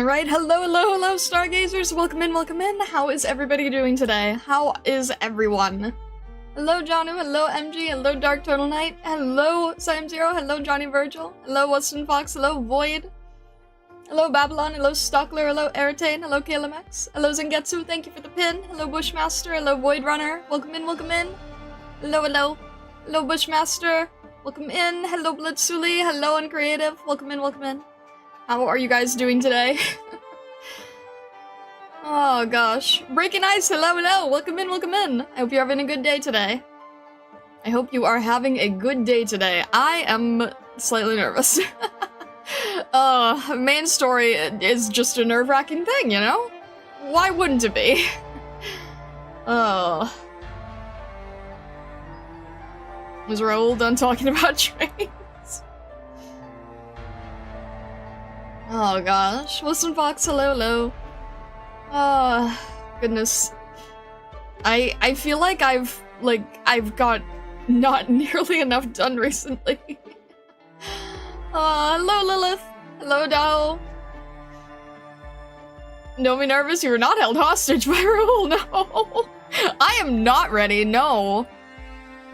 Alright, hello, stargazers. Welcome in. How is everybody doing today? How is everyone? Hello, Janu. Hello, MG. Hello, Dark Turtle Knight. Hello, Sam Zero. Hello, Johnny Virgil. Hello, Weston Fox. Hello, Void. Hello, Babylon. Hello, Stockler. Hello, Eritane. Hello, KLMX. Hello, Zengetsu. Thank you for the pin. Hello, Bushmaster. Hello, Void Runner. Welcome in. Hello. Hello, Bushmaster. Welcome in. Hello, Blitzuli. Hello, Uncreative. Welcome in. How are you guys doing today? Oh gosh. Breaking Ice, hello. Welcome in. I hope you're having a good day today. I am slightly nervous. Main story is just a nerve-wracking thing, you know? Why wouldn't it be? Oh. Was Raoul done talking about trains? Oh gosh. Wilson Fox, hello. Oh, goodness. I feel like I've got not nearly enough done recently. Hello Lilith. Hello Dao. Don't be nervous, you were not held hostage by Raoul, no. I am not ready, no.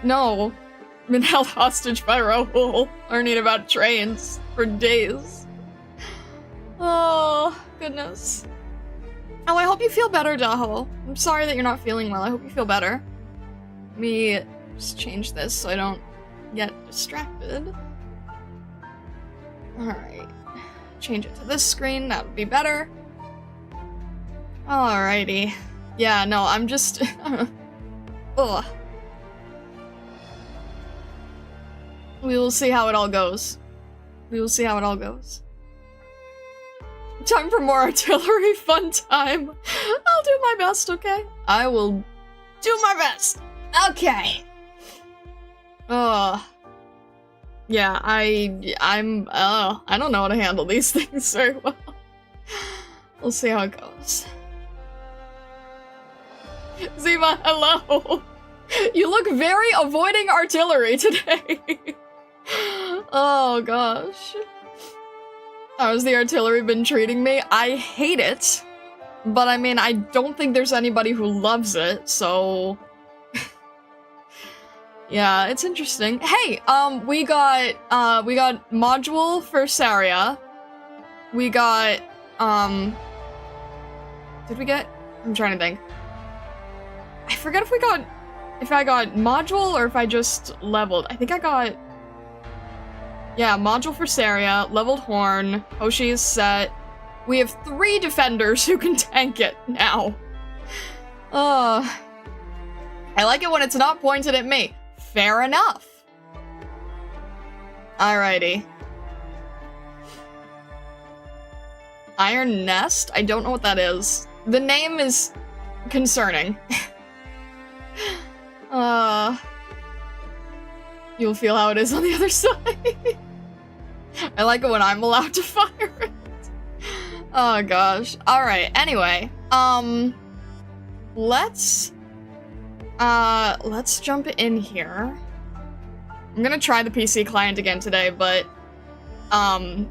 No. Been held hostage by Raoul. Learning about trains for days. Oh, goodness. Oh, I hope you feel better, Daho. I'm sorry that you're not feeling well. I hope you feel better. Let me just change this so I don't get distracted. Alright. Change it to this screen. That would be better. Alrighty. Yeah, no, I'm just... Ugh. We will see how it all goes. Time for more artillery fun time. I'll do my best, okay? I will do my best. Okay. Yeah, I don't know how to handle these things very well. We'll see how it goes. Zima, hello. You look very avoiding artillery today. Oh gosh. How's the artillery been treating me? I hate it, but I mean, I don't think there's anybody who loves it, so... Yeah, it's interesting. Hey, we got module for Saria. We got, did we get? I'm trying to think. I forget if I got module or if I just leveled. I think I got... Yeah, module for Saria, leveled Horn, Hoshi is set. We have 3 defenders who can tank it now. I like it when it's not pointed at me. Fair enough. Alrighty. Iron Nest? I don't know what that is. The name is concerning. You'll feel how it is on the other side. I like it when I'm allowed to fire it. Oh gosh. Alright, anyway. Let's jump in here. I'm gonna try the PC client again today, but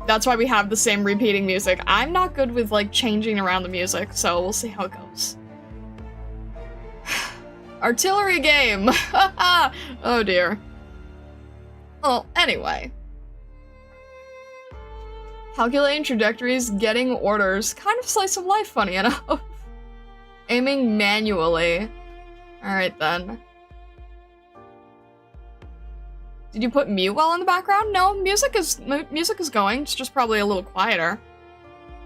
that's why we have the same repeating music. I'm not good with like changing around the music, so we'll see how it goes. Artillery game! Oh dear. Well, anyway. Calculating trajectories, getting orders. Kind of slice of life, funny enough. Aiming manually. Alright then. Did you put mute well in the background? No, music is going. It's just probably a little quieter.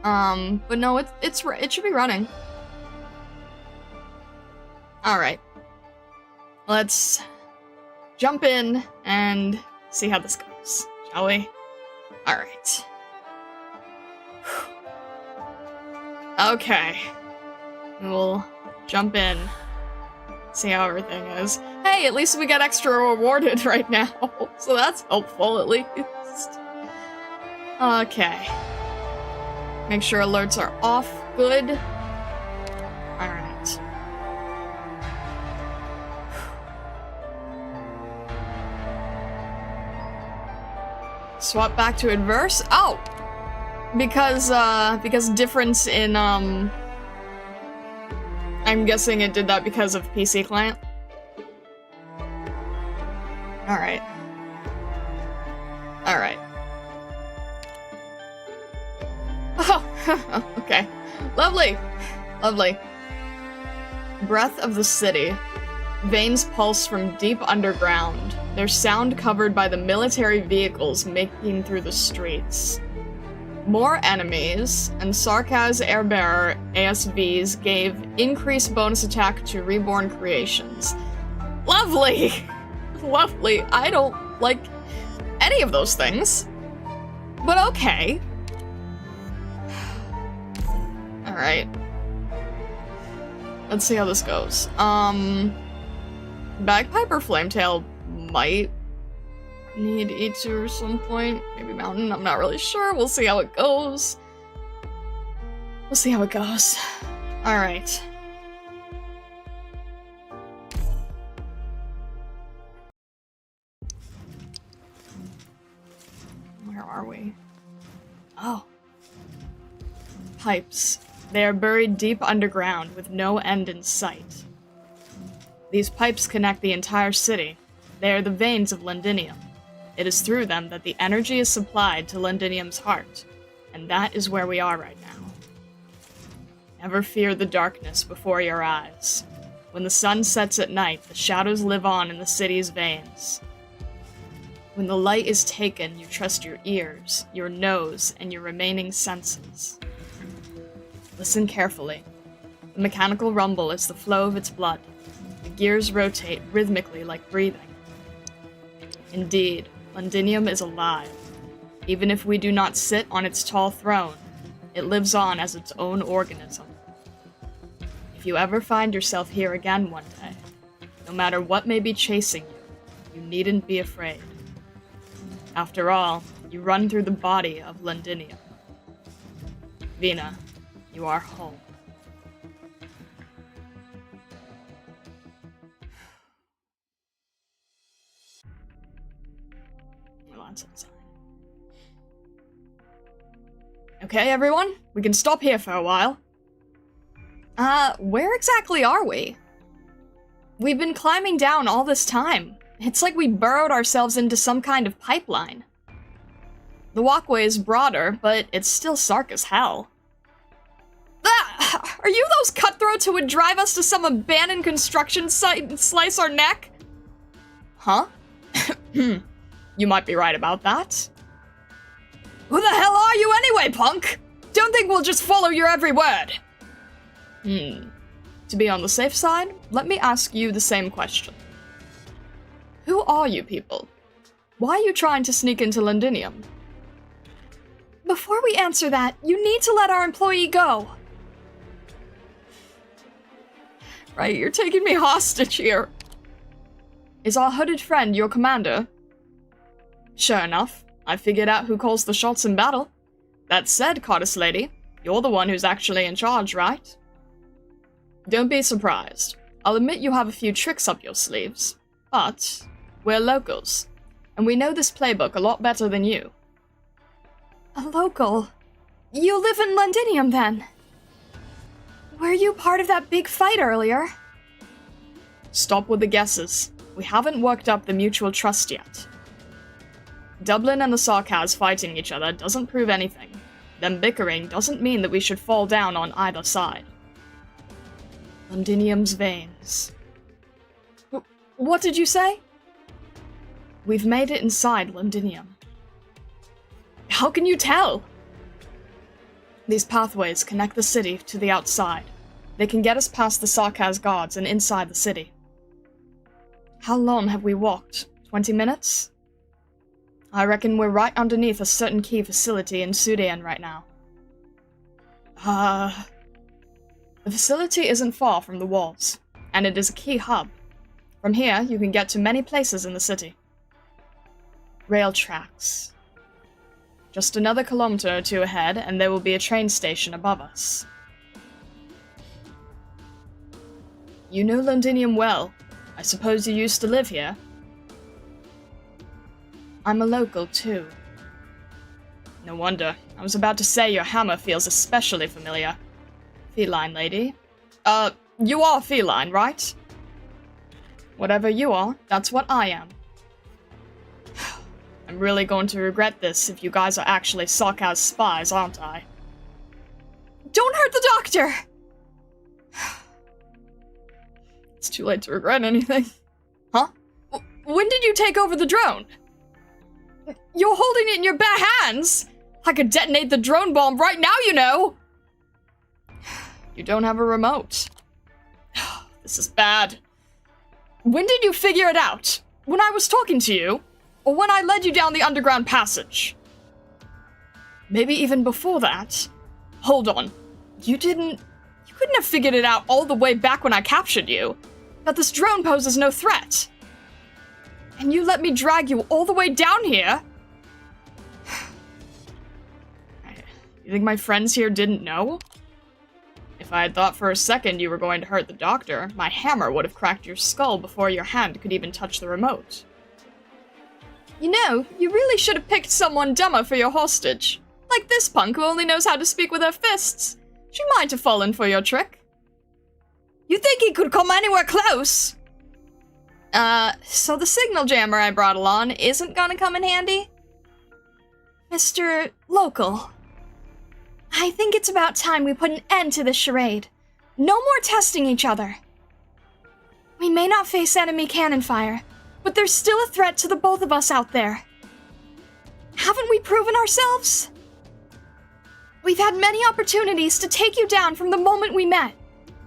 But no, it should be running. Alright. Let's jump in and see how this goes, shall we? Alright. Okay. We'll jump in. See how everything is. Hey, at least we got extra rewarded right now. So that's helpful, at least. Okay. Make sure alerts are off. Good. Alright. Swap back to adverse. Oh! Because difference in, I'm guessing it did that because of PC client. Alright. Alright. Oh, okay. Lovely. Lovely. Breath of the city. Veins pulse from deep underground, their sound covered by the military vehicles making through the streets. More enemies, and Sarkaz Airbearer ASVs gave increased bonus attack to reborn creations. Lovely! Lovely. I don't like any of those things. But okay. Alright. Let's see how this goes. Bagpiper Flametail might need E2 at some point. Maybe Mountain, I'm not really sure. We'll see how it goes. We'll see how it goes. Alright. Where are we? Oh. Pipes. They are buried deep underground with no end in sight. These pipes connect the entire city. They are the veins of Londinium. It is through them that the energy is supplied to Londinium's heart, and that is where we are right now. Never fear the darkness before your eyes. When the sun sets at night, the shadows live on in the city's veins. When the light is taken, you trust your ears, your nose, and your remaining senses. Listen carefully. The mechanical rumble is the flow of its blood. The gears rotate rhythmically like breathing. Indeed, Londinium is alive. Even if we do not sit on its tall throne, it lives on as its own organism. If you ever find yourself here again one day, no matter what may be chasing you, you needn't be afraid. After all, you run through the body of Londinium. Vina, you are home. Okay, everyone, we can stop here for a while. Where exactly are we? We've been climbing down all this time. It's like we burrowed ourselves into some kind of pipeline. The walkway is broader, but it's still dark as hell. Ah! Are you those cutthroats who would drive us to some abandoned construction site and slice our neck? Huh? You might be right about that. Who the hell are you anyway, punk? Don't think we'll just follow your every word. To be on the safe side, let me ask you the same question. Who are you people? Why are you trying to sneak into Londinium? Before we answer that, you need to let our employee go. Right, you're taking me hostage here. Is our hooded friend your commander? Sure enough, I figured out who calls the shots in battle. That said, Goddess Lady, you're the one who's actually in charge, right? Don't be surprised. I'll admit you have a few tricks up your sleeves, but we're locals, and we know this playbook a lot better than you. A local? You live in Londinium, then? Were you part of that big fight earlier? Stop with the guesses. We haven't worked up the mutual trust yet. Dublin and the Sarkaz fighting each other doesn't prove anything. Them bickering doesn't mean that we should fall down on either side. Londinium's veins. What did you say? We've made it inside Londinium. How can you tell? These pathways connect the city to the outside. They can get us past the Sarkaz guards and inside the city. How long have we walked? 20 minutes? I reckon we're right underneath a certain key facility in Sudan right now. The facility isn't far from the walls, and it is a key hub. From here, you can get to many places in the city. Rail tracks. Just another kilometer or two ahead, and there will be a train station above us. You know Londinium well. I suppose you used to live here? I'm a local, too. No wonder. I was about to say your hammer feels especially familiar. Feline lady. You are feline, right? Whatever you are, that's what I am. I'm really going to regret this if you guys are actually Sarkaz's spies, aren't I? Don't hurt the doctor! It's too late to regret anything. Huh? When did you take over the drone? You're holding it in your bare hands! I could detonate the drone bomb right now, you know! You don't have a remote. This is bad. When did you figure it out? When I was talking to you? Or when I led you down the underground passage? Maybe even before that? Hold on. You couldn't have figured it out all the way back when I captured you. That this drone poses no threat. And you let me drag you all the way down here? You think my friends here didn't know? If I had thought for a second you were going to hurt the doctor, my hammer would have cracked your skull before your hand could even touch the remote. You know, you really should have picked someone dumber for your hostage. Like this punk who only knows how to speak with her fists. She might have fallen for your trick. You think he could come anywhere close? So the signal jammer I brought along isn't gonna come in handy? Mr. Local, I think it's about time we put an end to this charade. No more testing each other. We may not face enemy cannon fire, but there's still a threat to the both of us out there. Haven't we proven ourselves? We've had many opportunities to take you down from the moment we met.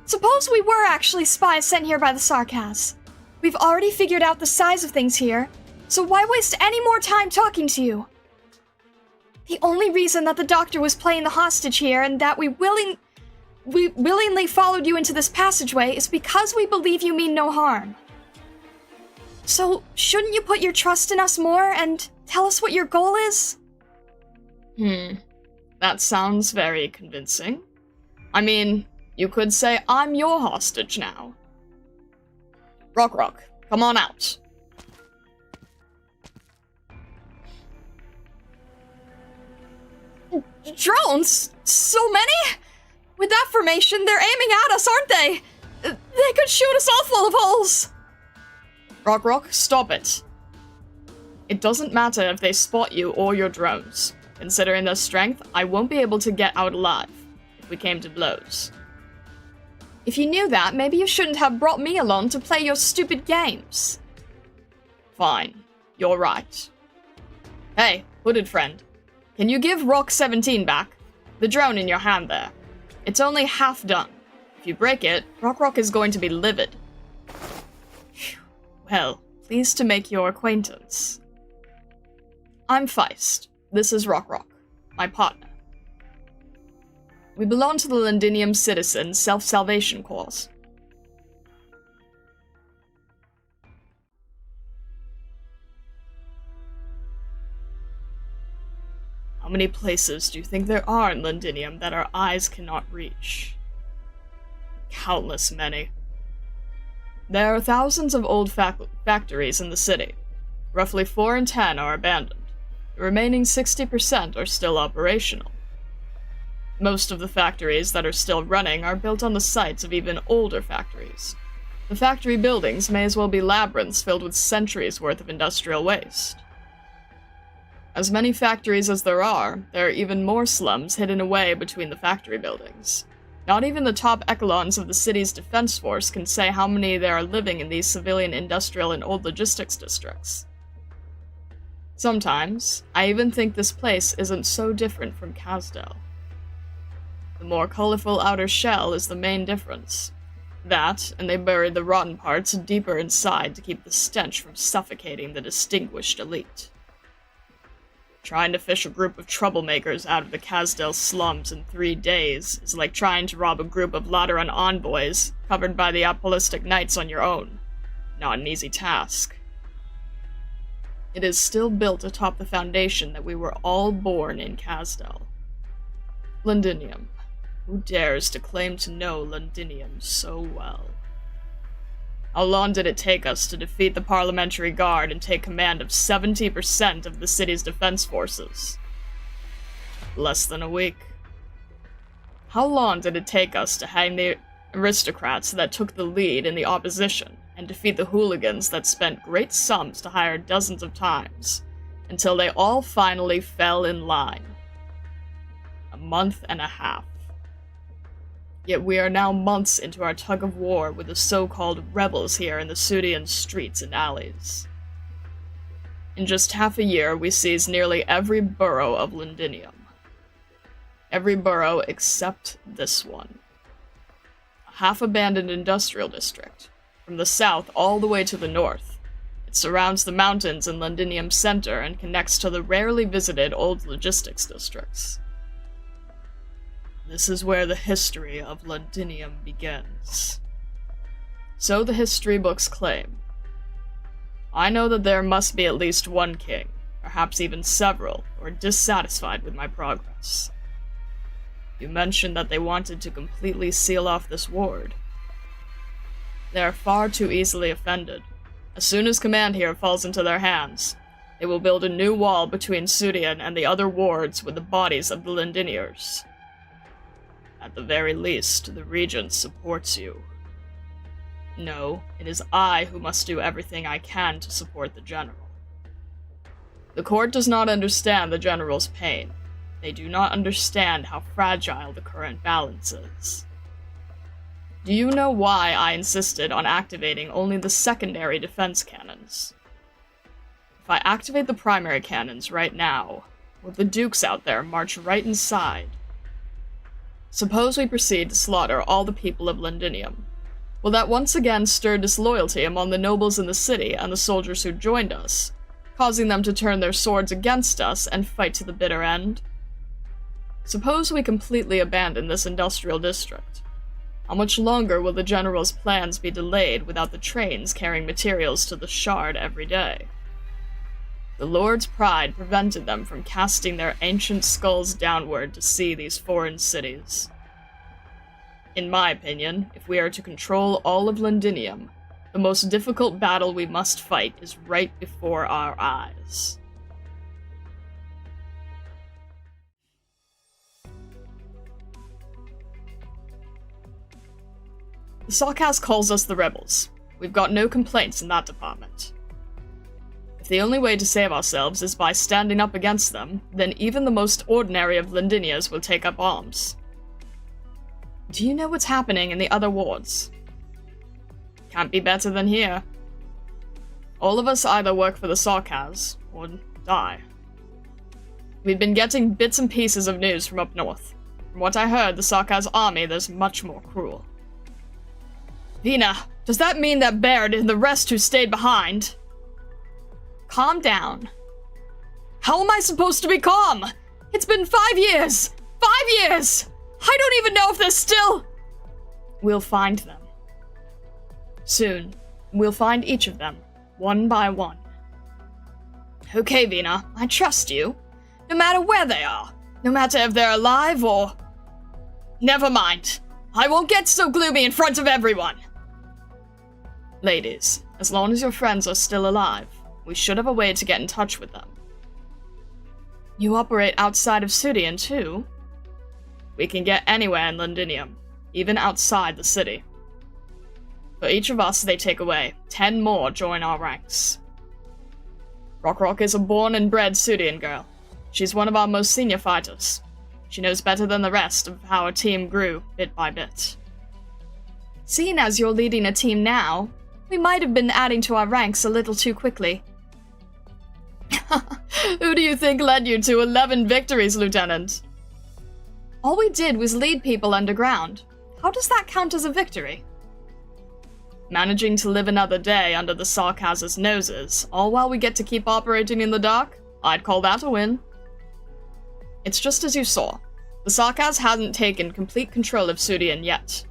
Suppose we were actually spies sent here by the Sarkaz. We've already figured out the size of things here, so why waste any more time talking to you? The only reason that the doctor was playing the hostage here and that we willingly followed you into this passageway is because we believe you mean no harm. So, shouldn't you put your trust in us more and tell us what your goal is? That sounds very convincing. I mean, you could say I'm your hostage now. Rock, come on out. Drones? So many? With that formation, they're aiming at us, aren't they? They could shoot us all full of holes. Rock, stop it. It doesn't matter if they spot you or your drones. Considering their strength, I won't be able to get out alive if we came to blows. If you knew that, maybe you shouldn't have brought me along to play your stupid games. Fine, you're right. Hey, hooded friend, can you give Rock 17 back? The drone in your hand there. It's only half done. If you break it, Rock is going to be livid. Well, pleased to make your acquaintance. I'm Feist. This is Rock, my partner. We belong to the Londinium Citizen Self-Salvation Corps. How many places do you think there are in Londinium that our eyes cannot reach? Countless many. There are thousands of old factories in the city. Roughly 4 in 10 are abandoned. The remaining 60% are still operational. Most of the factories that are still running are built on the sites of even older factories. The factory buildings may as well be labyrinths filled with centuries' worth of industrial waste. As many factories as there are even more slums hidden away between the factory buildings. Not even the top echelons of the city's defense force can say how many there are living in these civilian, industrial, and old logistics districts. Sometimes, I even think this place isn't so different from Kasdel. The more colorful outer shell is the main difference. That, and they buried the rotten parts deeper inside to keep the stench from suffocating the distinguished elite. Trying to fish a group of troublemakers out of the Kasdel slums in 3 days is like trying to rob a group of Lateran envoys covered by the Arknights on your own. Not an easy task. It is still built atop the foundation that we were all born in Kasdel. Londinium. Who dares to claim to know Londinium so well? How long did it take us to defeat the Parliamentary Guard and take command of 70% of the city's defense forces? Less than a week. How long did it take us to hang the aristocrats that took the lead in the opposition and defeat the hooligans that spent great sums to hire dozens of times, until they all finally fell in line? A month and a half. Yet we are now months into our tug of war with the so-called rebels here in the Sudian streets and alleys. In just half a year, we seized nearly every borough of Londinium. Every borough except this one. A half-abandoned industrial district, from the south all the way to the north. It surrounds the mountains in Londinium's center and connects to the rarely visited old logistics districts. This is where the history of Londinium begins. So the history books claim. I know that there must be at least one king, perhaps even several, who are dissatisfied with my progress. You mentioned that they wanted to completely seal off this ward. They are far too easily offended. As soon as command here falls into their hands, they will build a new wall between Sudian and the other wards with the bodies of the Londiniers. At the very least, the Regent supports you. No, it is I who must do everything I can to support the General. The court does not understand the General's pain. They do not understand how fragile the current balance is. Do you know why I insisted on activating only the secondary defense cannons? If I activate the primary cannons right now, will the Dukes out there march right inside? Suppose we proceed to slaughter all the people of Londinium. Will that once again stir disloyalty among the nobles in the city and the soldiers who joined us, causing them to turn their swords against us and fight to the bitter end? Suppose we completely abandon this industrial district. How much longer will the General's plans be delayed without the trains carrying materials to the Shard every day? The Lord's pride prevented them from casting their ancient skulls downward to see these foreign cities. In my opinion, if we are to control all of Londinium, the most difficult battle we must fight is right before our eyes. The Sarkaz calls us the rebels. We've got no complaints in that department. If the only way to save ourselves is by standing up against them, then even the most ordinary of Londiniers will take up arms. Do you know what's happening in the other wards? Can't be better than here. All of us either work for the Sarkaz, or die. We've been getting bits and pieces of news from up north. From what I heard, the Sarkaz army is much more cruel. Vina, does that mean that Baird and the rest who stayed behind? Calm down. How am I supposed to be calm? It's been 5 years! 5 years! I don't even know if they're still... We'll find them. Soon, we'll find each of them, one by one. Okay, Vina, I trust you. No matter where they are. No matter if they're alive or... Never mind. I won't get so gloomy in front of everyone. Ladies, as long as your friends are still alive, we should have a way to get in touch with them. You operate outside of Sudian, too? We can get anywhere in Londinium, even outside the city. For each of us they take away, 10 more join our ranks. Rock is a born and bred Sudian girl. She's one of our most senior fighters. She knows better than the rest of how our team grew, bit by bit. Seeing as you're leading a team now, we might have been adding to our ranks a little too quickly. Who do you think led you to 11 victories, Lieutenant? All we did was lead people underground. How does that count as a victory? Managing to live another day under the Sarkaz's noses, all while we get to keep operating in the dark? I'd call that a win. It's just as you saw. The Sarkaz hasn't taken complete control of Sudian yet.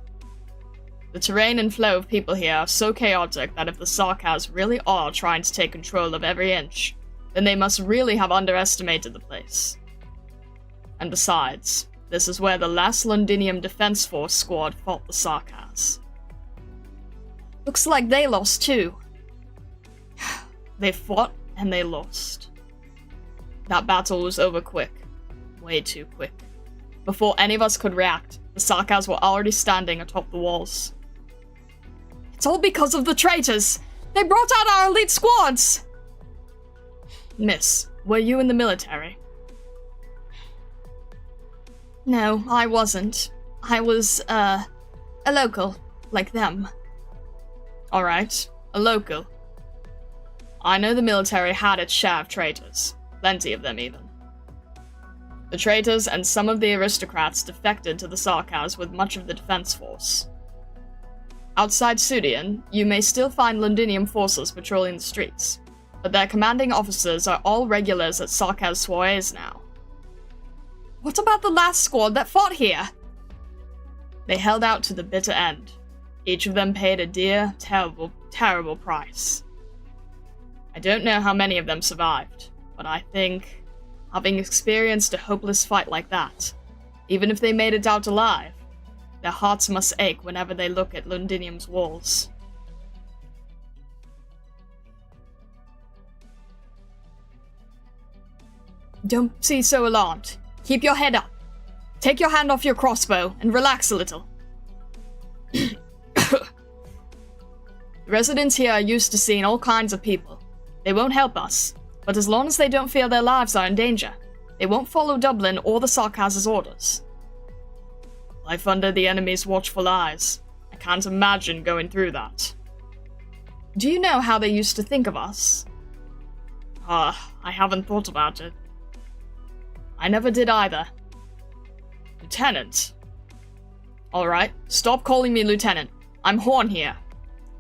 The terrain and flow of people here are so chaotic that if the Sarkaz really are trying to take control of every inch, then they must really have underestimated the place. And besides, this is where the last Londinium Defense Force squad fought the Sarkaz. Looks like they lost too. They fought and they lost. That battle was over quick. way too quick. Before any of us could react, the Sarkaz were already standing atop the walls. It's all because of the traitors! They brought out our elite squads! Miss, were you in the military? No, I wasn't. I was, a local, like them. Alright, a local. I know the military had its share of traitors. Plenty of them, even. The traitors and some of the aristocrats defected to the Sarkaz with much of the defense force. Outside Sudian, you may still find Londinium forces patrolling the streets, but their commanding officers are all regulars at Sarkaz soirees now. What about the last squad that fought here? They held out to the bitter end. Each of them paid a dear, terrible, terrible price. I don't know how many of them survived, but I think, having experienced a hopeless fight like that, even if they made it out alive, their hearts must ache whenever they look at Londinium's walls. Don't be so alarmed. Keep your head up. Take your hand off your crossbow and relax a little. The residents here are used to seeing all kinds of people. They won't help us, but as long as they don't feel their lives are in danger, they won't follow Dublin or the Sarkaz's orders. Life under the enemy's watchful eyes. I can't imagine going through that. Do you know how they used to think of us? I haven't thought about it. I never did either. Lieutenant. Alright, stop calling me Lieutenant. I'm Horn here.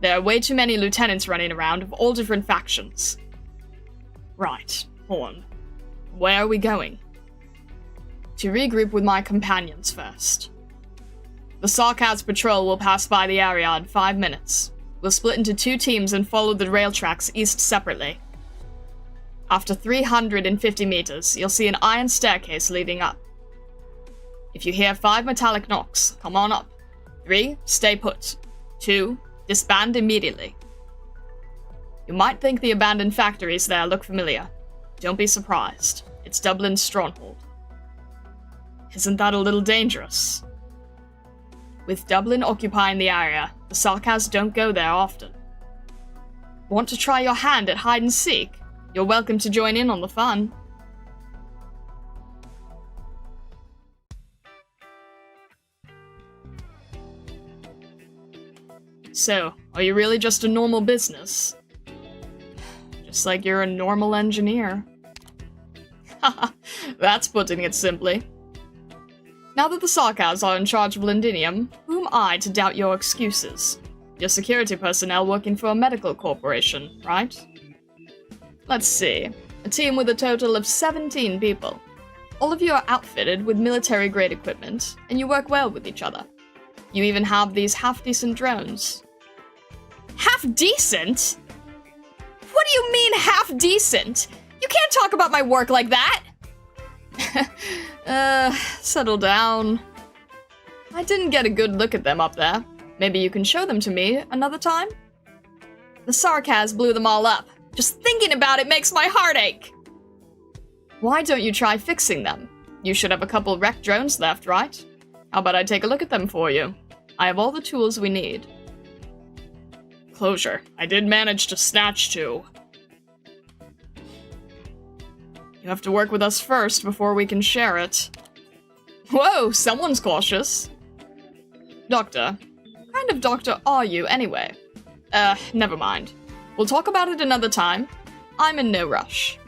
There are way too many lieutenants running around of all different factions. Right, Horn. Where are we going? To regroup with my companions first. The Sarkaz patrol will pass by the area in 5 minutes. We'll split into 2 teams and follow the rail tracks east separately. After 350 meters, you'll see an iron staircase leading up. If you hear 5 metallic knocks, come on up. 3, stay put. 2, disband immediately. You might think the abandoned factories there look familiar. Don't be surprised. It's Dublin's stronghold. Isn't that a little dangerous? With Dublin occupying the area, the Sarkaz don't go there often. Want to try your hand at hide and seek? You're welcome to join in on the fun. So, are you really just a normal business? Just like you're a normal engineer. Haha, that's putting it simply. Now that the Sarkaz are in charge of Londinium, who am I to doubt your excuses? You're security personnel working for a medical corporation, right? Let's see. A team with a total of 17 people. All of you are outfitted with military-grade equipment, and you work well with each other. You even have these half-decent drones. Half-decent? What do you mean, half-decent? You can't talk about my work like that! Settle down. I didn't get a good look at them up there. Maybe you can show them to me another time? The Sarkaz blew them all up. Just thinking about it makes my heart ache! Why don't you try fixing them? You should have a couple wrecked drones left, right? How about I take a look at them for you? I have all the tools we need. Closure. I did manage to snatch 2. You have to work with us first before we can share it. Whoa, someone's cautious. Doctor. What kind of doctor are you, anyway? Never mind. We'll talk about it another time. I'm in no rush.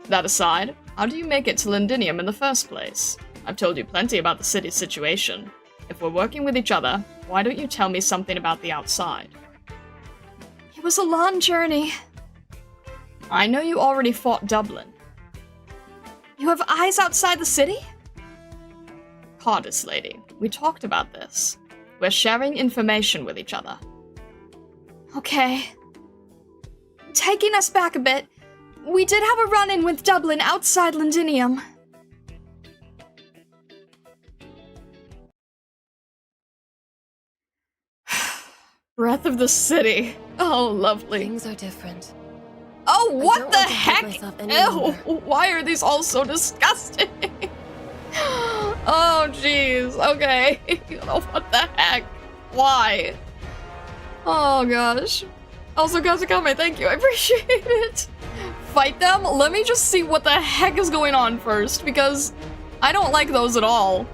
That aside, how do you make it to Londinium in the first place? I've told you plenty about the city's situation. If we're working with each other, why don't you tell me something about the outside? It was a long journey. I know you already fought Dublin. You have eyes outside the city? Goddess lady, we talked about this. We're sharing information with each other. Okay. Taking us back a bit, we did have a run-in with Dublin outside Londinium. Breath of the city. Oh, lovely. Things are different. Oh, what the heck? Ew, Why are these all so disgusting? Oh, jeez. Okay. What the heck? Why? Oh, gosh. Also, Kazakame, thank you. I appreciate it. Fight them? Let me just see what the heck is going on first, because I don't like those at all.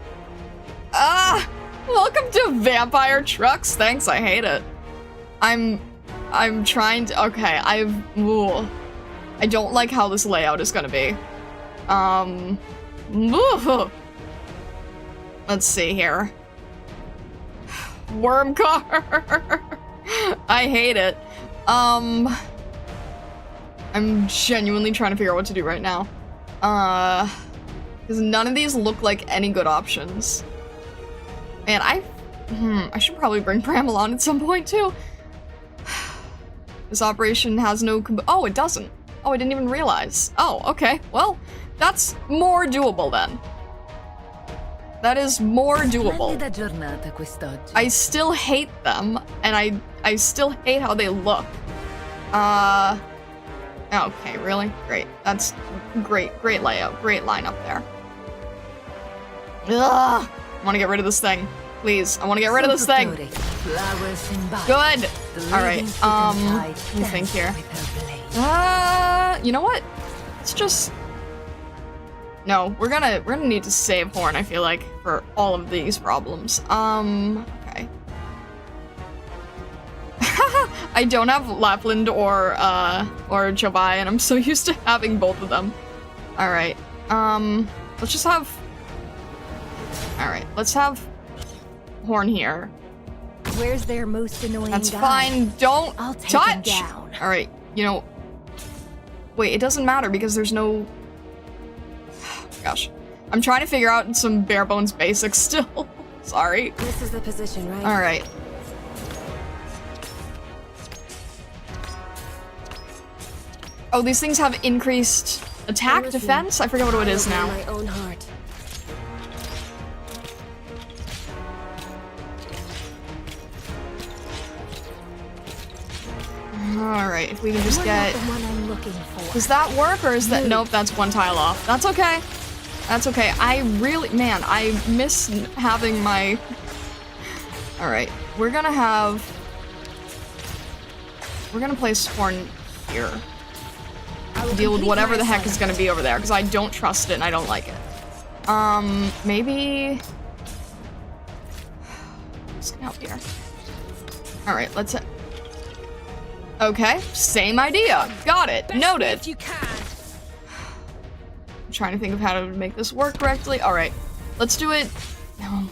Ah! Welcome to Vampire Trucks. Thanks, I hate it. I'm trying to... Okay, ooh. I don't like how this layout is gonna be. Ooh. Let's see here. Worm car. I hate it. I'm genuinely trying to figure out what to do right now. Because none of these look like any good options. And I should probably bring Bramble on at some point too. This operation has no oh, it doesn't. Oh, I didn't even realize. Oh, okay. Well, that's more doable then. That is more doable. I still hate them, and I still hate how they look. Okay, really? Great. That's great. Great layout. Great lineup there. Ugh! I want to get rid of this thing. Please, I want to get rid of this thing. Good! Alright, let me think here. You know what? Let's just... No, we're gonna need to save Horn, I feel like, for all of these problems. Okay. I don't have Lapland or Jobai, and I'm so used to having both of them. Alright, let's just have... Alright, let's have Horn here. Where's their most annoying That's guy? fine, don't I'll take touch! him down. Alright, you know... Wait, it doesn't matter because there's no... Gosh. I'm trying to figure out some bare bones basics still. Sorry. This is the position, right? Alright. Oh, these things have increased attack, defense? I forget what it is now. My own heart. Alright, if we can just get... The one I'm looking for. Does that work, or is that... Nope, that's one tile off. That's okay. That's okay. I really... Man, I miss having my... Alright, we're gonna have... We're gonna place Horn here. Deal with whatever the heck is gonna be over there, because I don't trust it and I don't like it. Maybe... Just out here. Alright, let's... Okay, same idea. Got it. Noted. You can. I'm trying to think of how to make this work correctly. Alright, let's do it. No.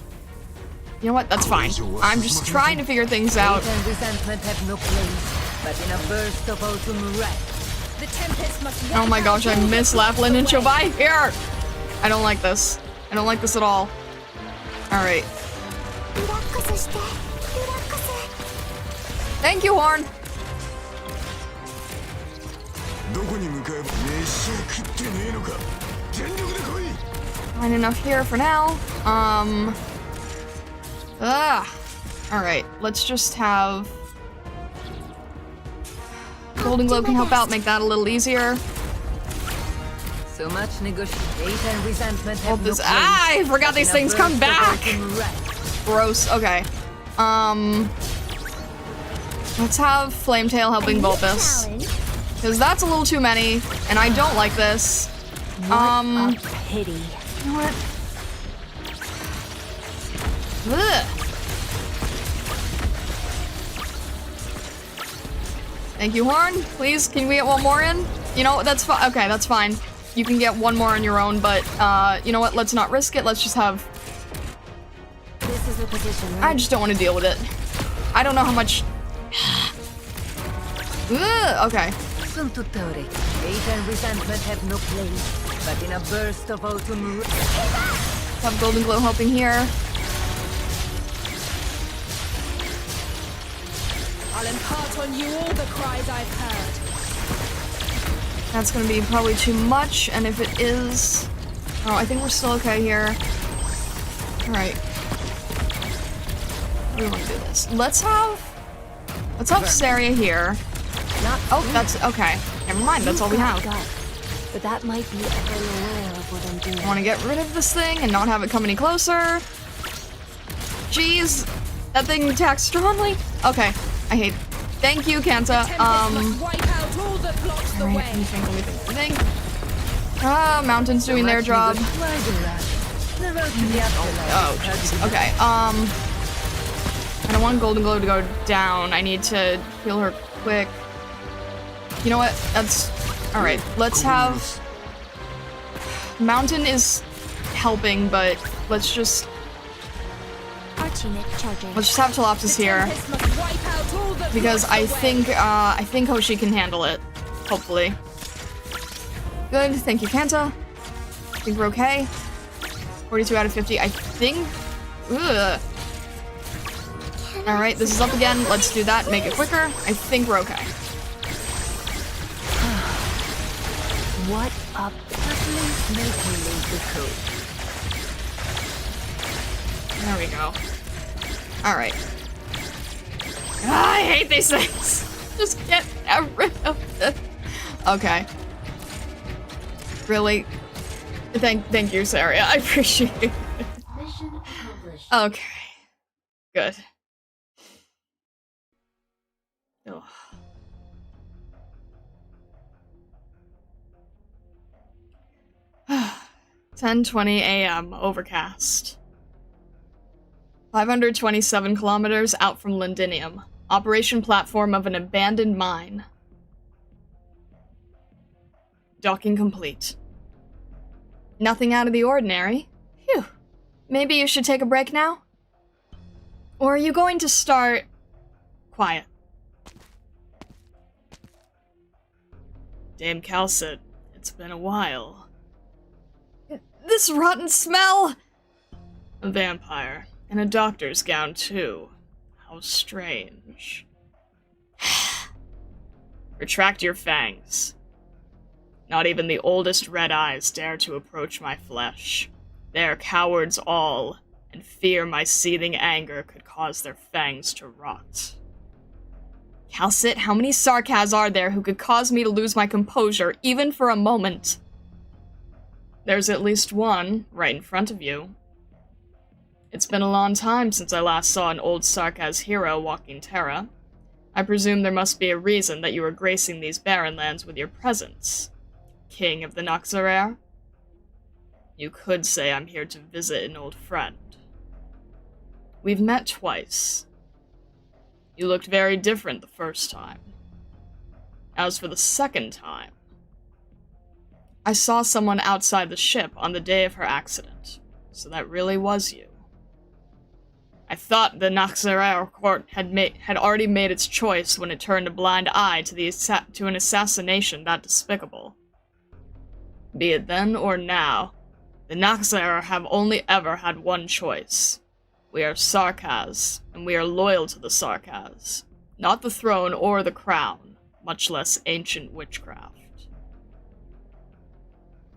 You know what? That's fine. I'm just trying to figure things out. Hate and resentment have no place, but in a burst of autumn wrath, the tempest must... Oh my gosh, I miss Lapland and Chobai here! I don't like this. I don't like this at all. Alright. Thank you, Horn! Fine enough here for now. Alright, let's just have... Golden Globe can help out, make that a little easier. So much negotiation and resentment Hold this. I forgot these things come back! Gross, okay. Let's have Flametail helping Vulpus. Because that's a little too many, and I don't like this. Pity. You know what? Ugh. Thank you, Horn. Please, can we get one more in? You know, that's fine. Okay, that's fine. You can get one more on your own, but, you know what? Let's not risk it. Let's just have... This is the position, right? I just don't want to deal with it. I don't know how much... Ugh, okay. Hate and resentment have no place, but in a burst of autumn... Have Golden Glow helping here. I'll impart on you all the cries I've heard. That's gonna be probably too much, and if it is... Oh, I think we're still okay here. Alright. We want to do this. Let's have Saria here. Oh, that's okay. Never mind, that's all we have. but that might be unaware of what I'm doing. I want to get rid of this thing and not have it come any closer. Jeez, that thing attacks strongly. Okay, I hate. Thank you, Kanta. Alright, let me think. Mountains doing their job. Oh, jeez. Okay, I don't want Golden Glow to go down. I need to heal her quick. You know what? That's... Alright, let's have... Mountain is helping, but let's just... Let's just have Telopsis here. Because I think Hoshi can handle it. Hopefully. Good, thank you, Kanta. I think we're okay. 42 out of 50, I think... Ugh. Alright, this is up again. Let's do that, make it quicker. I think we're okay. What a please make me leave the code. There we go. Alright. I hate these things! Just get rid of it. Okay. Really? Thank you, Saria. I appreciate it. Mission accomplished. Okay. Good. Ugh. Oh. 10:20 a.m. Overcast. 527 kilometers out from Londinium. Operation platform of an abandoned mine. Docking complete. Nothing out of the ordinary. Phew. Maybe you should take a break now? Or are you going to start... Quiet. Dame Calcit, it's been a while. This rotten smell! A vampire. In a doctor's gown, too. How strange. Retract your fangs. Not even the oldest red eyes dare to approach my flesh. They are cowards all, and fear my seething anger could cause their fangs to rot. Calcit, how many Sarkaz are there who could cause me to lose my composure, even for a moment? There's at least one, right in front of you. It's been a long time since I last saw an old Sarkaz hero walking Terra. I presume there must be a reason that you are gracing these barren lands with your presence. King of the Noxerar? You could say I'm here to visit an old friend. We've met twice. You looked very different the first time. As for the second time, I saw someone outside the ship on the day of her accident, so that really was you. I thought the Noxerar court had already made its choice when it turned a blind eye to an assassination that despicable. Be it then or now, the Noxerar have only ever had one choice. We are Sarkaz, and we are loyal to the Sarkaz, not the throne or the crown, much less ancient witchcraft.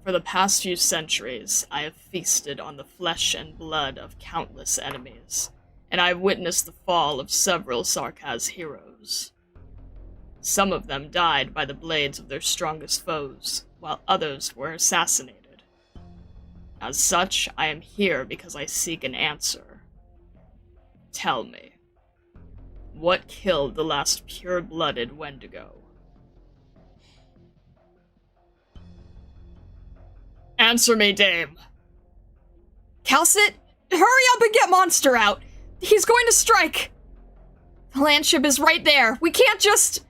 For the past few centuries, I have feasted on the flesh and blood of countless enemies, and I have witnessed the fall of several Sarkaz heroes. Some of them died by the blades of their strongest foes, while others were assassinated. As such, I am here because I seek an answer. Tell me, what killed the last pure-blooded Wendigo? Answer me, dame! Calcit, hurry up and get Monster out! He's going to strike! The landship is right there. We can't just...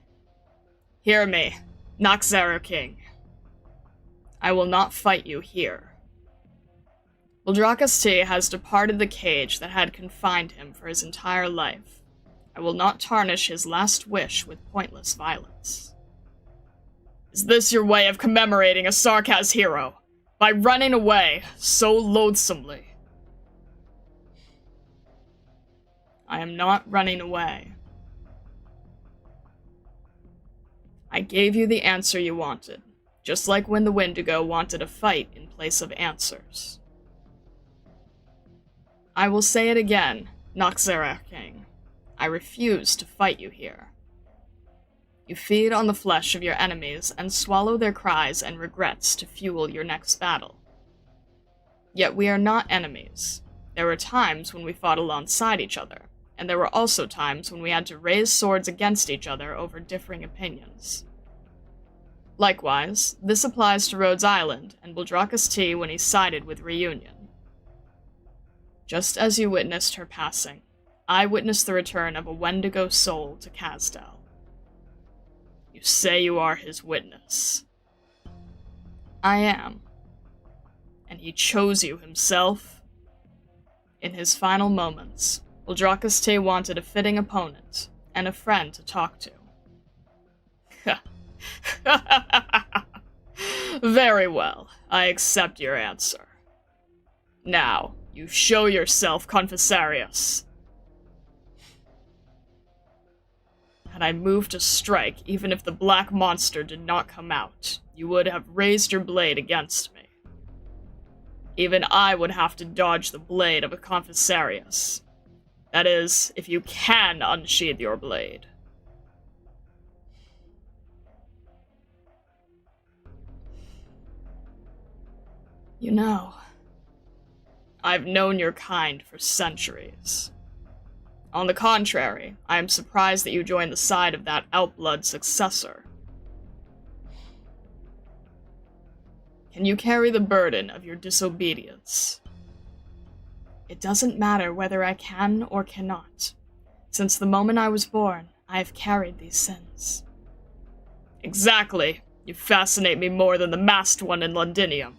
Hear me, Noxerar King. I will not fight you here. Vildrakas T has departed the cage that had confined him for his entire life. I will not tarnish his last wish with pointless violence. Is this your way of commemorating a Sarkaz hero? By running away so loathsomely? I am not running away. I gave you the answer you wanted, just like when the Wendigo wanted a fight in place of answers. I will say it again, Noxerar King. I refuse to fight you here. You feed on the flesh of your enemies and swallow their cries and regrets to fuel your next battle. Yet we are not enemies. There were times when we fought alongside each other, and there were also times when we had to raise swords against each other over differing opinions. Likewise, this applies to Rhodes Island and Buldrakus T when he sided with Reunion. Just as you witnessed her passing, I witnessed the return of a Wendigo soul to Kazdel. You say you are his witness. I am. And he chose you himself? In his final moments, Buldrakus T wanted a fitting opponent and a friend to talk to. Very well, I accept your answer. Now, you show yourself, Confessarius. Had I moved to strike, even if the black monster did not come out, you would have raised your blade against me. Even I would have to dodge the blade of a Confessarius. That is, if you can unsheathe your blade. You know, I've known your kind for centuries. On the contrary, I am surprised that you joined the side of that outblood successor. Can you carry the burden of your disobedience? It doesn't matter whether I can or cannot. Since the moment I was born, I have carried these sins. Exactly. You fascinate me more than the masked one in Londinium.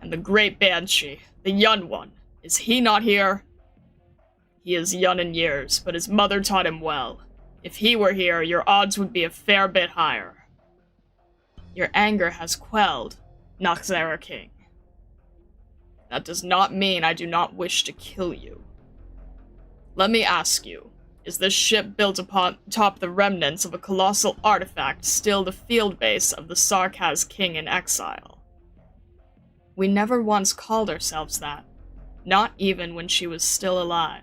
And the great Banshee, the young one, is he not here? He is young in years, but his mother taught him well. If he were here, your odds would be a fair bit higher. Your anger has quelled, Noxera King. That does not mean I do not wish to kill you. Let me ask you, is this ship built atop the remnants of a colossal artifact still the field base of the Sarkaz King in exile? We never once called ourselves that, not even when she was still alive.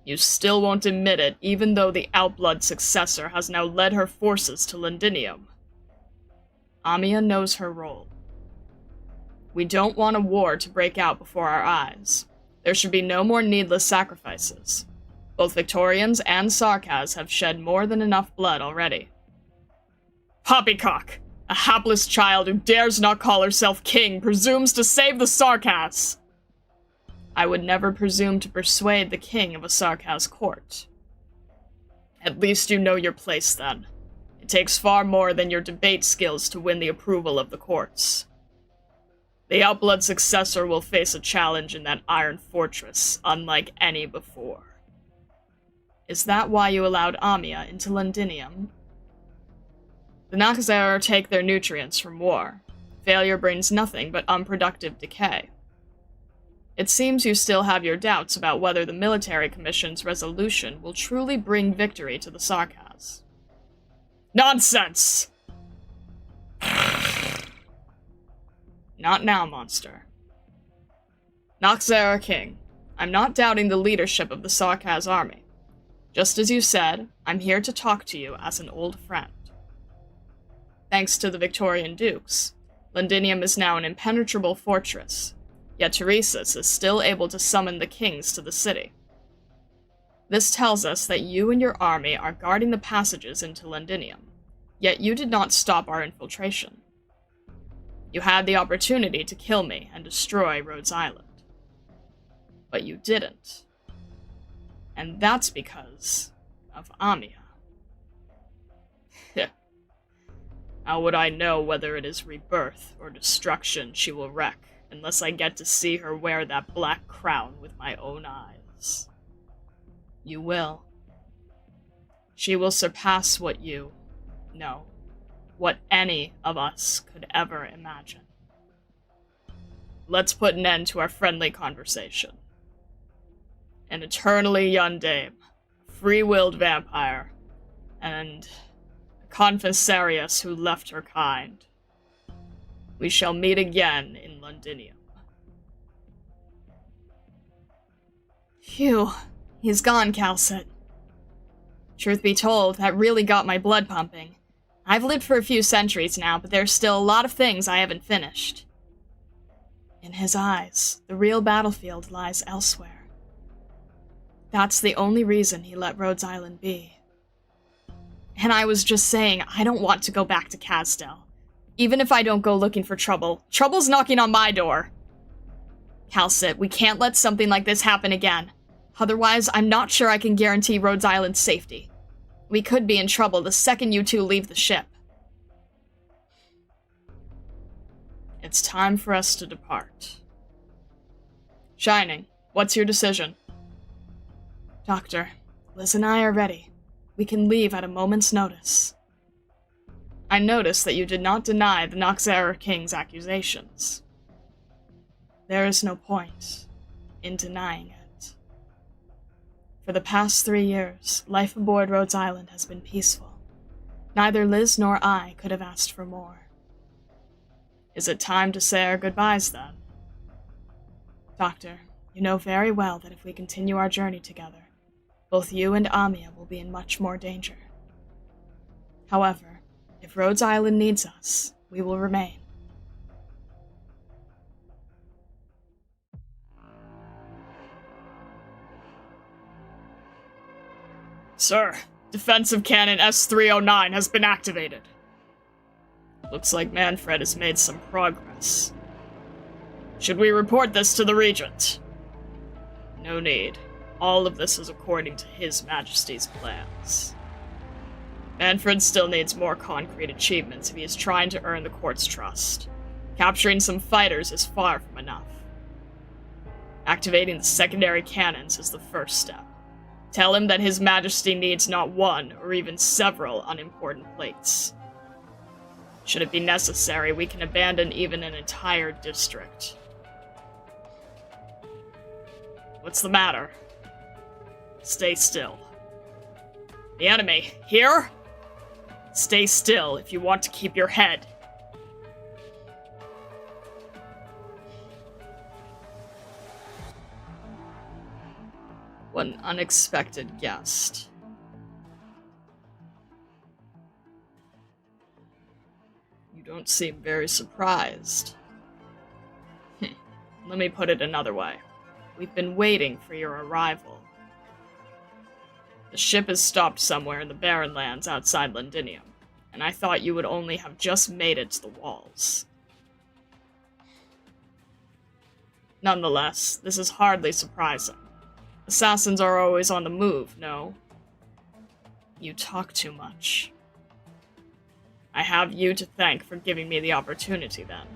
You still won't admit it, even though the Outblood successor has now led her forces to Londinium. Amiya knows her role. We don't want a war to break out before our eyes. There should be no more needless sacrifices. Both Victorians and Sarkaz have shed more than enough blood already. Poppycock! A hapless child who dares not call herself king presumes to save the Sarkaz! I would never presume to persuade the king of a Sarkaz court. At least you know your place, then. It takes far more than your debate skills to win the approval of the courts. The Outblood successor will face a challenge in that iron fortress, unlike any before. Is that why you allowed Amiya into Londinium? The Noxera take their nutrients from war. Failure brings nothing but unproductive decay. It seems you still have your doubts about whether the military commission's resolution will truly bring victory to the Sarkaz. Nonsense! Not now, monster. Noxera King, I'm not doubting the leadership of the Sarkaz army. Just as you said, I'm here to talk to you as an old friend. Thanks to the Victorian dukes, Londinium is now an impenetrable fortress, yet Teresis is still able to summon the kings to the city. This tells us that you and your army are guarding the passages into Londinium, yet you did not stop our infiltration. You had the opportunity to kill me and destroy Rhodes Island. But you didn't. And that's because of Amiya. How would I know whether it is rebirth or destruction she will wreak, unless I get to see her wear that black crown with my own eyes? You will. She will surpass what any of us could ever imagine. Let's put an end to our friendly conversation. An eternally young dame, a free-willed vampire, and Confessarius who left her kind. We shall meet again in Londinium. Phew, he's gone, Calcet. Truth be told, that really got my blood pumping. I've lived for a few centuries now, but there's still a lot of things I haven't finished. In his eyes, the real battlefield lies elsewhere. That's the only reason he let Rhodes Island be. And I was just saying, I don't want to go back to Casdell. Even if I don't go looking for trouble, trouble's knocking on my door. Calcit, we can't let something like this happen again. Otherwise, I'm not sure I can guarantee Rhodes Island's safety. We could be in trouble the second you two leave the ship. It's time for us to depart. Shining, what's your decision? Doctor, Liz and I are ready. We can leave at a moment's notice. I noticed that you did not deny the Noxera King's accusations. There is no point in denying it. For the past 3 years, life aboard Rhodes Island has been peaceful. Neither Liz nor I could have asked for more. Is it time to say our goodbyes, then? Doctor, you know very well that if we continue our journey together, both you and Amia will be in much more danger. However, if Rhodes Island needs us, we will remain. Sir, defensive cannon S-309 has been activated. Looks like Manfred has made some progress. Should we report this to the Regent? No need. All of this is according to His Majesty's plans. Manfred still needs more concrete achievements if he is trying to earn the court's trust. Capturing some fighters is far from enough. Activating the secondary cannons is the first step. Tell him that His Majesty needs not one or even several unimportant plates. Should it be necessary, we can abandon even an entire district. What's the matter? Stay still. The enemy, here? Stay still if you want to keep your head. What an unexpected guest. You don't seem very surprised. Let me put it another way. We've been waiting for your arrival. The ship is stopped somewhere in the barren lands outside Londinium, and I thought you would only have just made it to the walls. Nonetheless, this is hardly surprising. Assassins are always on the move, no? You talk too much. I have you to thank for giving me the opportunity, then.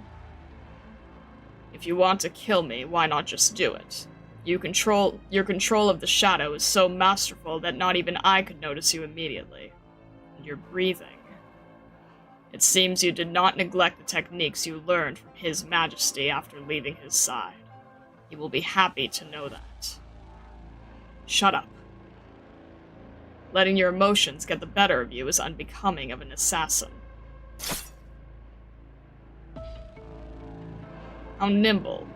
If you want to kill me, why not just do it? Your control of the shadow is so masterful that not even I could notice you immediately. And your breathing. It seems you did not neglect the techniques you learned from His Majesty after leaving his side. He will be happy to know that. Shut up. Letting your emotions get the better of you is unbecoming of an assassin. How nimble.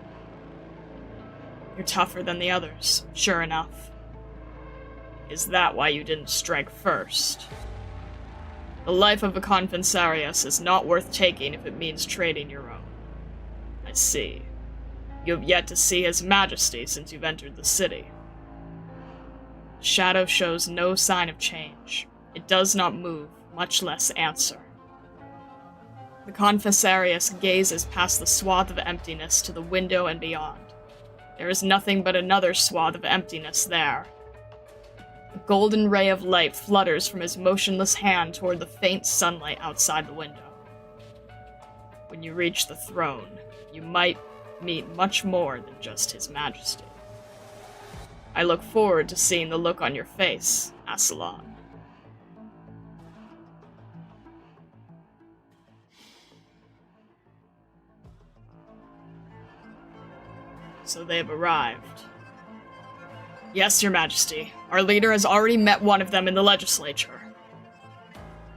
You're tougher than the others, sure enough. Is that why you didn't strike first? The life of a Confensarius is not worth taking if it means trading your own. I see. You have yet to see His Majesty since you've entered the city. The shadow shows no sign of change. It does not move, much less answer. The Confessarius gazes past the swath of emptiness to the window and beyond. There is nothing but another swath of emptiness there. A golden ray of light flutters from his motionless hand toward the faint sunlight outside the window. When you reach the throne, you might meet much more than just His Majesty. I look forward to seeing the look on your face, Assalon. So they've arrived. Yes, Your Majesty. Our leader has already met one of them in the legislature.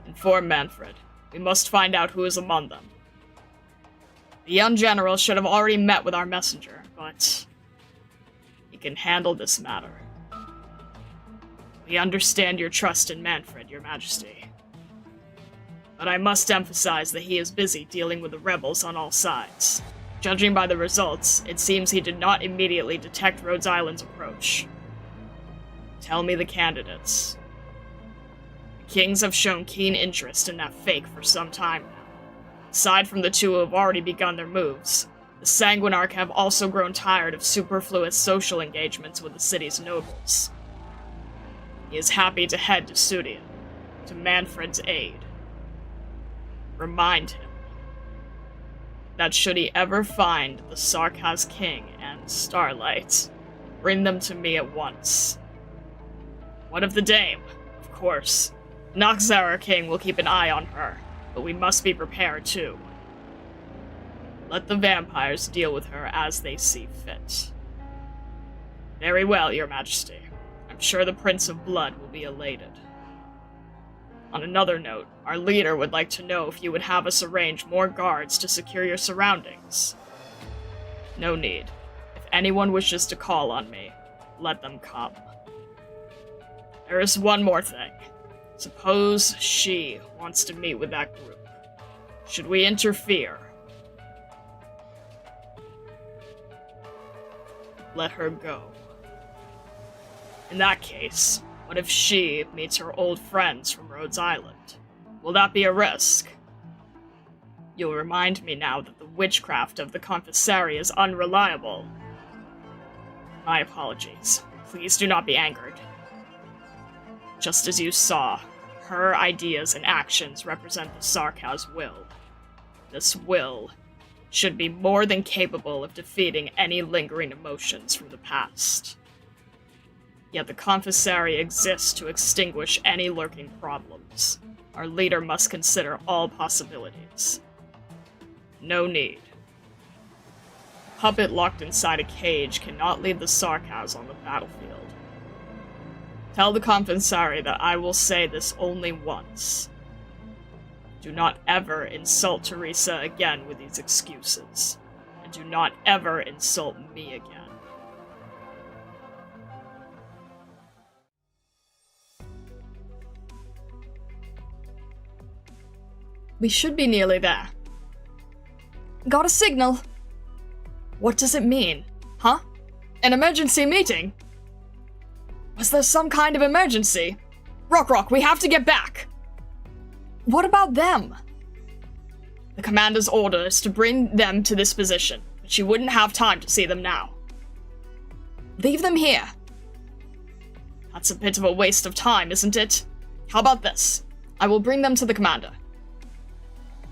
Inform Manfred. We must find out who is among them. The young general should have already met with our messenger, but he can handle this matter. We understand your trust in Manfred, Your Majesty. But I must emphasize that he is busy dealing with the rebels on all sides. Judging by the results, it seems he did not immediately detect Rhodes Island's approach. Tell me the candidates. The Kings have shown keen interest in that fake for some time now. Aside from the two who have already begun their moves, the Sanguinarch have also grown tired of superfluous social engagements with the city's nobles. He is happy to head to Sudia, to Manfred's aid. Remind him that should he ever find the Sarkaz King and Starlight, bring them to me at once. What of the dame? Of course. Noxzara King will keep an eye on her, but we must be prepared too. Let the vampires deal with her as they see fit. Very well, Your Majesty. I'm sure the Prince of Blood will be elated. On another note, our leader would like to know if you would have us arrange more guards to secure your surroundings. No need. If anyone wishes to call on me, let them come. There is one more thing. Suppose she wants to meet with that group. Should we interfere? Let her go. In that case, what if she meets her old friends from Rhodes Island? Will that be a risk? You'll remind me now that the witchcraft of the Confessary is unreliable. My apologies. Please do not be angered. Just as you saw, her ideas and actions represent the Sarkaz will. This will should be more than capable of defeating any lingering emotions from the past. Yet the Confessary exists to extinguish any lurking problems. Our leader must consider all possibilities. No need. A puppet locked inside a cage cannot lead the Sarkaz on the battlefield. Tell the Confessary that I will say this only once. Do not ever insult Teresa again with these excuses. And do not ever insult me again. We should be nearly there. Got a signal. What does it mean? Huh? An emergency meeting? Was there some kind of emergency? Rock, we have to get back! What about them? The commander's order is to bring them to this position, but she wouldn't have time to see them now. Leave them here. That's a bit of a waste of time, isn't it? How about this? I will bring them to the commander.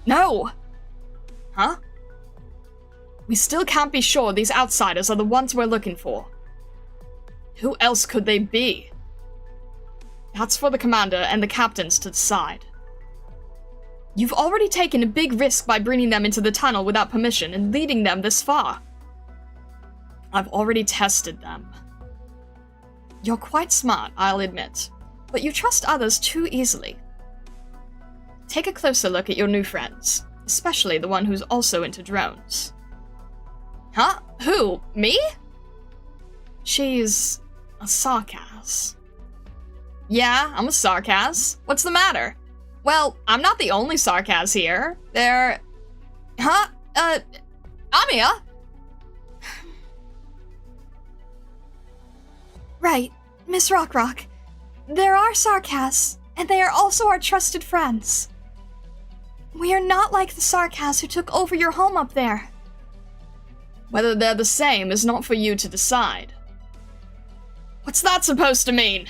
No! Huh? We still can't be sure these outsiders are the ones we're looking for. Who else could they be? That's for the commander and the captains to decide. You've already taken a big risk by bringing them into the tunnel without permission and leading them this far. I've already tested them. You're quite smart, I'll admit, but you trust others too easily. Take a closer look at your new friends, especially the one who's also into drones. Huh? Who? Me? She's a Sarkaz. Yeah, I'm a Sarkaz. What's the matter? Well, I'm not the only Sarkaz here. Huh? Amia? Right, Miss Rock. There are Sarkaz, and they are also our trusted friends. We are not like the Sarkaz who took over your home up there. Whether they're the same is not for you to decide. What's that supposed to mean?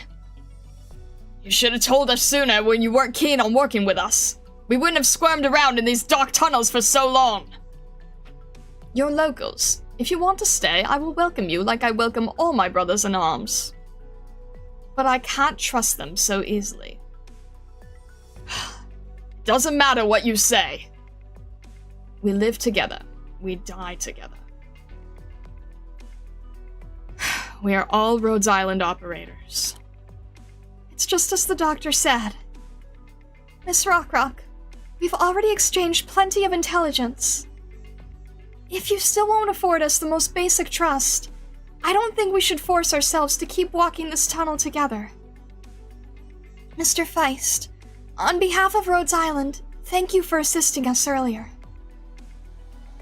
You should have told us sooner when you weren't keen on working with us. We wouldn't have squirmed around in these dark tunnels for so long. You're locals. If you want to stay, I will welcome you like I welcome all my brothers in arms. But I can't trust them so easily. Doesn't matter what you say. We live together. We die together. We are all Rhodes Island operators. It's just as the doctor said. Miss Rock, we've already exchanged plenty of intelligence. If you still won't afford us the most basic trust, I don't think we should force ourselves to keep walking this tunnel together. Mr. Feist, on behalf of Rhodes Island, thank you for assisting us earlier.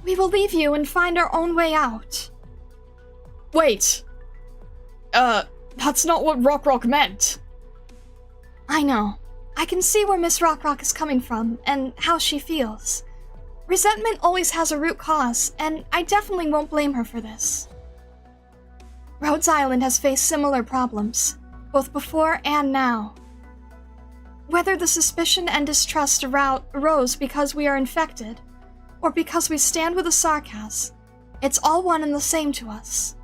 We will leave you and find our own way out. Wait! That's not what Rock meant! I know. I can see where Miss Rock is coming from, and how she feels. Resentment always has a root cause, and I definitely won't blame her for this. Rhodes Island has faced similar problems, both before and now. Whether the suspicion and distrust arose because we are infected, or because we stand with the Sarkas, it's all one and the same to us.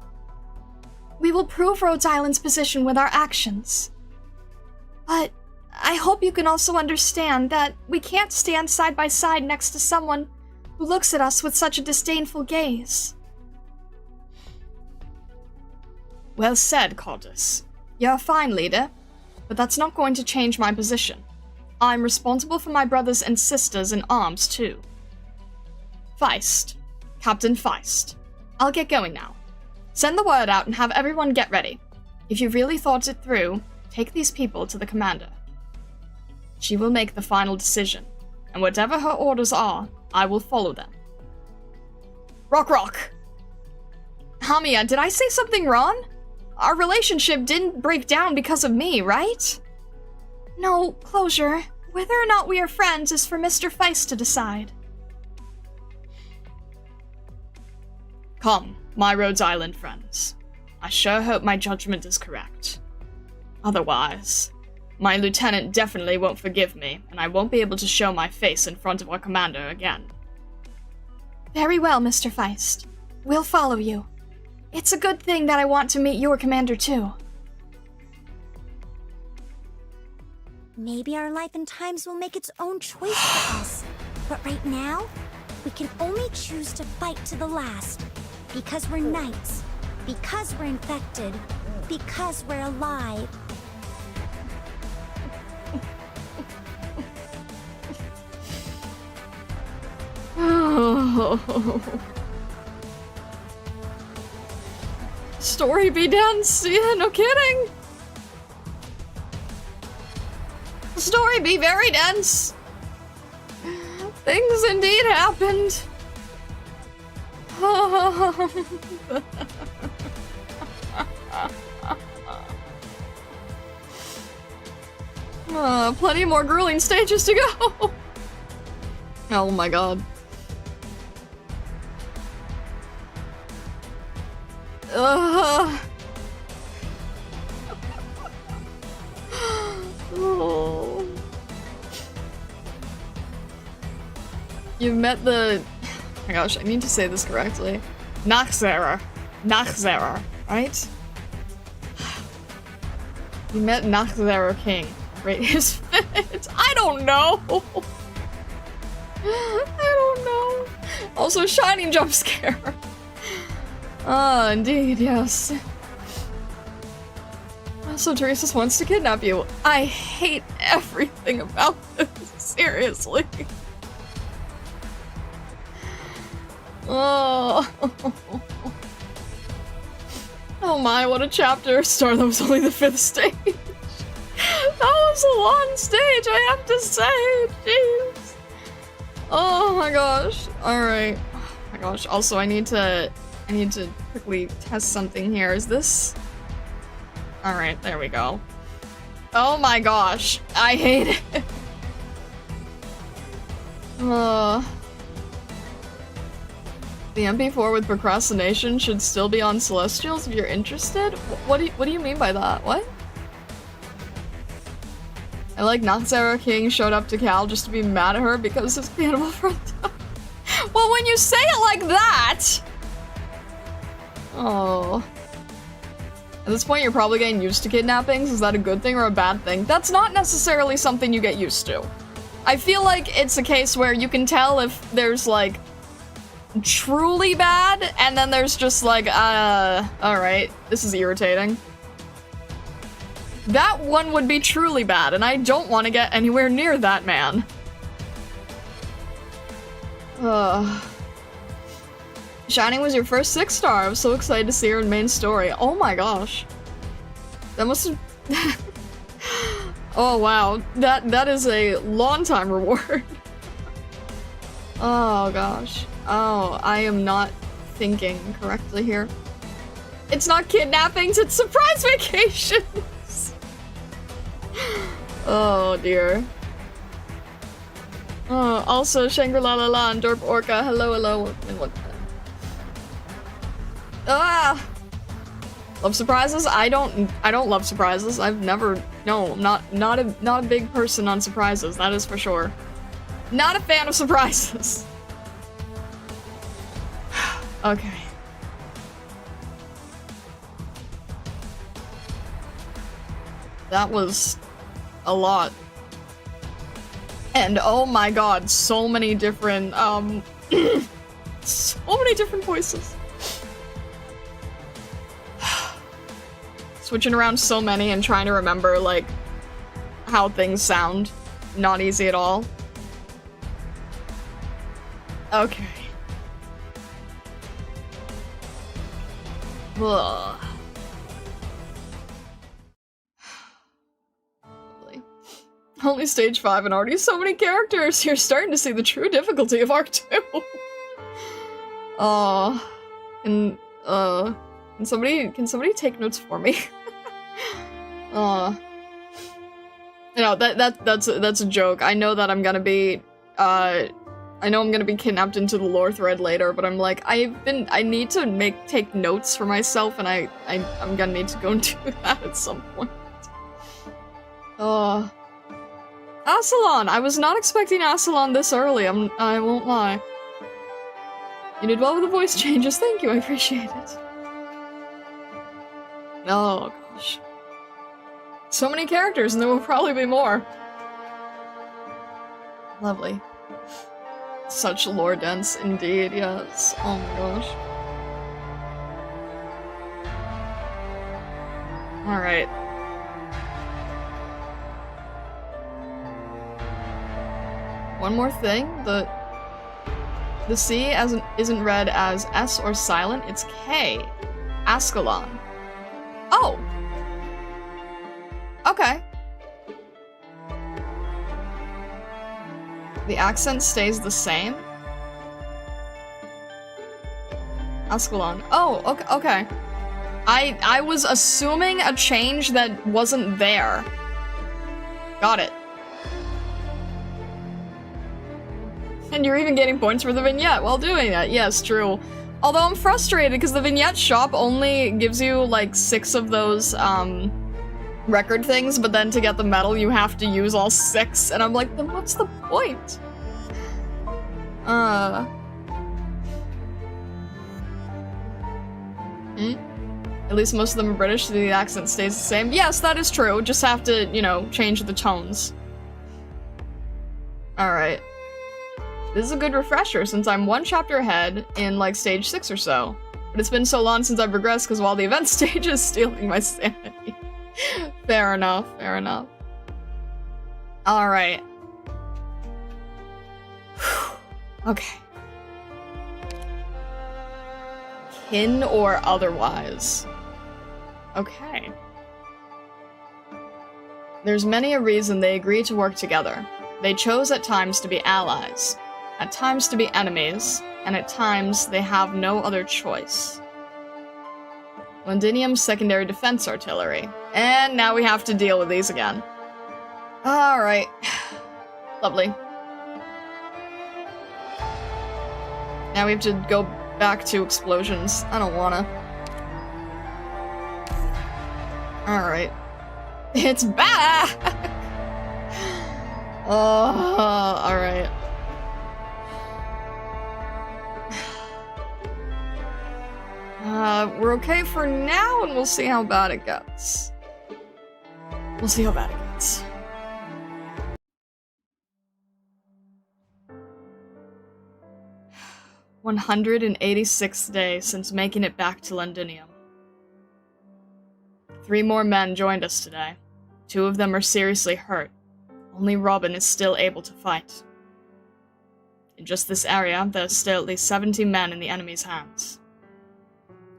We will prove Rhodes Island's position with our actions. But I hope you can also understand that we can't stand side by side next to someone who looks at us with such a disdainful gaze. Well said, Cordis. You're a fine leader, but that's not going to change my position. I'm responsible for my brothers and sisters in arms, too. Feist. Captain Feist. I'll get going now. Send the word out and have everyone get ready. If you really thought it through, take these people to the commander. She will make the final decision, and whatever her orders are, I will follow them. Rock! Hamiya, did I say something wrong? Our relationship didn't break down because of me, right? No, Closure. Whether or not we are friends is for Mr. Feist to decide. Come, my Rhodes Island friends. I sure hope my judgment is correct. Otherwise, my lieutenant definitely won't forgive me, and I won't be able to show my face in front of our commander again. Very well, Mr. Feist. We'll follow you. It's a good thing that I want to meet your commander, too. Maybe our life and times will make its own choice for us. But right now, we can only choose to fight to the last. Because we're knights. Because we're infected. Because we're alive. Story be dense, yeah, no kidding. Story be very dense. Things indeed happened. Plenty more grueling stages to go. Oh my god. Oh. You've met the... Oh my gosh, I need to say this correctly. Nachzera, right? You met Nachzera King. Rate his fit. I don't know. I don't know. Also, shining jump scare. Ah, indeed, yes. So Teresa's wants to kidnap you. I hate everything about this. Seriously. Oh. Oh my, what a chapter. Star, that was only the 5th stage. That was a long stage, I have to say. Jeez. Oh my gosh. Alright. Oh my gosh. Also, I need to quickly test something here. Is this... Alright, there we go. Oh my gosh. I hate it. The MP4 with procrastination should still be on Celestials if you're interested? What do you mean by that? What? I like Nachzera King showed up to Cal just to be mad at her because his animal friend died. Well, when you say it like that! Oh. At this point, you're probably getting used to kidnappings. Is that a good thing or a bad thing? That's not necessarily something you get used to. I feel like it's a case where you can tell if there's, like, truly bad, and then there's just like, alright, this is irritating. That one would be truly bad, and I don't want to get anywhere near that man. Shining was your first 6-star. I was so excited to see her in main story. Oh my gosh. That must have... Oh wow, that is a long time reward. Oh gosh. Oh, I am not thinking correctly here. It's not kidnappings, it's surprise vacations! Oh dear. Oh, also Shangri-La La La and Dorp Orca, hello, hello, and what? Ah! Love surprises? I don't love surprises. I've never, no, I'm not a big person on surprises, that is for sure. Not a fan of surprises. Okay. That was a lot. And oh my god, so many different, so many different voices. Switching around so many and trying to remember, like, how things sound. Not easy at all. Okay. Ugh. Lovely. Only stage 5 and already so many characters. You're starting to see the true difficulty of Arc 2. Can somebody take notes for me? You know, that's a joke. I know that I'm gonna be, I know I'm gonna be kidnapped into the lore thread later, but I'm like, I need to take notes for myself, and I'm gonna need to go and do that at some point. Assalon! I was not expecting Assalon this early, I won't lie. You did well with the voice changes, thank you, I appreciate it. Oh gosh. So many characters, and there will probably be more. Lovely. Such lore dense indeed, yes. Oh my gosh. Alright. One more thing, the C isn't read as S or silent, it's K. Ascalon. Oh! Okay. The accent stays the same? Ascalon. Oh, okay. I was assuming a change that wasn't there. Got it. And you're even getting points for the vignette while doing that. Yes, true. Although I'm frustrated because the vignette shop only gives you like 6 of those record things, but then to get the medal you have to use all 6, and I'm like, then what's the point? At least most of them are British, so the accent stays the same. Yes, that is true. Just have to, you know, change the tones. Alright. This is a good refresher since I'm 1 chapter ahead in like stage 6 or so. But it's been so long since I've progressed because while the event stage is stealing my sanity. Fair enough, fair enough. Alright. Okay. Kin or otherwise. Okay. There's many a reason they agree to work together. They chose at times to be allies, at times to be enemies, and at times they have no other choice. Londinium's secondary defense artillery. And now we have to deal with these again. Alright. Lovely. Now we have to go back to explosions. I don't wanna. Alright. It's back! Oh, alright. We're okay for now, and we'll see how bad it gets. We'll see how bad it gets. "186th day since making it back to Londinium. 3 more men joined us today. 2 of them are seriously hurt. Only Robin is still able to fight. In just this area, there are still at least 70 men in the enemy's hands.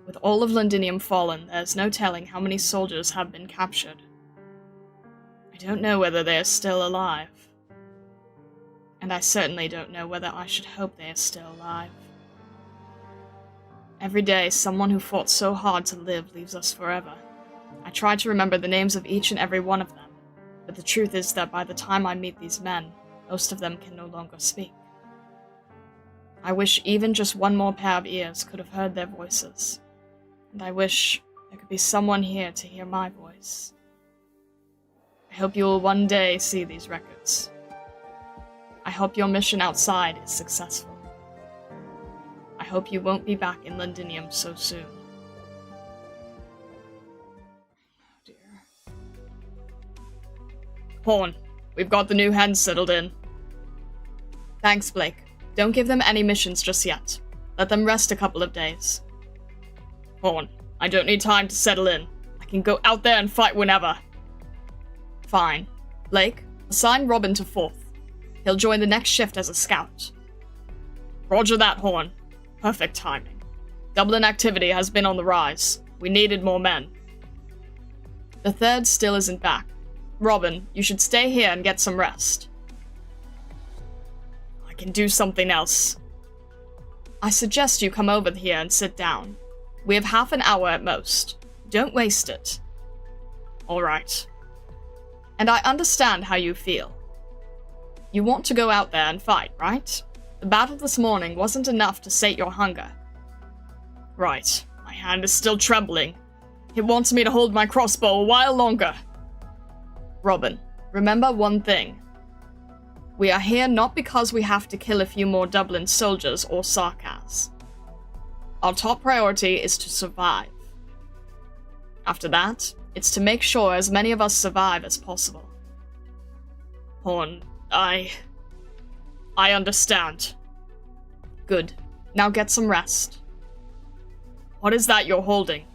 With all of Londinium fallen, there's no telling how many soldiers have been captured. I don't know whether they are still alive. And I certainly don't know whether I should hope they are still alive. Every day, someone who fought so hard to live leaves us forever. I try to remember the names of each and every one of them, but the truth is that by the time I meet these men, most of them can no longer speak. I wish even just one more pair of ears could have heard their voices, and I wish there could be someone here to hear my voice. I hope you will one day see these records. I hope your mission outside is successful. I hope you won't be back in Londinium so soon. Oh dear. Horn, we've got the new hens settled in. Thanks, Blake. Don't give them any missions just yet. Let them rest a couple of days. Horn, I don't need time to settle in. I can go out there and fight whenever. Fine. Blake, assign Robin to 4th. He'll join the next shift as a scout. Roger that, Horn. Perfect timing. Dublin activity has been on the rise. We needed more men. The 3rd still isn't back. Robin, you should stay here and get some rest. I can do something else. I suggest you come over here and sit down. We have half an hour at most. Don't waste it. All right. And I understand how you feel. You want to go out there and fight, right? The battle this morning wasn't enough to sate your hunger. Right. My hand is still trembling. It wants me to hold my crossbow a while longer. Robin, remember one thing. We are here not because we have to kill a few more Dublin soldiers or Sarkas. Our top priority is to survive. After that, it's to make sure as many of us survive as possible. Horn, I understand. Good. Now get some rest. What is that you're holding?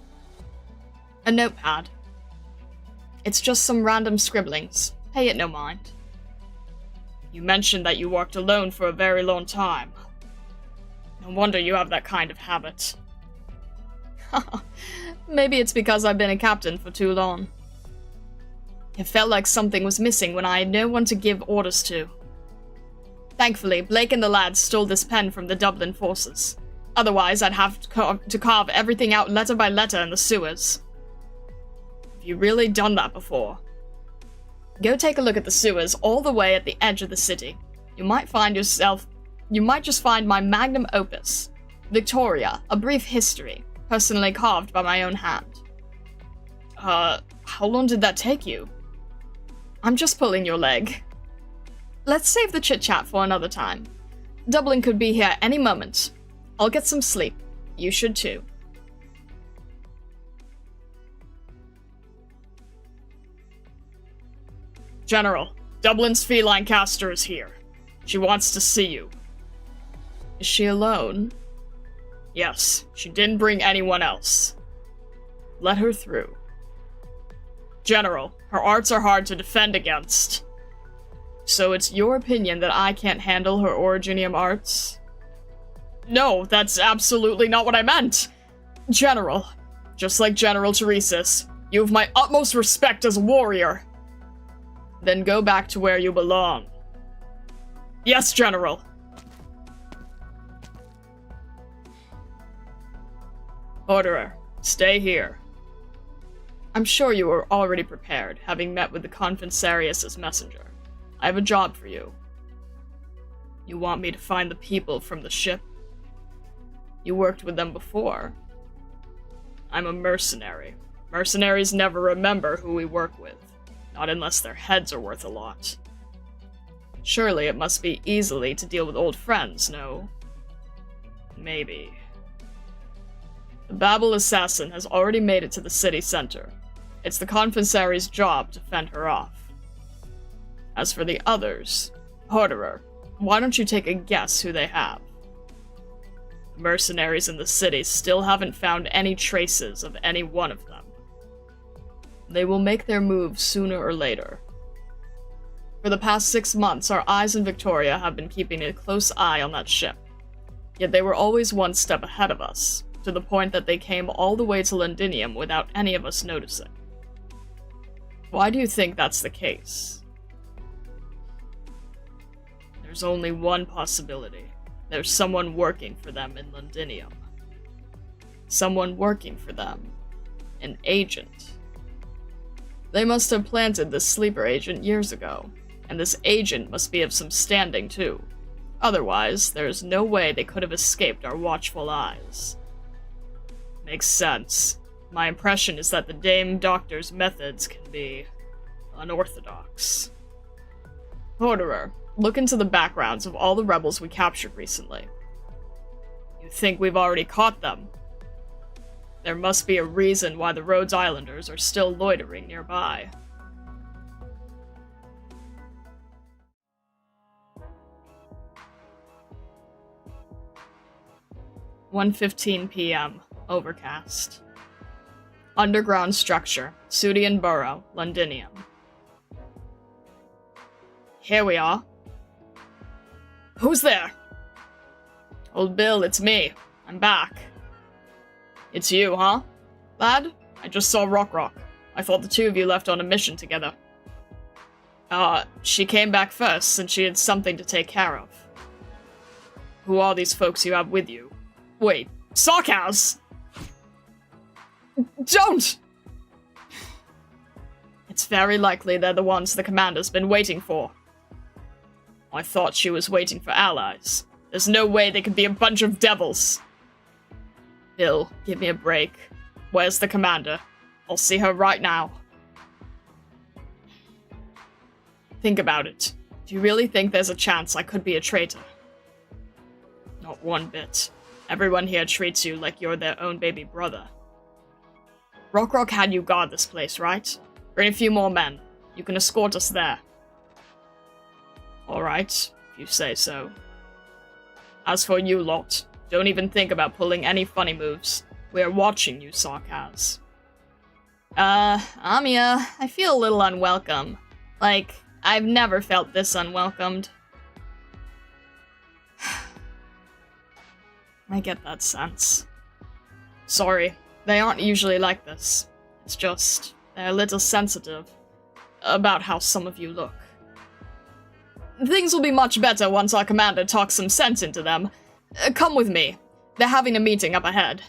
A notepad. It's just some random scribblings. Pay it no mind. You mentioned that you worked alone for a very long time. No wonder you have that kind of habit. Maybe it's because I've been a captain for too long. It felt like something was missing when I had no one to give orders to. Thankfully, Blake and the lads stole this pen from the Dublin forces. Otherwise, I'd have to carve everything out letter by letter in the sewers. Have you really done that before? Go take a look at the sewers all the way at the edge of the city. You might just find my magnum opus, Victoria, A Brief History, personally carved by my own hand. How long did that take you? I'm just pulling your leg. Let's save the chit-chat for another time. Dublin could be here any moment. I'll get some sleep. You should too. General, Dublin's feline caster is here. She wants to see you. Is she alone? Yes, she didn't bring anyone else. Let her through. General, her arts are hard to defend against. So it's your opinion that I can't handle her Originium arts? No, that's absolutely not what I meant! General, just like General Teresis, you have my utmost respect as a warrior. Then go back to where you belong. Yes, General! Orderer, stay here. I'm sure you are already prepared, having met with the Confincerius' messenger. I have a job for you. You want me to find the people from the ship? You worked with them before. I'm a mercenary. Mercenaries never remember who we work with, not unless their heads are worth a lot. Surely it must be easy to deal with old friends, no? Maybe. The Babel assassin has already made it to the city center. It's the Confinceri's job to fend her off. As for the others, Horderer, why don't you take a guess who they have? The mercenaries in the city still haven't found any traces of any one of them. They will make their move sooner or later. For the past 6 months, our eyes in Victoria have been keeping a close eye on that ship. Yet they were always one step ahead of us, to the point that they came all the way to Londinium without any of us noticing. Why do you think that's the case? There's only one possibility. There's someone working for them in Londinium. Someone working for them. An agent. They must have planted this sleeper agent years ago, and this agent must be of some standing too. Otherwise, there's no way they could have escaped our watchful eyes. Makes sense. My impression is that the Dame Doctor's methods can be unorthodox. Porterer, look into the backgrounds of all the rebels we captured recently. You think we've already caught them? There must be a reason why the Rhodes Islanders are still loitering nearby. (1:15 p.m.) Overcast. Underground structure, Sudian Borough, Londinium. Here we are. Who's there? Old Bill, it's me. I'm back. It's you, huh? Lad? I just saw Rock. I thought the two of you left on a mission together. She came back first since she had something to take care of. Who are these folks you have with you? Wait, Sarkaz! Don't! It's very likely they're the ones the commander's been waiting for. I thought she was waiting for allies. There's no way they could be a bunch of devils. Bill, give me a break. Where's the commander? I'll see her right now. Think about it. Do you really think there's a chance I could be a traitor? Not one bit. Everyone here treats you like you're their own baby brother. Rock had you guard this place, right? Bring a few more men. You can escort us there. Alright, if you say so. As for you lot, don't even think about pulling any funny moves. We are watching you, Sarkaz. Amiya, I feel a little unwelcome. Like, I've never felt this unwelcomed. I get that sense. Sorry, they aren't usually like this. It's just, they're a little sensitive about how some of you look. Things will be much better once our commander talks some sense into them. Come with me. They're having a meeting up ahead.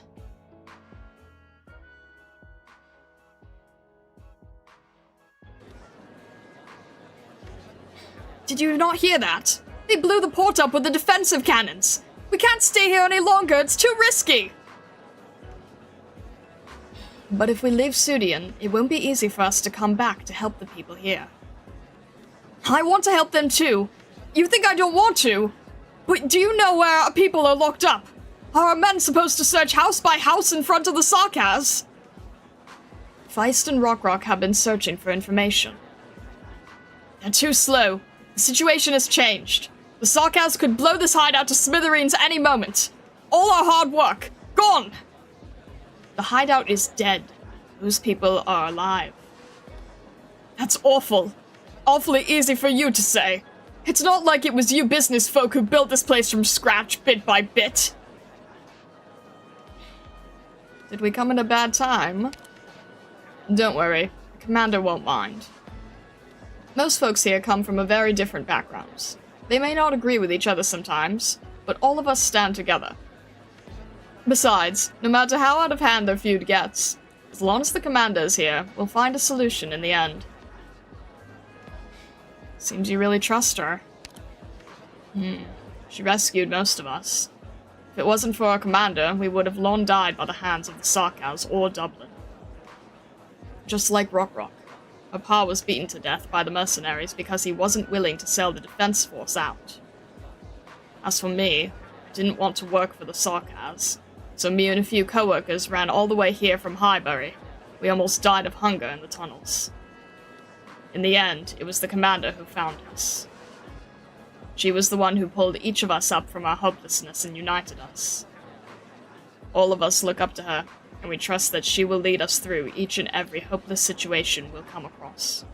Did you not hear that? They blew the port up with the defensive cannons. We can't stay here any longer, it's too risky! But if we leave Sudian, it won't be easy for us to come back to help the people here. I want to help them too. You think I don't want to? But do you know where our people are locked up? Are our men supposed to search house by house in front of the Sarkaz? Feist and Rock have been searching for information. They're too slow. The situation has changed. The Sarkaz could blow this hideout to smithereens any moment. All our hard work, gone! The hideout is dead. Those people are alive. That's awful. Awfully easy for you to say. It's not like it was you business folk who built this place from scratch, bit by bit. Did we come at a bad time? Don't worry, the commander won't mind. Most folks here come from a very different backgrounds. They may not agree with each other sometimes, but all of us stand together. Besides, no matter how out of hand their feud gets, as long as the commander is here, we'll find a solution in the end. Seems you really trust her. She rescued most of us. If it wasn't for our commander, we would have long died by the hands of the Sarkaz or Dublin. Just like Rock. Her pa was beaten to death by the mercenaries because he wasn't willing to sell the defense force out. As for me, I didn't want to work for the Sarkaz, so me and a few co-workers ran all the way here from Highbury. We almost died of hunger in the tunnels. In the end, it was the commander who found us. She was the one who pulled each of us up from our hopelessness and united us. All of us look up to her, and we trust that she will lead us through each and every hopeless situation we'll come across.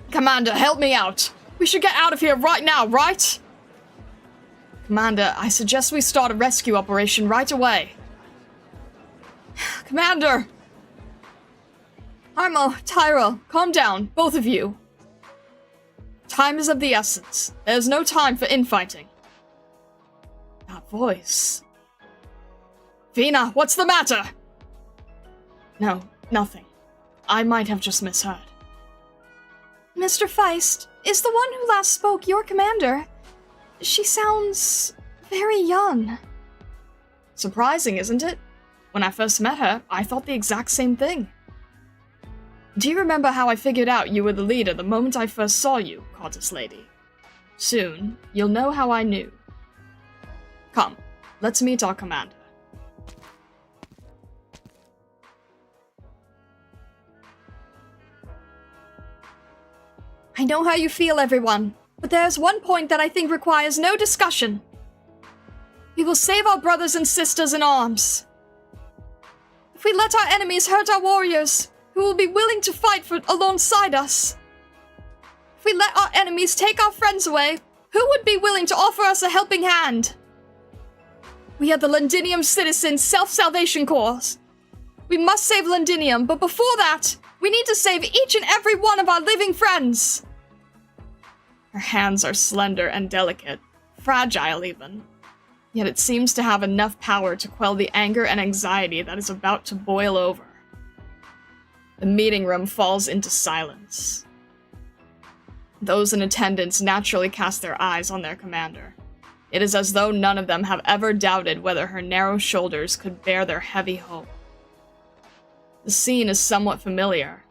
Commander, help me out! We should get out of here right now, right? Commander, I suggest we start a rescue operation right away. Commander! Armo, Tyrell, calm down, both of you. Time is of the essence. There's no time for infighting. That voice. Vina, what's the matter? No, nothing. I might have just misheard. Mr. Feist, is the one who last spoke your commander? She sounds very young. Surprising, isn't it? When I first met her, I thought the exact same thing. Do you remember how I figured out you were the leader the moment I first saw you, Goddess Lady? Soon, you'll know how I knew. Come, let's meet our commander. I know how you feel, everyone, but there's one point that I think requires no discussion. We will save our brothers and sisters in arms. If we let our enemies hurt our warriors, who will be willing to fight alongside us. If we let our enemies take our friends away, who would be willing to offer us a helping hand? We are the Londinium Citizens Self-Salvation Corps. We must save Londinium, but before that, we need to save each and every one of our living friends. Her hands are slender and delicate, fragile even. Yet it seems to have enough power to quell the anger and anxiety that is about to boil over. The meeting room falls into silence. Those in attendance naturally cast their eyes on their commander. It is as though none of them have ever doubted whether her narrow shoulders could bear their heavy hope. The scene is somewhat familiar.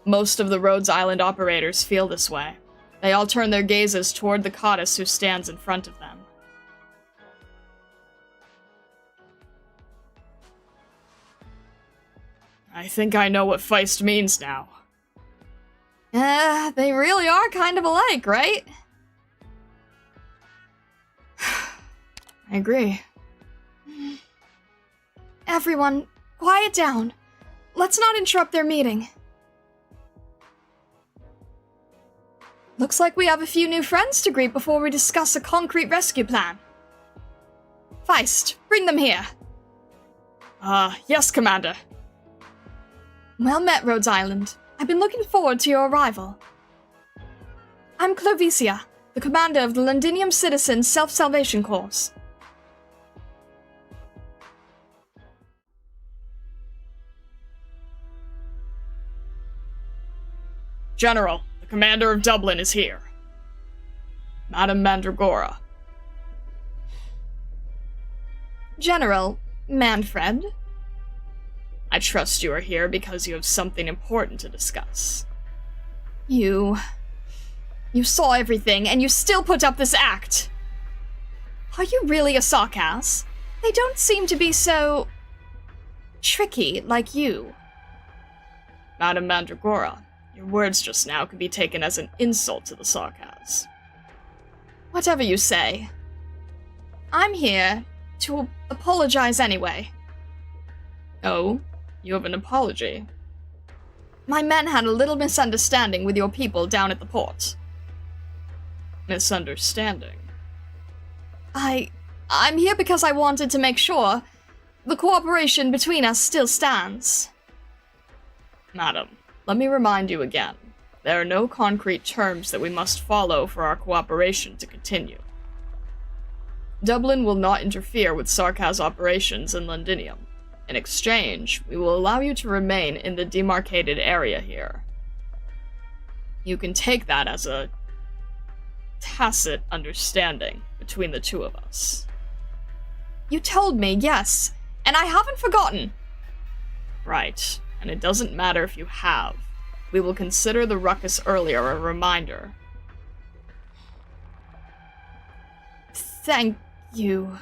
Most of the Rhodes Island operators feel this way. They all turn their gazes toward the goddess who stands in front of them. I think I know what Feist means now. They really are kind of alike, right? I agree. Everyone, quiet down. Let's not interrupt their meeting. Looks like we have a few new friends to greet before we discuss a concrete rescue plan. Feist, bring them here. Yes, Commander. Well met, Rhodes Island. I've been looking forward to your arrival. I'm Clovicia, the commander of the Londinium Citizens Self-Salvation Corps. General, the commander of Dublin is here. Madame Mandragora. General Manfred? I trust you are here because you have something important to discuss. You saw everything, and you still put up this act! Are you really a sarcas? They don't seem to be so... tricky like you. Madame Mandragora, your words just now could be taken as an insult to the sarcas. Whatever you say. I'm here to apologize anyway. Oh? You have an apology? My men had a little misunderstanding with your people down at the port. Misunderstanding? I'm here because I wanted to make sure the cooperation between us still stands. Madam, let me remind you again. There are no concrete terms that we must follow for our cooperation to continue. Dublin will not interfere with Sarkaz operations in Londinium. In exchange, we will allow you to remain in the demarcated area here. You can take that as a tacit understanding between the two of us. You told me, yes, and I haven't forgotten. Right, and it doesn't matter if you have. We will consider the ruckus earlier a reminder. Thank you.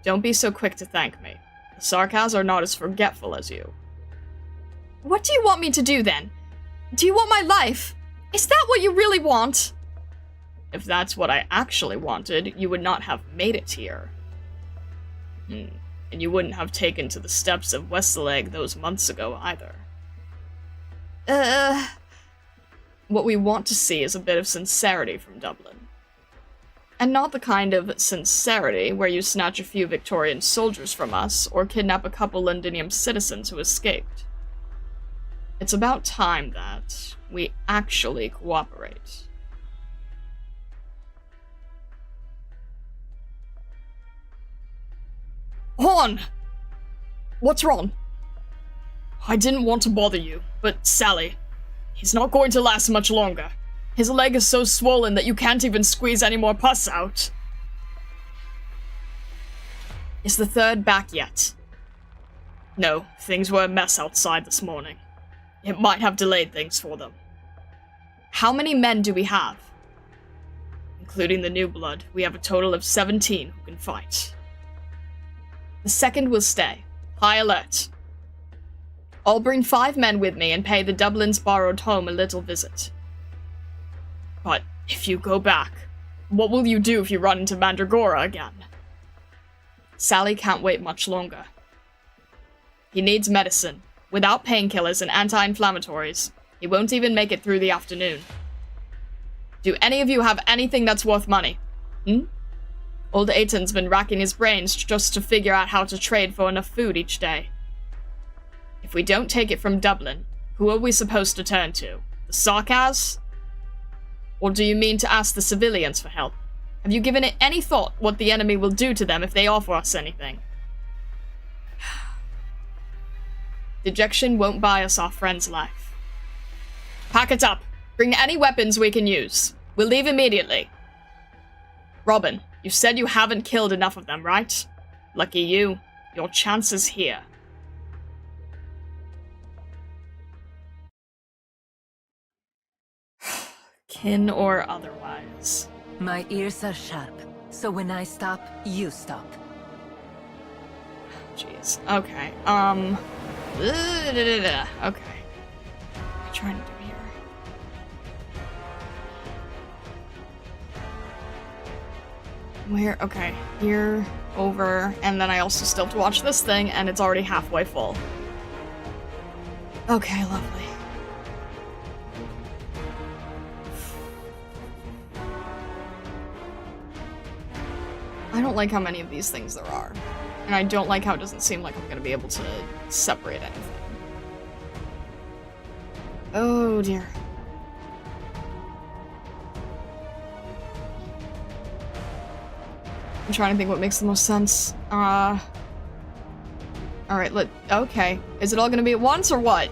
Don't be so quick to thank me. The Sarkaz are not as forgetful as you. What do you want me to do, then? Do you want my life? Is that what you really want? If that's what I actually wanted, you would not have made it here. And you wouldn't have taken to the steps of Westaleg those months ago, either. What we want to see is a bit of sincerity from Dublin. And not the kind of sincerity where you snatch a few Victorian soldiers from us or kidnap a couple Londinium citizens who escaped. It's about time that we actually cooperate. Horn! What's wrong? I didn't want to bother you, but Sally, he's not going to last much longer. His leg is so swollen that you can't even squeeze any more pus out. Is the third back yet? No, things were a mess outside this morning. It might have delayed things for them. How many men do we have? Including the new blood, we have a total of 17 who can fight. The second will stay. High alert. I'll bring 5 men with me and pay the Dublin's borrowed home a little visit. But if you go back, what will you do if you run into Mandragora again? Sally can't wait much longer. He needs medicine. Without painkillers and anti-inflammatories, he won't even make it through the afternoon. Do any of you have anything that's worth money? Old Aiton's been racking his brains just to figure out how to trade for enough food each day. If we don't take it from Dublin, who are we supposed to turn to? The Sarkaz? Or do you mean to ask the civilians for help? Have you given it any thought what the enemy will do to them if they offer us anything? Dejection won't buy us our friend's life. Pack it up. Bring any weapons we can use. We'll leave immediately. Robin, you said you haven't killed enough of them, right? Lucky you. Your chance is here. Kin or otherwise. My ears are sharp, so when I stop, you stop. Jeez. Okay. Okay. What am I trying to do here? Where? Okay. Here, over, and then I also still have to watch this thing, and it's already halfway full. Okay, lovely. I don't like how many of these things there are. And I don't like how it doesn't seem like I'm gonna be able to separate anything. Oh dear. I'm trying to think what makes the most sense. Alright, okay. Is it all gonna be at once or what?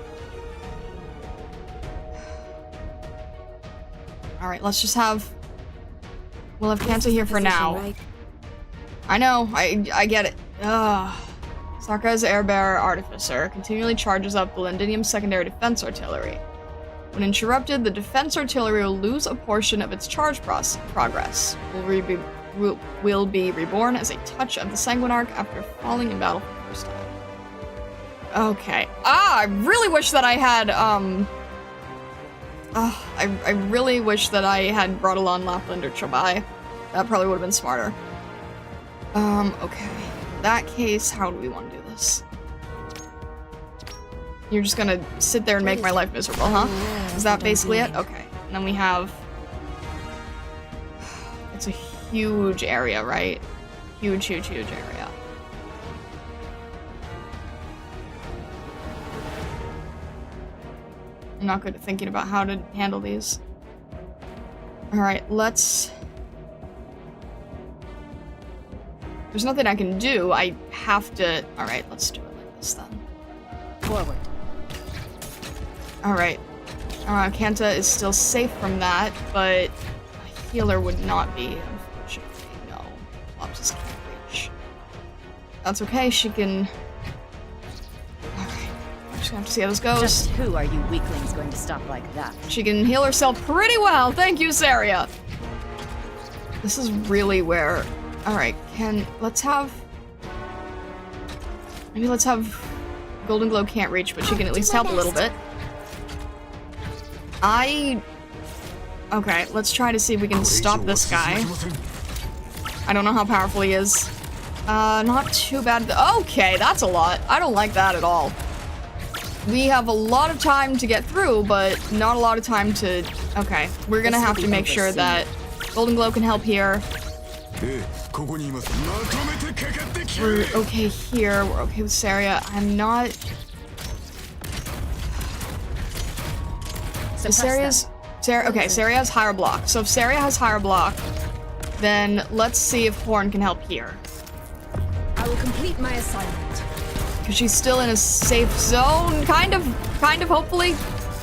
Alright, let's just have... We'll have Kanta here for now. Right? I know, I get it. Ugh. Sarka's airbearer artificer continually charges up the Londinium secondary defense artillery. When interrupted, the defense artillery will lose a portion of its charge progress. Will be reborn as a touch of the Sanguinarch after falling in battle for the first time. Okay. I really wish that I had, I really wish that I had brought along Lapland or Chobai. That probably would have been smarter. Okay. In that case, how do we want to do this? You're just gonna sit there and make my life miserable, huh? Is that basically it? Okay. And then we have... It's a huge area, right? Huge, huge, huge area. I'm not good at thinking about how to handle these. Alright, let's... There's nothing I can do. I have to... Alright, let's do it like this then. Forward. Alright. Kanta is still safe from that, but a healer would not be, unfortunately. No. Bob just can't reach. That's okay, she can... Alright. I'm just gonna have to see how this goes. Just who are you weaklings going to stop like that? She can heal herself pretty well. Thank you, Saria. This is really where... Alright, let's have... Maybe let's have... Golden Glow can't reach, but she can at least help a little bit. Okay, let's try to see if we can stop this guy. I don't know how powerful he is. Not too bad. Okay, that's a lot. I don't like that at all. We have a lot of time to get through, but not a lot of time to... Okay, we're gonna have to make sure that Golden Glow can help here. We're okay here. We're okay with Saria. I'm not... Is Saria's... Okay, Saria has higher block. So if Saria has higher block, then let's see if Horn can help here. I will complete my assignment. Because she's still in a safe zone, kind of, hopefully.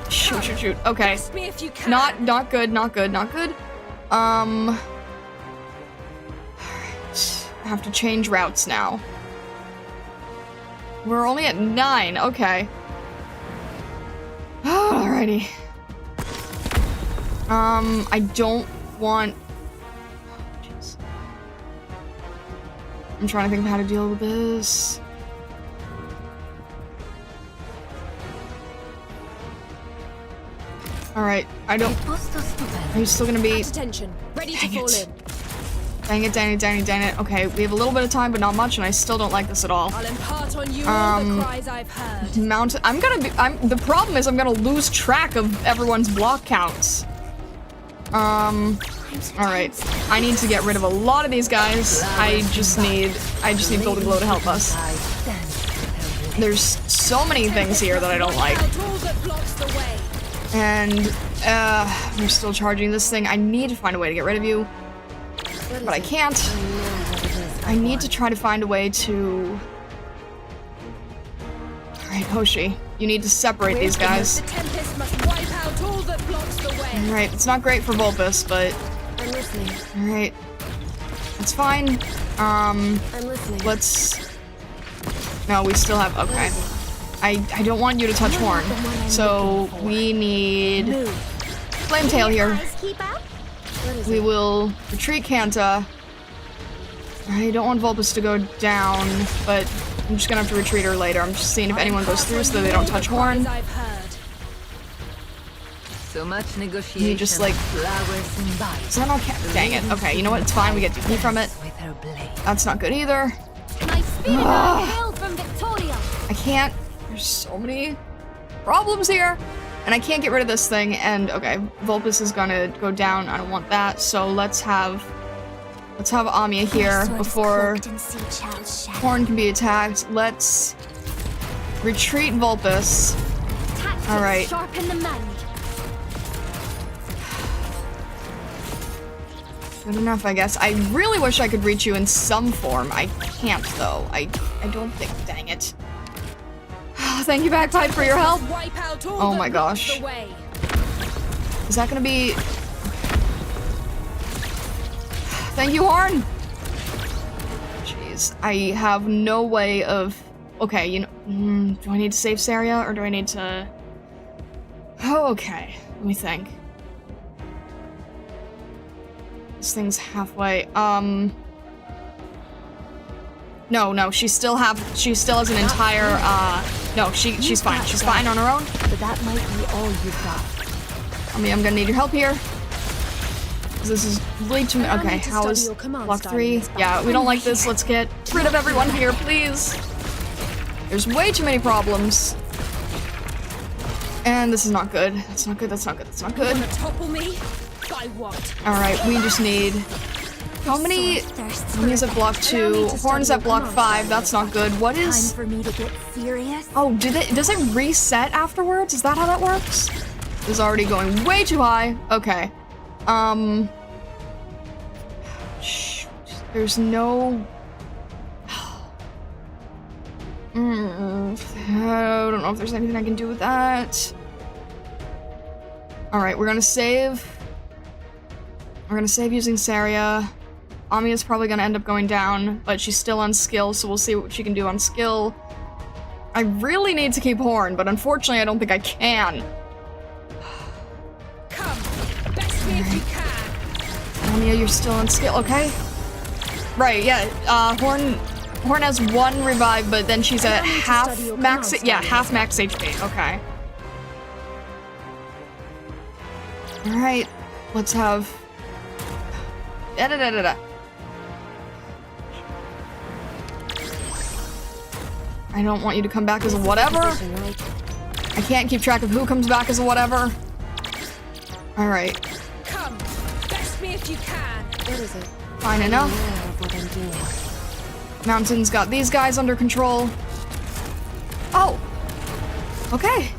Shoot. Okay. Test me if you can. Not good. Alright. I have to change routes now. We're only at 9, okay. Alrighty. I don't want... Jeez. I'm trying to think of how to deal with this. Alright, I don't... Are you still gonna be... Attention. Ready to fall in. Dang it. Okay, we have a little bit of time, but not much, and I still don't like this at all. I'll impart on you all the cries I've heard. The problem is I'm gonna lose track of everyone's block counts. Alright. I need to get rid of a lot of these guys. I just need Golden Glow to help us. There's so many things here that I don't like. And, we're still charging this thing. I need to find a way to get rid of you. But I can't. I need to try to find a way to... Alright, Hoshi. You need to separate these guys. Alright, it's not great for Vulpus, but... I'm listening. Alright. It's fine. I'm listening. Let's... No, we still have... Okay. I don't want you to touch Horn. So, we need... Flametail here. We will retreat Kanta. I don't want Vulpus to go down, but I'm just gonna have to retreat her later. I'm just seeing if anyone goes through so that they don't touch Horn. So much negotiation. You just like... Is that okay? Dang it. Okay, you know what? It's fine. We get DP from it. That's not good either. I can't. There's so many problems here. And I can't get rid of this thing. And okay, Vulpus is gonna go down. I don't want that. So let's have Amiya here before Horn can be attacked. Let's retreat Vulpus. Alright. Good enough, I guess. I really wish I could reach you in some form. I can't, though. I don't think. Dang it. Thank you, Bagpipe, for your help. Oh my gosh. Is that gonna be... Thank you, Horn! Jeez, I have no way of... Okay, you know... do I need to save Saria, or do I need to... Oh, okay. Let me think. This thing's halfway. No, she still has an entire, no, she's fine. She's fine on her own. But that might be all you've got. I mean, I'm gonna need your help here. This is way too many. Okay, how is block 3? Yeah, we don't like this. Let's get rid of everyone here, please. There's way too many problems. And this is not good. That's not good. Alright, we just need... How many... Amiya's at block 2. Horn's at block 5. That's not good. What is... Oh, does it reset afterwards? Is that how that works? This is already going way too high. Okay. Shoot. There's no... I don't know if there's anything I can do with that. Alright, we're gonna save. We're gonna save using Saria. Amiya's probably gonna end up going down, but she's still on skill, so we'll see what she can do on skill. I really need to keep Horn, but unfortunately I don't think I can. Come, best me if you can. Amiya, you're still on skill, okay? Right, yeah, Horn has 1 revive, but then she's at half max HP, okay. Alright, let's have... I don't want you to come back as a whatever. I can't keep track of who comes back as a whatever. Alright. Come, best me if you can. What is it? Fine enough. Mountain's got these guys under control. Oh! Okay.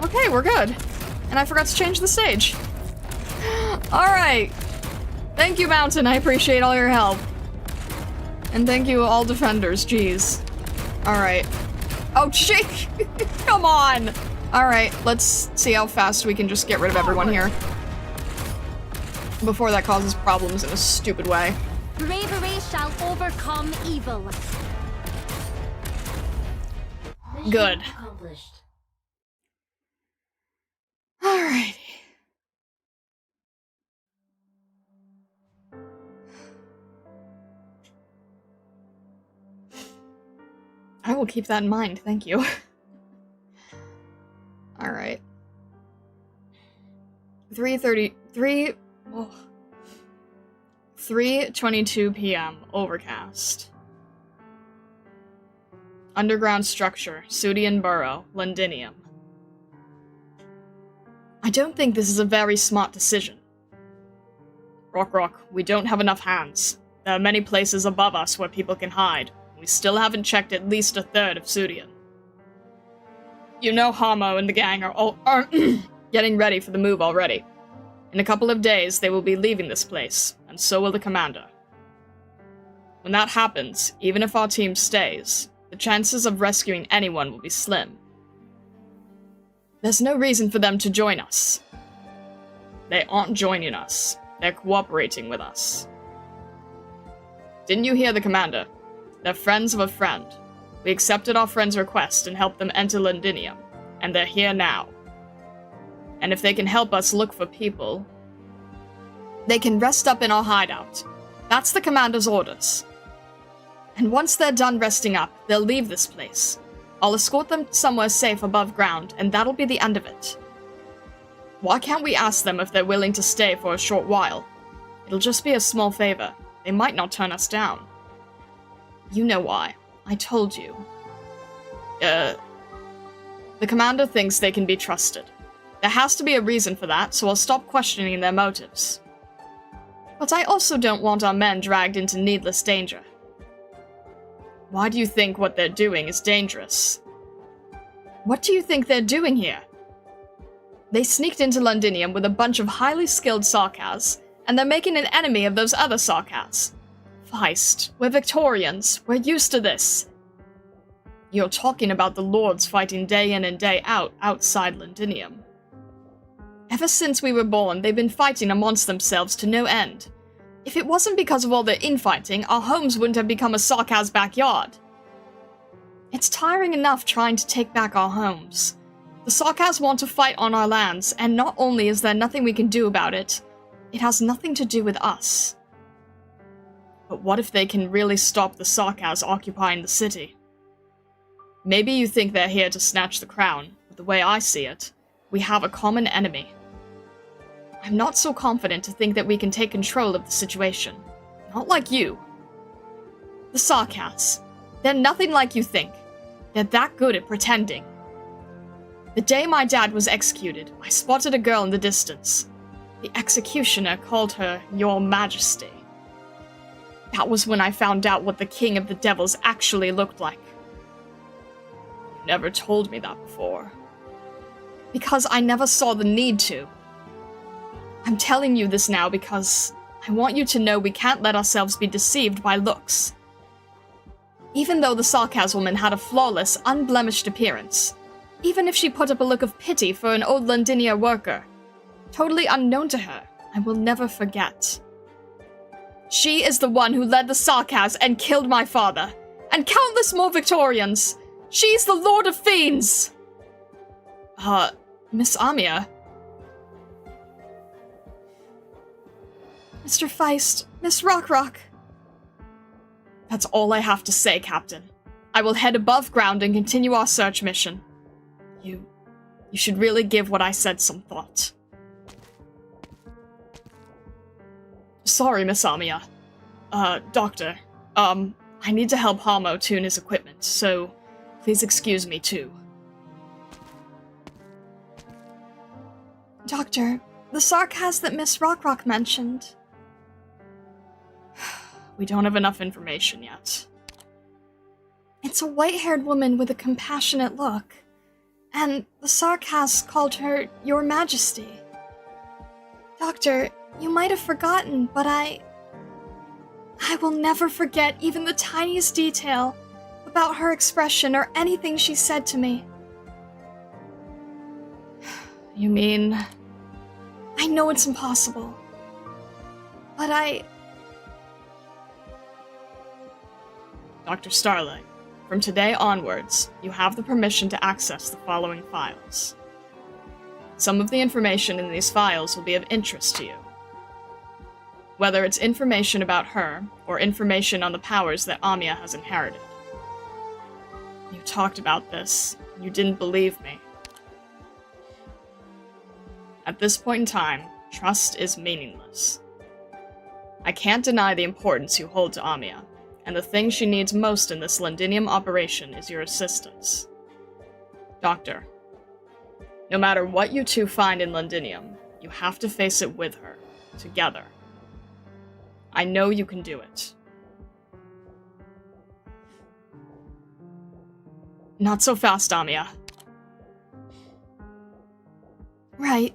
Okay, we're good. And I forgot to change the stage. Alright. Thank you, Mountain. I appreciate all your help. And thank you, all defenders. Jeez. Alright. Oh, shit! Come on! Alright, let's see how fast we can just get rid of everyone here. Before that causes problems in a stupid way. Bravery shall overcome evil. Good. Alrighty. I will keep that in mind, thank you. Alright. 3:22 p.m. Overcast. Underground structure, Sudian Burrow, Londinium. I don't think this is a very smart decision. Rock, we don't have enough hands. There are many places above us where people can hide. We still haven't checked at least a third of Sudian. You know Hamo and the gang are getting ready for the move already. In a couple of days, they will be leaving this place, and so will the commander. When that happens, even if our team stays, the chances of rescuing anyone will be slim. There's no reason for them to join us. They aren't joining us. They're cooperating with us. Didn't you hear the commander? They're friends of a friend. We accepted our friend's request and helped them enter Londinium, and they're here now. And if they can help us look for people, they can rest up in our hideout. That's the commander's orders. And once they're done resting up, they'll leave this place. I'll escort them somewhere safe above ground, and that'll be the end of it. Why can't we ask them if they're willing to stay for a short while? It'll just be a small favor. They might not turn us down. You know why. I told you. The commander thinks they can be trusted. There has to be a reason for that, so I'll stop questioning their motives. But I also don't want our men dragged into needless danger. Why do you think what they're doing is dangerous? What do you think they're doing here? They sneaked into Londinium with a bunch of highly skilled Sarkaz, and they're making an enemy of those other Sarkaz. Feist, we're Victorians. We're used to this. You're talking about the Lords fighting day in and day out outside Londinium. Ever since we were born, they've been fighting amongst themselves to no end. If it wasn't because of all the infighting, our homes wouldn't have become a Sarkaz backyard. It's tiring enough trying to take back our homes. The Sarkaz want to fight on our lands, and not only is there nothing we can do about it, it has nothing to do with us. But what if they can really stop the Sarkaz occupying the city? Maybe you think they're here to snatch the crown, but the way I see it, we have a common enemy. I'm not so confident to think that we can take control of the situation. Not like you. The Sarkaz. They're nothing like you think. They're that good at pretending. The day my dad was executed, I spotted a girl in the distance. The executioner called her Your Majesty. That was when I found out what the King of the Devils actually looked like. You never told me that before. Because I never saw the need to. I'm telling you this now because I want you to know we can't let ourselves be deceived by looks. Even though the Sarkaz woman had a flawless, unblemished appearance, even if she put up a look of pity for an old Londinia worker, totally unknown to her, I will never forget. She is the one who led the Sarkaz and killed my father, and countless more Victorians. She's the Lord of Fiends! Miss Amia? Mr. Feist, Miss Rock. That's all I have to say, Captain. I will head above ground and continue our search mission. You should really give what I said some thought. Sorry, Miss Amia. Doctor, I need to help Hamo tune his equipment, so please excuse me too. Doctor, the Sarkaz that Miss Rock mentioned. We don't have enough information yet. It's a white-haired woman with a compassionate look. And the Sarkas called her Your Majesty. Doctor, you might have forgotten, but I will never forget even the tiniest detail about her expression or anything she said to me. You mean... I know it's impossible, but Dr. Starlight, from today onwards, you have the permission to access the following files. Some of the information in these files will be of interest to you. Whether it's information about her, or information on the powers that Amiya has inherited. You talked about this, and you didn't believe me. At this point in time, trust is meaningless. I can't deny the importance you hold to Amiya, and the thing she needs most in this Londinium operation is your assistance. Doctor, no matter what you two find in Londinium, you have to face it with her, together. I know you can do it. Not so fast, Amiya. right.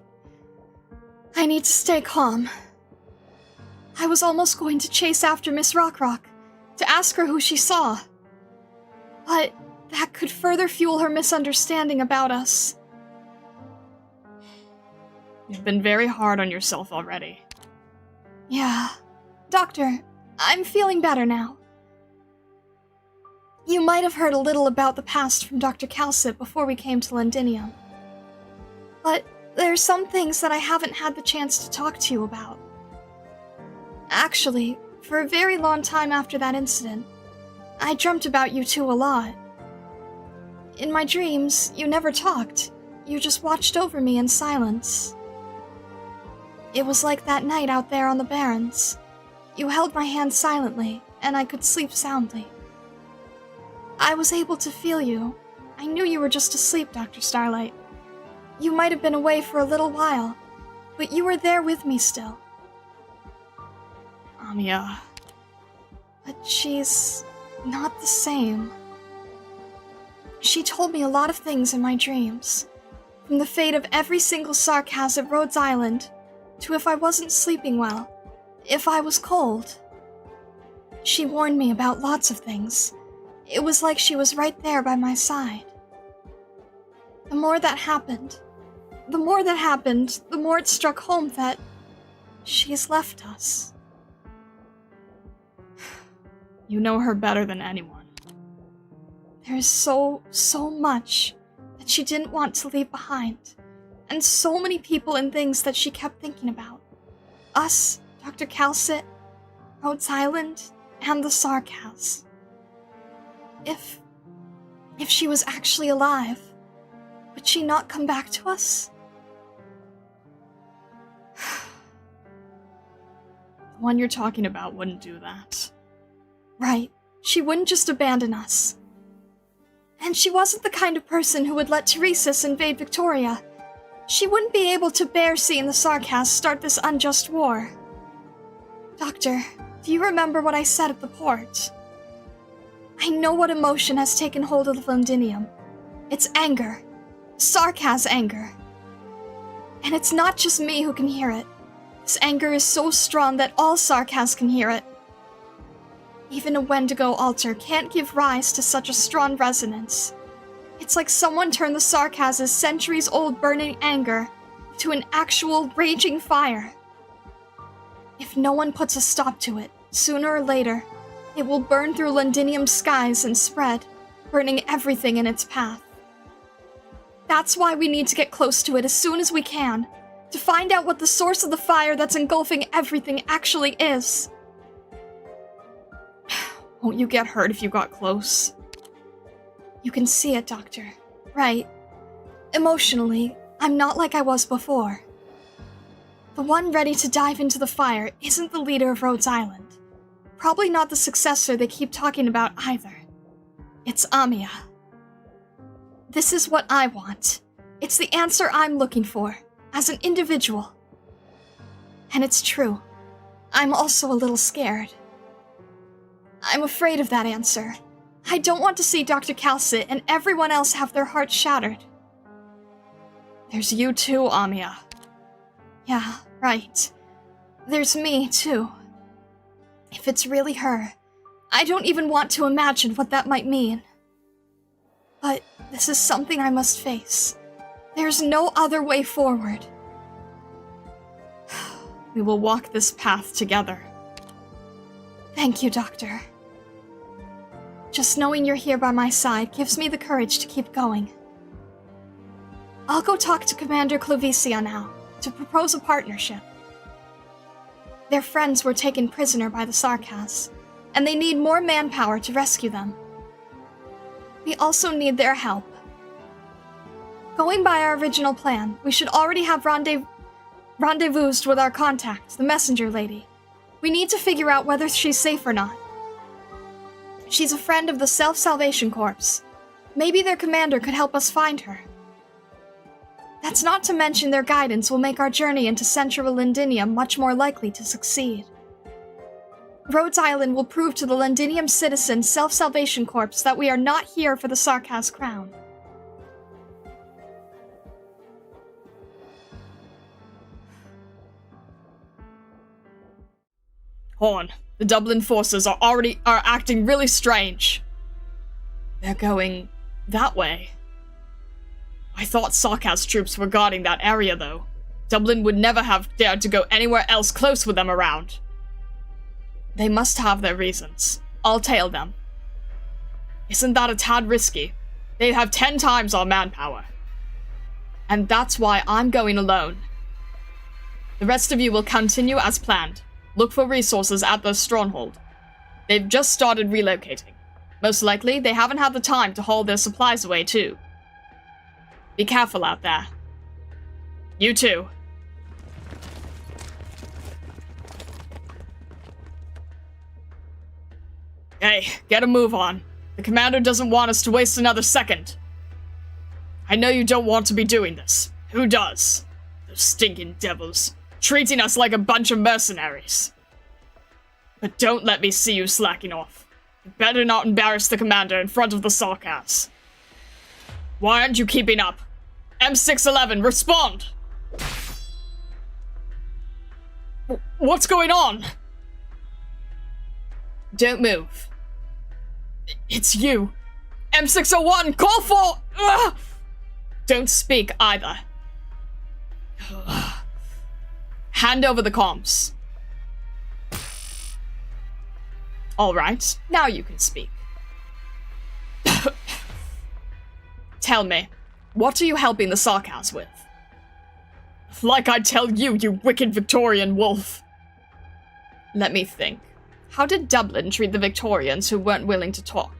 I need to stay calm. I was almost going to chase after Miss Rock, to ask her who she saw. But that could further fuel her misunderstanding about us. You've been very hard on yourself already. Yeah. Doctor, I'm feeling better now. You might have heard a little about the past from Dr. Calcit before we came to Londinium. But there's some things that I haven't had the chance to talk to you about. Actually, for a very long time after that incident, I dreamt about you two a lot. In my dreams, you never talked. You just watched over me in silence. It was like that night out there on the Barrens. You held my hand silently, and I could sleep soundly. I was able to feel you. I knew you were just asleep, Dr. Starlight. You might have been away for a little while, but you were there with me still. Amiya. But she's not the same. She told me a lot of things in my dreams. From the fate of every single Sarkas at Rhodes Island, to if I wasn't sleeping well, if I was cold. She warned me about lots of things. It was like she was right there by my side. The more that happened, the more it struck home that she's left us. You know her better than anyone. There is so much that she didn't want to leave behind, and so many people and things that she kept thinking about. Us, Dr. Calcit, Rhodes Island, and the Sarkas. If she was actually alive, would she not come back to us? The one you're talking about wouldn't do that. Right. She wouldn't just abandon us. And she wasn't the kind of person who would let Teresis invade Victoria. She wouldn't be able to bear seeing the Sarkas start this unjust war. Doctor, do you remember what I said at the port? I know what emotion has taken hold of Londinium. It's anger. Sarkas anger. And it's not just me who can hear it. This anger is so strong that all Sarkas can hear it. Even a Wendigo altar can't give rise to such a strong resonance. It's like someone turned the Sarkas' centuries-old burning anger to an actual raging fire. If no one puts a stop to it, sooner or later, it will burn through Londinium's skies and spread, burning everything in its path. That's why we need to get close to it as soon as we can, to find out what the source of the fire that's engulfing everything actually is. Won't you get hurt if you got close? You can see it, Doctor. Right. Emotionally, I'm not like I was before. The one ready to dive into the fire isn't the leader of Rhodes Island. Probably not the successor they keep talking about either. It's Amiya. This is what I want. It's the answer I'm looking for, as an individual. And it's true. I'm also a little scared. I'm afraid of that answer. I don't want to see Dr. Calcit and everyone else have their hearts shattered. There's you too, Amiya. Yeah, right. There's me, too. If it's really her, I don't even want to imagine what that might mean. But this is something I must face. There's no other way forward. We will walk this path together. Thank you, Doctor. Just knowing you're here by my side gives me the courage to keep going. I'll go talk to Commander Clovicia now, to propose a partnership. Their friends were taken prisoner by the Sarkas, and they need more manpower to rescue them. We also need their help. Going by our original plan, we should already have rendezvoused with our contact, the messenger lady. We need to figure out whether she's safe or not. She's a friend of the Self-Salvation Corps. Maybe their commander could help us find her. That's not to mention their guidance will make our journey into central Londinium much more likely to succeed. Rhodes Island will prove to the Londinium citizen Self-Salvation Corps that we are not here for the Sarkas crown. Horn, the Dublin forces are acting really strange. They're going that way. I thought Sarkas troops were guarding that area, though. Dublin would never have dared to go anywhere else close with them around. They must have their reasons. I'll tail them. Isn't that a tad risky? They have 10 times our manpower. And that's why I'm going alone. The rest of you will continue as planned. Look for resources at their stronghold. They've just started relocating. Most likely, they haven't had the time to haul their supplies away, too. Be careful out there. You too. Hey, get a move on. The commander doesn't want us to waste another second. I know you don't want to be doing this. Who does? Those stinking devils. Treating us like a bunch of mercenaries. But don't let me see you slacking off. You better not embarrass the commander in front of the Sarkas. Why aren't you keeping up? M611, respond! What's going on? Don't move. It's you. M601, call for... Ugh! Don't speak either. Ugh. Hand over the comms. Alright, now you can speak. Tell me, what are you helping the Sarkas with? Like I tell you, you wicked Victorian wolf. Let me think. How did Dublin treat the Victorians who weren't willing to talk?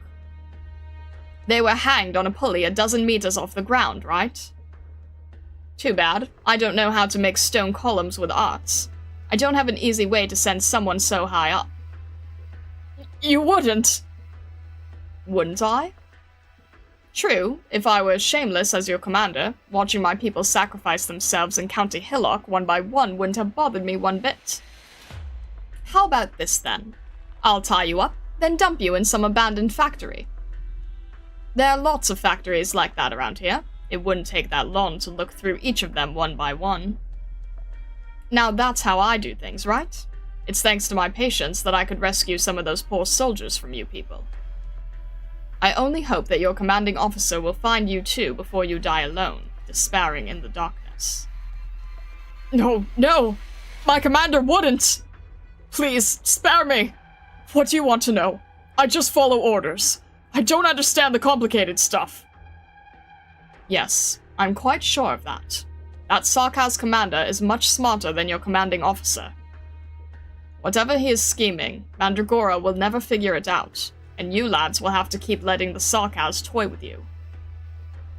They were hanged on a pulley a dozen meters off the ground, right? Too bad. I don't know how to make stone columns with arts. I don't have an easy way to send someone so high up. You wouldn't. Wouldn't I? True, if I were shameless as your commander, watching my people sacrifice themselves in County Hillock one by one wouldn't have bothered me one bit. How about this then? I'll tie you up, then dump you in some abandoned factory. There are lots of factories like that around here. It wouldn't take that long to look through each of them one by one. Now that's how I do things, right? It's thanks to my patience that I could rescue some of those poor soldiers from you people. I only hope that your commanding officer will find you too before you die alone, despairing in the darkness. No, no! My commander wouldn't! Please, spare me! What do you want to know? I just follow orders. I don't understand the complicated stuff. Yes, I'm quite sure of that. That Sarkas commander is much smarter than your commanding officer. Whatever he is scheming, Mandragora will never figure it out, and you lads will have to keep letting the Sarkas toy with you.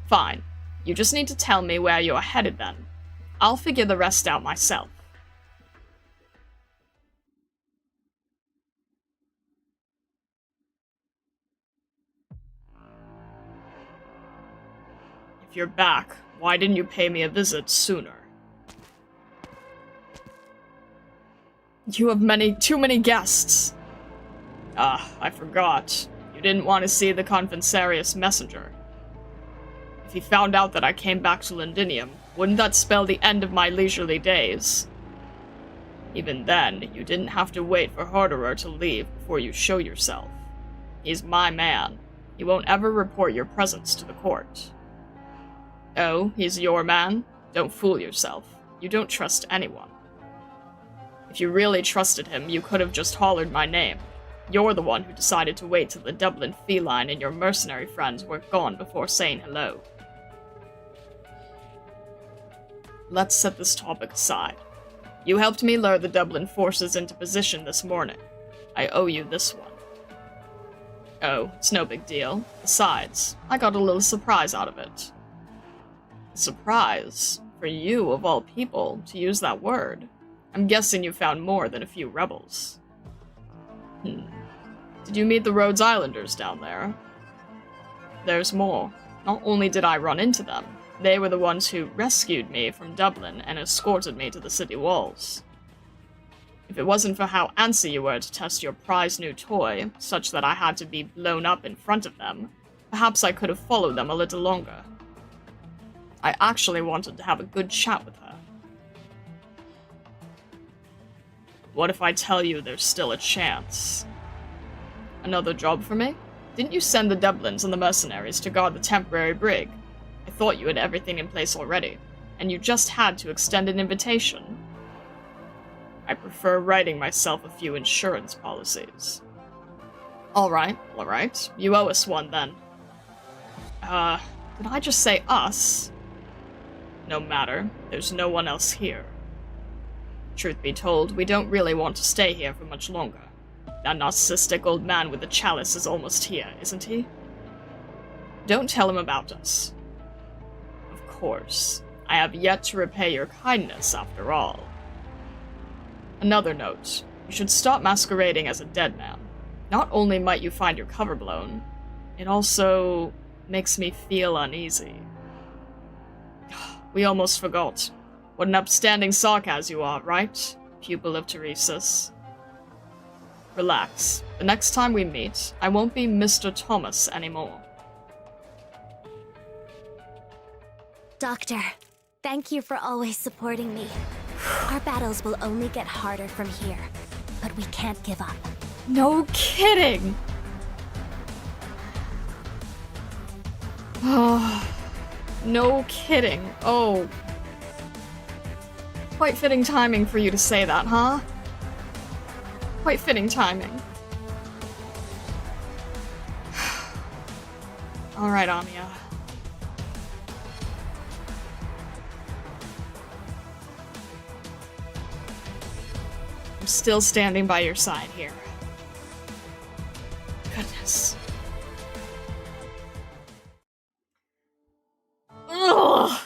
Fine. You just need to tell me where you're headed then. I'll figure the rest out myself. If you're back, why didn't you pay me a visit sooner? You have too many guests. Ah, I forgot. You didn't want to see the Convensarius messenger. If he found out that I came back to Londinium, Wouldn't that spell the end of my leisurely days? Even then, you didn't have to wait for Harderer to leave before you show yourself. He's my man. He won't ever report your presence to the court. Oh, he's your man? Don't fool yourself. You don't trust anyone. If you really trusted him, you could have just hollered my name. You're the one who decided to wait till the Dublin feline and your mercenary friends were gone before saying hello. Let's set this topic aside. You helped me lure the Dublin forces into position this morning. I owe you this one. Oh, it's no big deal. Besides, I got a little surprise out of it. Surprise? For you, of all people, to use that word. I'm guessing you found more than a few rebels. Did you meet the Rhodes Islanders down there? There's more. Not only did I run into them, they were the ones who rescued me from Dublin and escorted me to the city walls. If it wasn't for how antsy you were to test your prized new toy, such that I had to be blown up in front of them, perhaps I could have followed them a little longer. I actually wanted to have a good chat with her. What if I tell you there's still a chance? Another job for me? Didn't you send the Dublins and the mercenaries to guard the temporary brig? I thought you had everything in place already, and you just had to extend an invitation. I prefer writing myself a few insurance policies. Alright. You owe us one, then. Did I just say us? No matter, there's no one else here. Truth be told, we don't really want to stay here for much longer. That narcissistic old man with the chalice is almost here, isn't he? Don't tell him about us. Of course. I have yet to repay your kindness, after all. Another note. You should stop masquerading as a dead man. Not only might you find your cover blown, it also makes me feel uneasy. We almost forgot. What an upstanding sarcas you are, right? Pupil of Teresa's. Relax. The next time we meet, I won't be Mr. Thomas anymore. Doctor, thank you for always supporting me. Our battles will only get harder from here, but we can't give up. No kidding! Oh, no kidding. Oh. Quite fitting timing for you to say that, huh? Quite fitting timing. Alright, Anya. I'm still standing by your side here. Goodness. Ugh.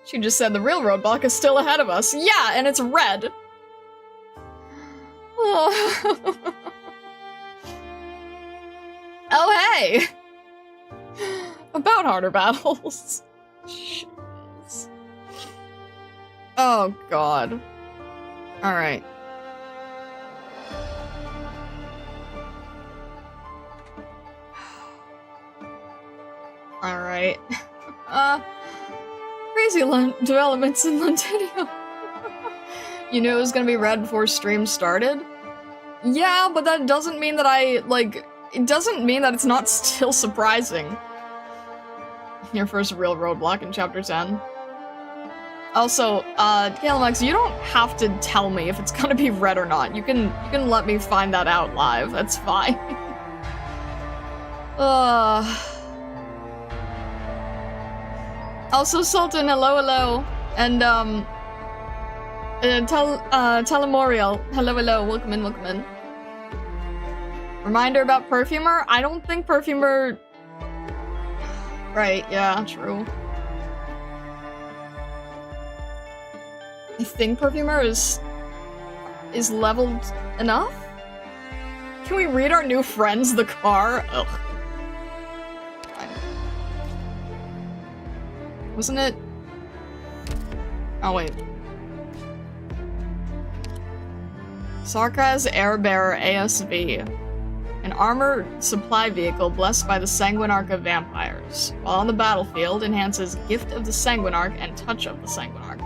She just said the real roadblock is still ahead of us. Yeah, and it's red. Oh, oh hey! About harder battles. Jeez. Oh god. Alright. Alright. Crazy developments in Londinium. You knew it was gonna be red before stream started? Yeah, but that doesn't mean that it doesn't mean that it's not still surprising. Your first real roadblock in chapter 10. Also, Kalemex, you don't have to tell me if it's gonna be red or not. You can let me find that out live. That's fine. Also, Sultan, hello. And, Telemorial, hello, welcome in. Reminder about Perfumer? I don't think Perfumer... Right, yeah, true. I think Perfumer is leveled enough? Can we read our new friends the car? Ugh. Wasn't it? Oh, wait. Sarkaz Airbearer ASV. an armor supply vehicle blessed by the Sanguinarch of vampires. While on the battlefield, enhances Gift of the Sanguinarch and Touch of the Sanguinarch.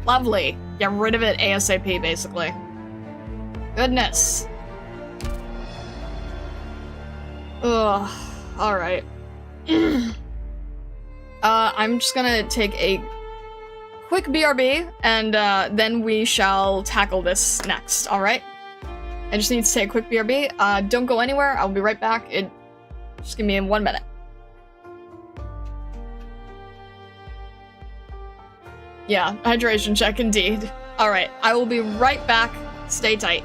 Lovely. Get rid of it ASAP, basically. Goodness. Ugh. Alright. I'm just gonna take a quick BRB, and then we shall tackle this next, alright? I just need to take a quick BRB. Don't go anywhere, I'll be right back. Just give me 1 minute. Yeah, hydration check indeed. Alright, I will be right back. Stay tight.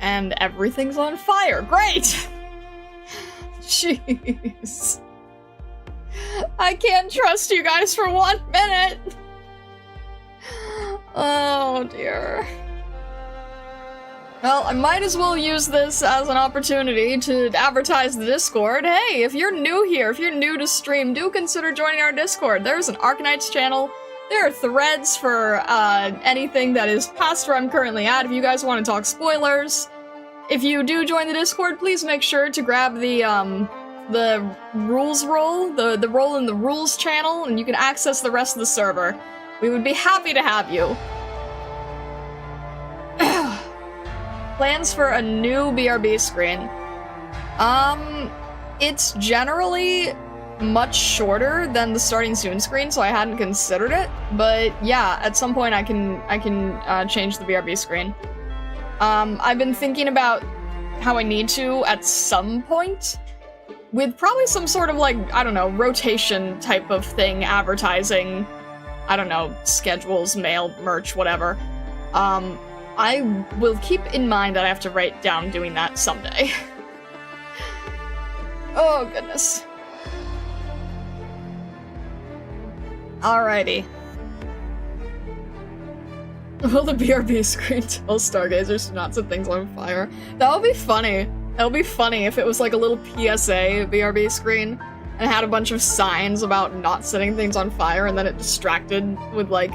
And everything's on fire. Great! Jeez. I can't trust you guys for 1 minute. Oh dear. Well, I might as well use this as an opportunity to advertise the Discord. Hey, if you're new here, if you're new to stream, do consider joining our Discord. There's an Arknights channel. There are threads for anything that is past where I'm currently at. If you guys want to talk spoilers, if you do join the Discord, please make sure to grab the rules roll, the roll in the rules channel, and you can access the rest of the server. We would be happy to have you. Plans for a new BRB screen. It's generally much shorter than the starting soon screen, so I hadn't considered it. But yeah, at some point I can change the BRB screen. I've been thinking about how I need to at some point, with probably some sort of like, I don't know, rotation type of thing, advertising, I don't know, schedules, mail, merch, whatever. I will keep in mind that I have to write down doing that someday. Oh goodness. Alrighty. Will the BRB screen tell stargazers to not set things on fire? That would be funny. That would be funny if it was like a little PSA BRB screen and it had a bunch of signs about not setting things on fire, and then it distracted with like,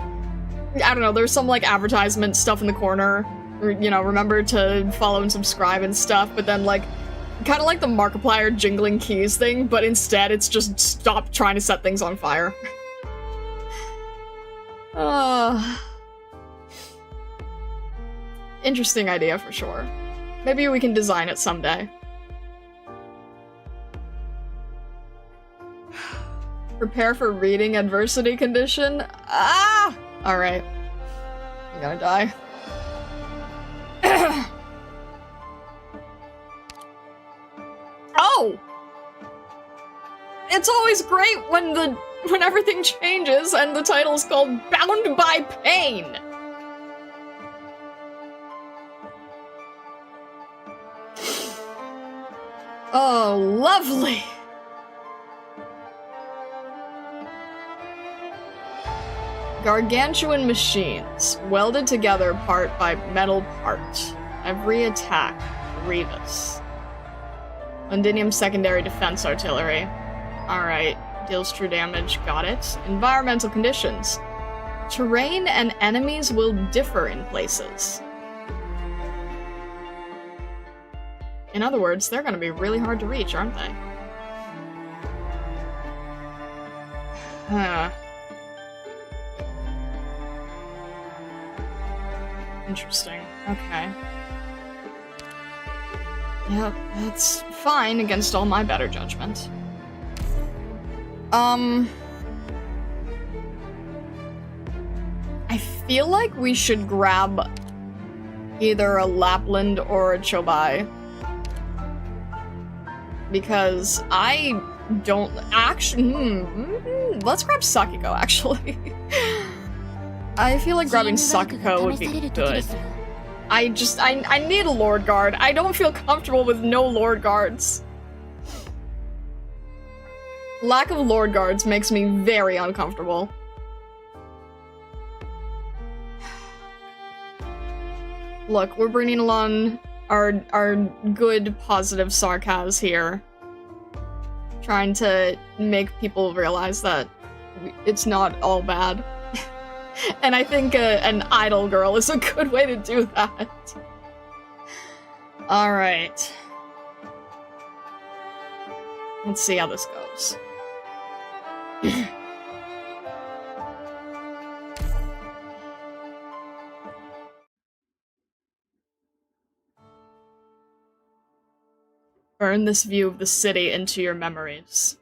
I don't know, there's some like advertisement stuff in the corner, or, you know, remember to follow and subscribe and stuff, but then like, kind of like the Markiplier jingling keys thing, but instead it's just stop trying to set things on fire. Interesting idea for sure. Maybe we can design it someday. Prepare for reading adversity condition? Ah! Alright. I'm gonna die. Oh! It's always great when everything changes and the title's called Bound by Pain! Oh, lovely! Gargantuan machines, welded together part by metal part. Every attack, Grievous. Londinium secondary defense artillery. Alright, deals true damage, got it. Environmental conditions. Terrain and enemies will differ in places. In other words, they're gonna be really hard to reach, aren't they? Huh. Interesting. Okay. Yep, that's fine against all my better judgment. I feel like we should grab either a Lapland or a Chobai. Because I don't actually. Let's grab Sakiko, actually. I feel like grabbing Sakiko would be good. I need a Lord Guard. I don't feel comfortable with no Lord Guards. Lack of Lord Guards makes me very uncomfortable. Look, we're bringing along our good, positive sarcasm here. Trying to make people realize that it's not all bad. And I think an idol girl is a good way to do that. Alright. Let's see how this goes. Burn this view of the city into your memories.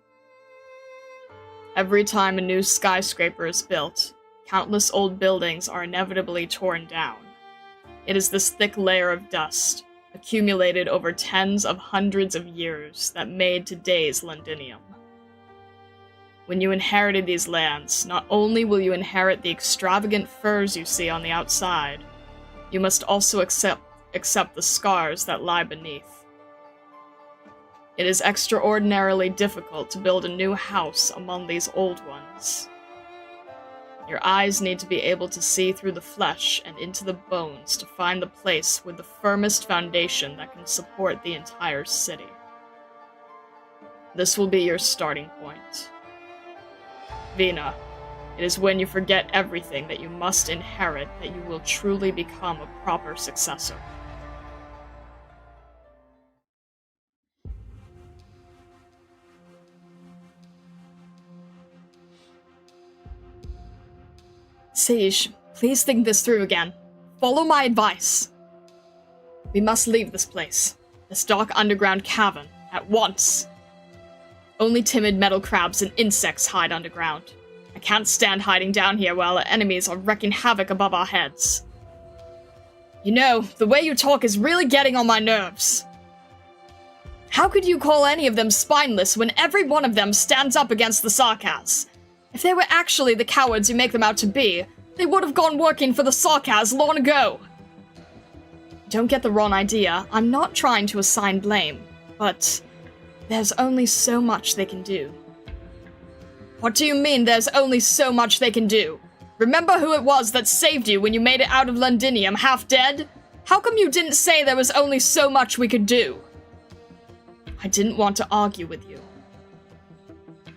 Every time a new skyscraper is built, countless old buildings are inevitably torn down. It is this thick layer of dust, accumulated over tens of hundreds of years, that made today's Londinium. When you inherited these lands, not only will you inherit the extravagant furs you see on the outside, you must also accept the scars that lie beneath. It is extraordinarily difficult to build a new house among these old ones. Your eyes need to be able to see through the flesh and into the bones to find the place with the firmest foundation that can support the entire city. This will be your starting point. Vina, it is when you forget everything that you must inherit that you will truly become a proper successor. Sage, please think this through again. Follow my advice. We must leave this place. This dark underground cavern. At once. Only timid metal crabs and insects hide underground. I can't stand hiding down here while our enemies are wreaking havoc above our heads. You know, the way you talk is really getting on my nerves. How could you call any of them spineless when every one of them stands up against the Sarkaz? If they were actually the cowards you make them out to be, they would have gone working for the Sarkaz long ago. Don't get the wrong idea, I'm not trying to assign blame, but there's only so much they can do. What do you mean there's only so much they can do? Remember who it was that saved you when you made it out of Londinium half dead? How come you didn't say there was only so much we could do? I didn't want to argue with you.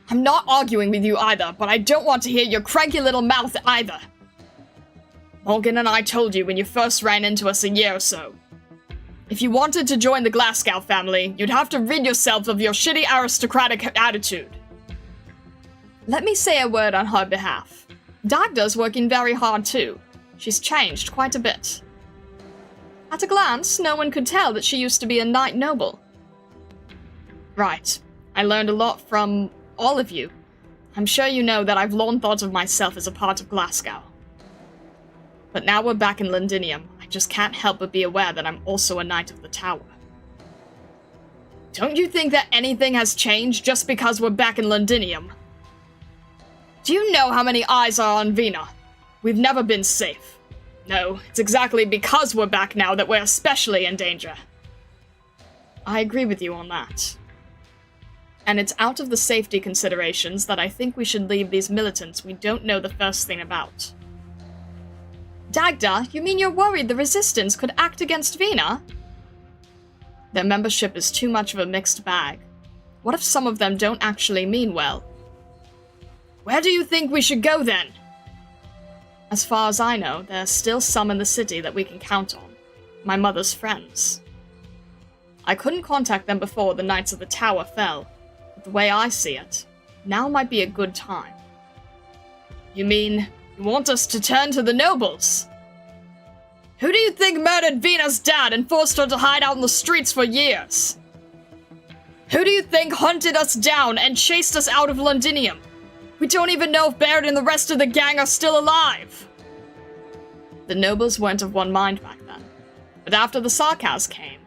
I'm not arguing with you either, but I don't want to hear your cranky little mouth either. Morgan and I told you when you first ran into us a year or so. If you wanted to join the Glasgow family, you'd have to rid yourself of your shitty aristocratic attitude. Let me say a word on her behalf. Dagda's working very hard too. She's changed quite a bit. At a glance, no one could tell that she used to be a knight noble. Right. I learned a lot from all of you. I'm sure you know that I've long thought of myself as a part of Glasgow. But now we're back in Londinium, I just can't help but be aware that I'm also a Knight of the Tower. Don't you think that anything has changed just because we're back in Londinium? Do you know how many eyes are on Vina? We've never been safe. No, it's exactly because we're back now that we're especially in danger. I agree with you on that. And it's out of the safety considerations that I think we should leave these militants we don't know the first thing about. Dagda, you mean you're worried the Resistance could act against Vina? Their membership is too much of a mixed bag. What if some of them don't actually mean well? Where do you think we should go then? As far as I know, there are still some in the city that we can count on. My mother's friends. I couldn't contact them before the Knights of the Tower fell. But the way I see it, now might be a good time. You mean, you want us to turn to the nobles? Who do you think murdered Vina's dad and forced her to hide out in the streets for years? Who do you think hunted us down and chased us out of Londinium? We don't even know if Baird and the rest of the gang are still alive. The nobles weren't of one mind back then. But after the Sarkaz came...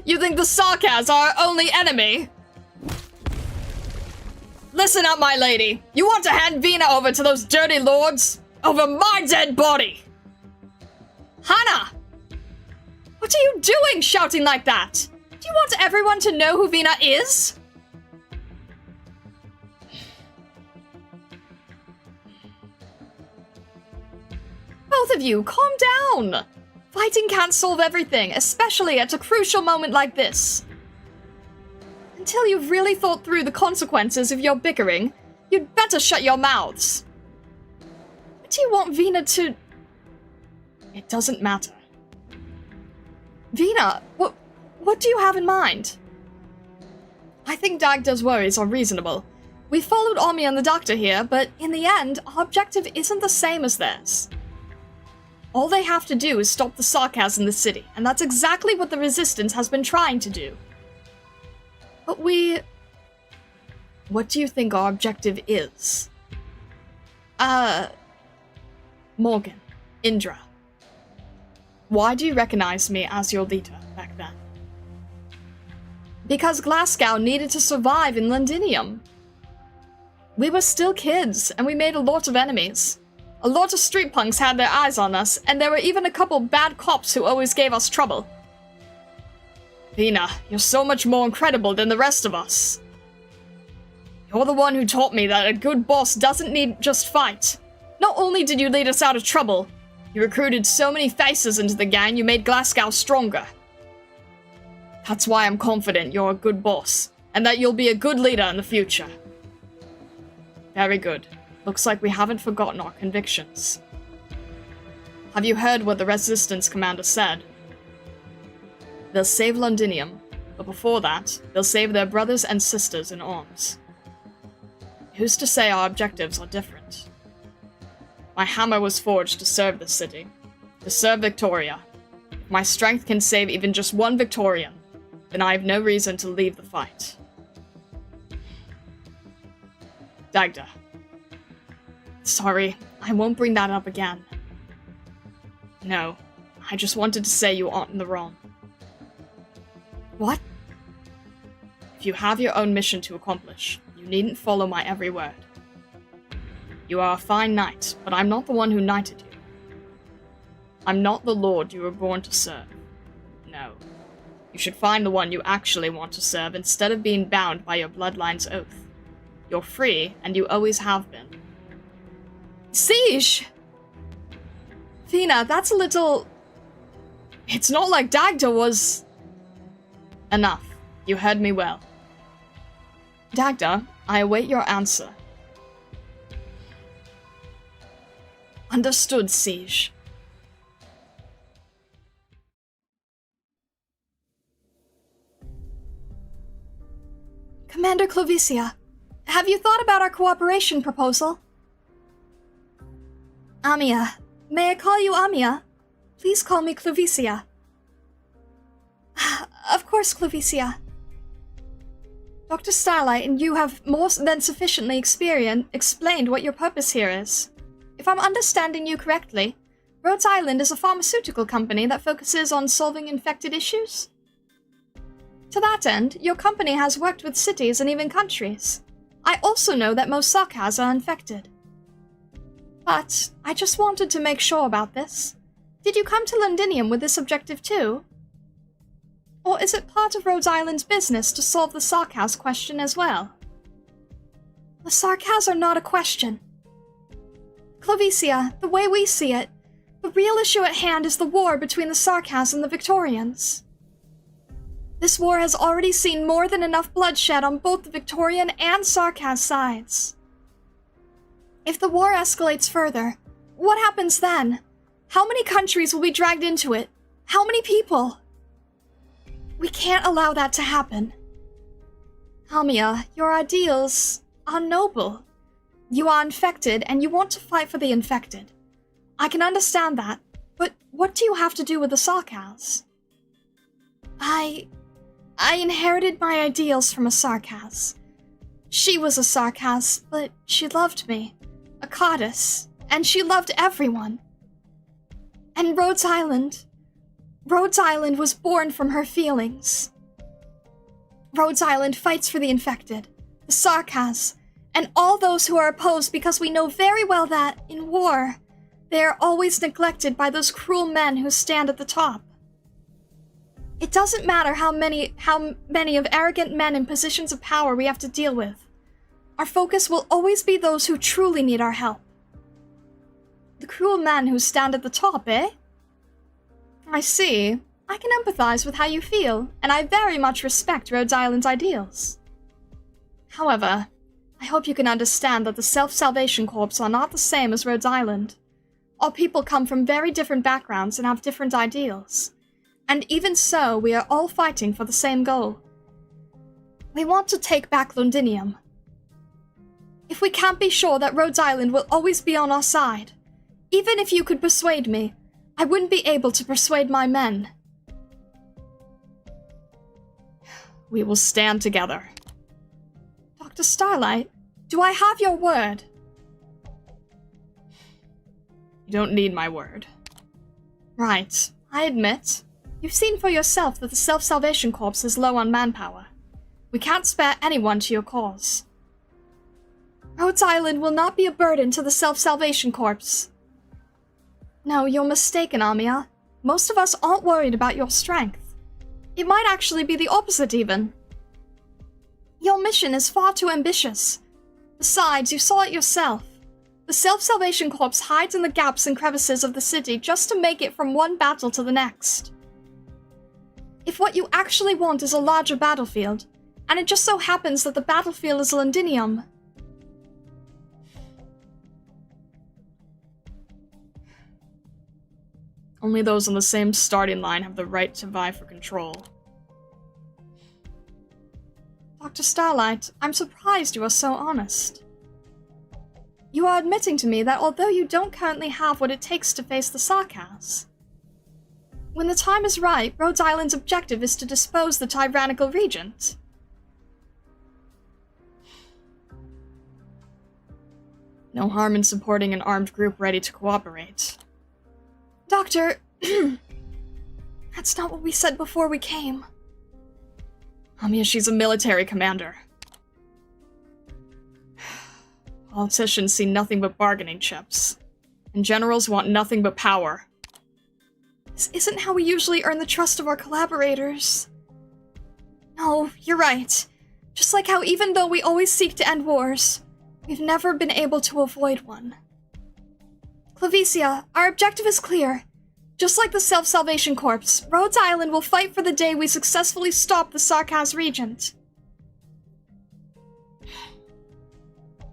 You think the Sarkaz are our only enemy? Listen up, my lady. You want to hand Vina over to those dirty lords? Over my dead body! Hannah! What are you doing shouting like that? Do you want everyone to know who Vina is? Both of you, calm down! Fighting can't solve everything, especially at a crucial moment like this. Until you've really thought through the consequences of your bickering, you'd better shut your mouths. What do you want Vina to... It doesn't matter. Vina, what do you have in mind? I think Dagda's worries are reasonable. We followed Ami and the doctor here, but in the end, our objective isn't the same as theirs. All they have to do is stop the Sarkaz in the city, and that's exactly what the Resistance has been trying to do. But What do you think our objective is? Morgan, Indra. Why do you recognize me as your leader back then? Because Glasgow needed to survive in Londinium. We were still kids, and we made a lot of enemies. A lot of street punks had their eyes on us, and there were even a couple bad cops who always gave us trouble. Vina, you're so much more incredible than the rest of us. You're the one who taught me that a good boss doesn't need just fight. Not only did you lead us out of trouble, you recruited so many faces into the gang you made Glasgow stronger. That's why I'm confident you're a good boss, and that you'll be a good leader in the future. Very good. Looks like we haven't forgotten our convictions. Have you heard what the Resistance commander said? They'll save Londinium, but before that, they'll save their brothers and sisters in arms. Who's to say our objectives are different? My hammer was forged to serve this city, to serve Victoria. If my strength can save even just one Victorian, then I have no reason to leave the fight. Dagda. Sorry, I won't bring that up again. No, I just wanted to say you aren't in the wrong. What? If you have your own mission to accomplish, you needn't follow my every word. You are a fine knight, but I'm not the one who knighted you. I'm not the lord you were born to serve. No. You should find the one you actually want to serve instead of being bound by your bloodline's oath. You're free, and you always have been. Siege! Vina, that's a little... It's not like Dagda was... Enough. You heard me well. Dagda, I await your answer. Understood, Siege. Commander Clovicia, have you thought about our cooperation proposal? Amia. May I call you Amia? Please call me Clovicia. Of course, Clovicia. Dr. Starlight and you have more than sufficiently explained what your purpose here is. If I'm understanding you correctly, Rhodes Island is a pharmaceutical company that focuses on solving infected issues? To that end, your company has worked with cities and even countries. I also know that most Sarkaz are infected. But I just wanted to make sure about this. Did you come to Londinium with this objective too? Or is it part of Rhodes Island's business to solve the Sarkaz question as well? The Sarkaz are not a question. Clavicia, the way we see it, the real issue at hand is the war between the Sarkaz and the Victorians. This war has already seen more than enough bloodshed on both the Victorian and Sarkaz sides. If the war escalates further, what happens then? How many countries will be dragged into it? How many people? We can't allow that to happen. Amiya, your ideals are noble. You are infected, and you want to fight for the infected. I can understand that, but what do you have to do with the Sarkaz? I inherited my ideals from a Sarkaz. She was a Sarkaz, but she loved me. A goddess, and she loved everyone. And Rhodes Island was born from her feelings. Rhodes Island fights for the infected, the Sarkaz, and all those who are opposed because we know very well that, in war, they are always neglected by those cruel men who stand at the top. It doesn't matter how many of arrogant men in positions of power we have to deal with. Our focus will always be those who truly need our help. The cruel men who stand at the top, eh? I see. I can empathize with how you feel, and I very much respect Rhodes Island's ideals. However, I hope you can understand that the Self-Salvation Corps are not the same as Rhodes Island. All people come from very different backgrounds and have different ideals. And even so, we are all fighting for the same goal. We want to take back Londinium. If we can't be sure that Rhodes Island will always be on our side, even if you could persuade me, I wouldn't be able to persuade my men. We will stand together. Dr. Starlight, do I have your word? You don't need my word. Right, I admit. You've seen for yourself that the Self-Salvation Corps is low on manpower. We can't spare anyone to your cause. Rhodes Island will not be a burden to the Self-Salvation Corps. No, you're mistaken, Amiya. Most of us aren't worried about your strength. It might actually be the opposite, even. Your mission is far too ambitious. Besides, you saw it yourself. The Self-Salvation Corps hides in the gaps and crevices of the city just to make it from one battle to the next. If what you actually want is a larger battlefield, and it just so happens that the battlefield is Londinium, only those on the same starting line have the right to vie for control. Dr. Starlight, I'm surprised you are so honest. You are admitting to me that although you don't currently have what it takes to face the Sarkaz, when the time is right, Rhodes Island's objective is to depose the tyrannical regent. No harm in supporting an armed group ready to cooperate. Doctor, that's not what we said before we came. Amiya, she's a military commander. Politicians see nothing but bargaining chips, and generals want nothing but power. This isn't how we usually earn the trust of our collaborators. No, you're right. Just like how even though we always seek to end wars, we've never been able to avoid one. Clavicia, our objective is clear. Just like the Self-Salvation Corps, Rhodes Island will fight for the day we successfully stop the Sarkaz Regent.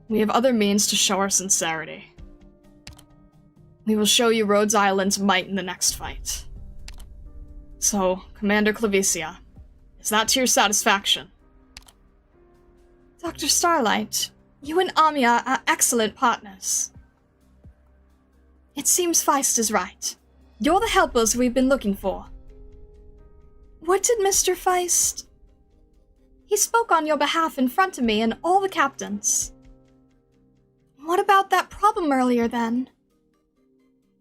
We have other means to show our sincerity. We will show you Rhodes Island's might in the next fight. So, Commander Clavicia, is that to your satisfaction? Dr. Starlight, you and Amiya are excellent partners. It seems Feist is right. You're the helpers we've been looking for. What did Mr. Feist... He spoke on your behalf in front of me and all the captains. What about that problem earlier, then?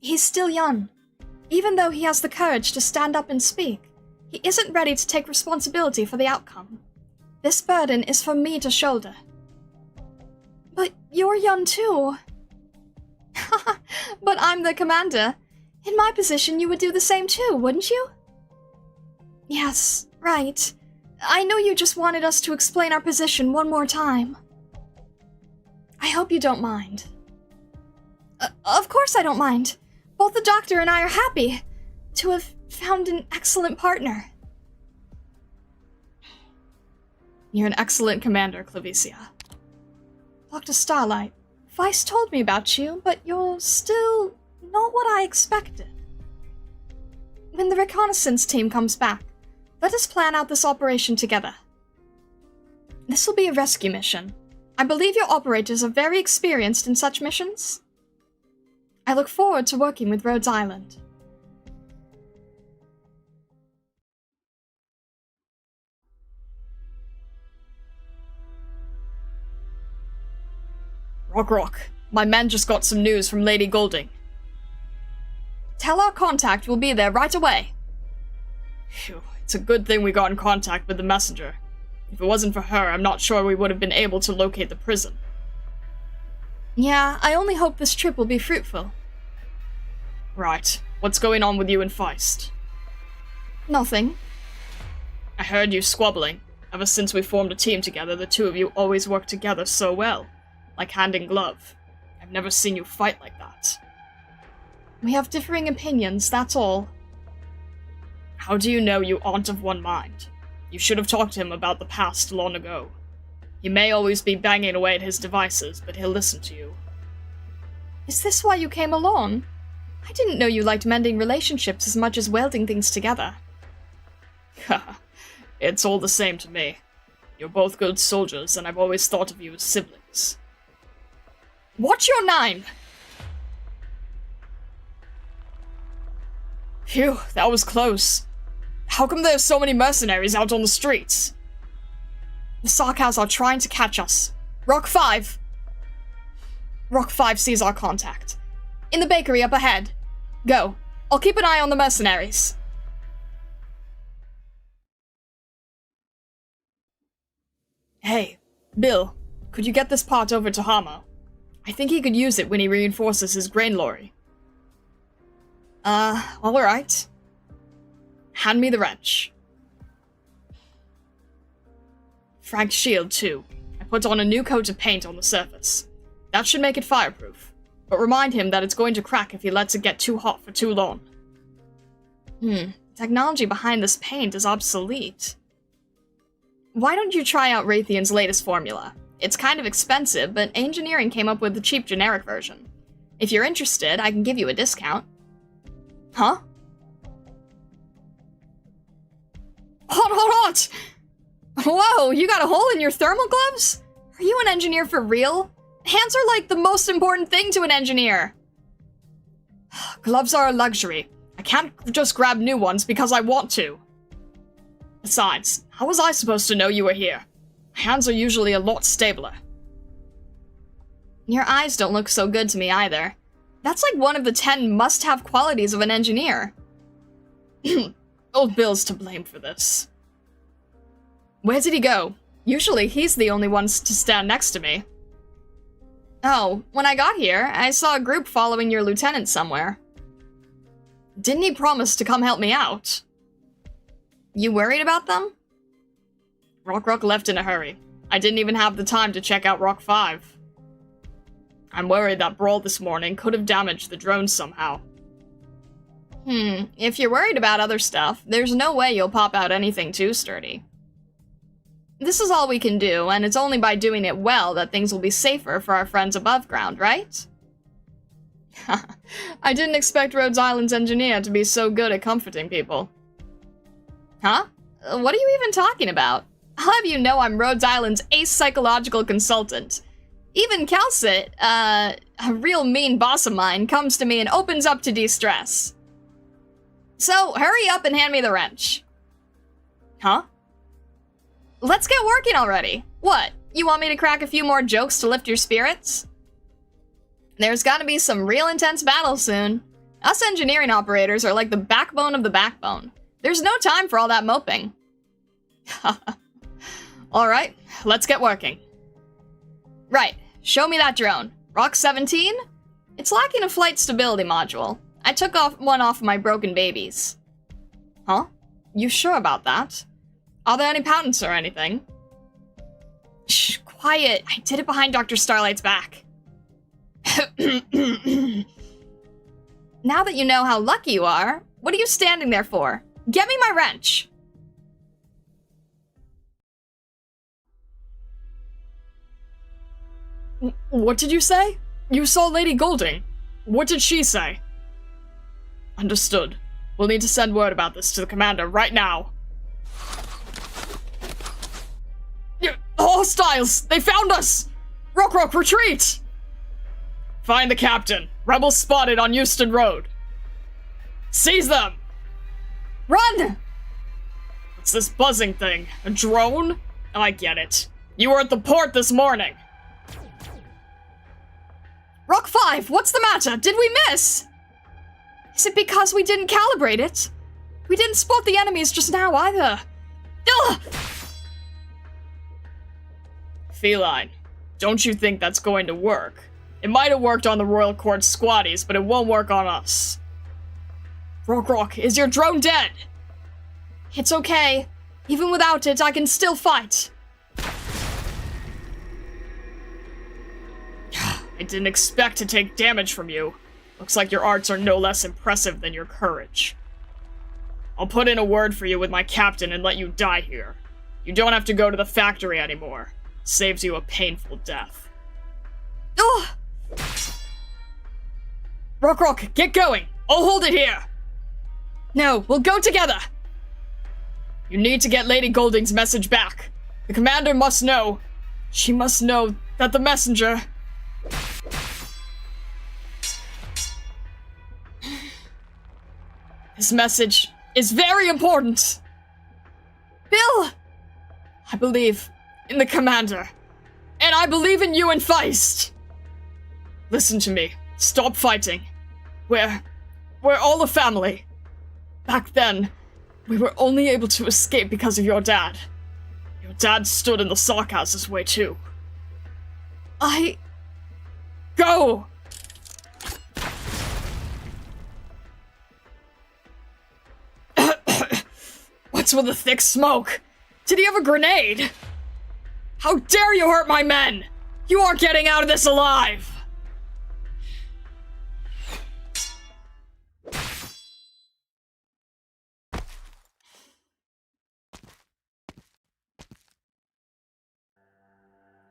He's still young. Even though he has the courage to stand up and speak, he isn't ready to take responsibility for the outcome. This burden is for me to shoulder. But you're young too. But I'm the commander. In my position, you would do the same too, wouldn't you? Yes, Right. I know you just wanted us to explain our position one more time. I hope you don't mind. Of course I don't mind. Both the Doctor and I are happy to have found an excellent partner. You're an excellent commander, Clavicia. Dr. Starlight, Vice told me about you, but you're still not what I expected. When the reconnaissance team comes back, let us plan out this operation together. This will be a rescue mission. I believe your operators are very experienced in such missions. I look forward to working with Rhodes Island. Rock, my men just got some news from Lady Golding. Tell our contact we'll be there right away. Phew, it's a good thing we got in contact with the messenger. If it wasn't for her, I'm not sure we would have been able to locate the prison. Yeah, I only hope this trip will be fruitful. Right. What's going on with you and Feist? Nothing. I heard you squabbling. Ever since we formed a team together, the two of you always work together so well. Like hand in glove. I've never seen you fight like that. We have differing opinions, that's all. How do you know you aren't of one mind? You should have talked to him about the past long ago. He may always be banging away at his devices, but he'll listen to you. Is this why you came along? I didn't know you liked mending relationships as much as welding things together. Haha, it's all the same to me. You're both good soldiers, and I've always thought of you as siblings. What's your name? Phew, that was close. How come there's so many mercenaries out on the streets? The Sarkaz are trying to catch us. Rock 5! Rock 5 sees our contact. In the bakery up ahead. Go. I'll keep an eye on the mercenaries. Hey, Bill, could you get this part over to Hamo? I think he could use it when he reinforces his grain lorry. Alright. Hand me the wrench. Frank's shield, too. I put on a new coat of paint on the surface. That should make it fireproof. But remind him that it's going to crack if he lets it get too hot for too long. Technology behind this paint is obsolete. Why don't you try out Raytheon's latest formula? It's kind of expensive, but engineering came up with the cheap generic version. If you're interested, I can give you a discount. Huh? Hot! Whoa, you got a hole in your thermal gloves? Are you an engineer for real? Hands are like the most important thing to an engineer. Gloves are a luxury. I can't just grab new ones because I want to. Besides, how was I supposed to know you were here? My hands are usually a lot stabler. Your eyes don't look so good to me either. That's like one of the 10 must-have qualities of an engineer. Old Bill's to blame for this. Where did he go? Usually he's the only one to stand next to me. Oh, when I got here, I saw a group following your lieutenant somewhere. Didn't he promise to come help me out? You worried about them? Rock left in a hurry. I didn't even have the time to check out Rock 5. I'm worried that brawl this morning could have damaged the drones somehow. If you're worried about other stuff, there's no way you'll pop out anything too sturdy. This is all we can do, and it's only by doing it well that things will be safer for our friends above ground, right? I didn't expect Rhodes Island's engineer to be so good at comforting people. Huh? What are you even talking about? I'll have you know I'm Rhodes Island's ace psychological consultant. Even Calcit, a real mean boss of mine, comes to me and opens up to de-stress. So, hurry up and hand me the wrench. Huh? Let's get working already. What? You want me to crack a few more jokes to lift your spirits? There's gotta be some real intense battles soon. Us engineering operators are like the backbone of the backbone. There's no time for all that moping. Alright, let's get working. Right, show me that drone. Rock 17? It's lacking a flight stability module. I took one off my broken babies. Huh? You sure about that? Are there any patents or anything? Shh, quiet. I did it behind Dr. Starlight's back. Now that you know how lucky you are, what are you standing there for? Get me my wrench. What did you say? You saw Lady Golding. What did she say? Understood. We'll need to send word about this to the commander right now. Hostiles! They found us! Rock, retreat! Find the captain. Rebels spotted on Euston Road. Seize them! Run! What's this buzzing thing? A drone? Oh, I get it. You were at the port this morning. Rock 5, what's the matter? Did we miss? Is it because we didn't calibrate it? We didn't spot the enemies just now either. Ugh! Feline, don't you think that's going to work? It might have worked on the Royal Court squatties, but it won't work on us. Rock, is your drone dead? It's okay. Even without it, I can still fight. I didn't expect to take damage from you. Looks like your arts are no less impressive than your courage. I'll put in a word for you with my captain and let you die here. You don't have to go to the factory anymore. Saves you a painful death. Ugh! Rock, get going! I'll hold it here! No, we'll go together! You need to get Lady Golding's message back. The commander must know. She must know that the messenger... This message is very important. Bill! I believe in the commander. And I believe in you and Feist. Listen to me. Stop fighting. We're all a family. Back then, we were only able to escape because of your dad. Your dad stood in the Sarkhouse's way too. Go! What's with the thick smoke? Did he have a grenade? How dare you hurt my men! You aren't getting out of this alive!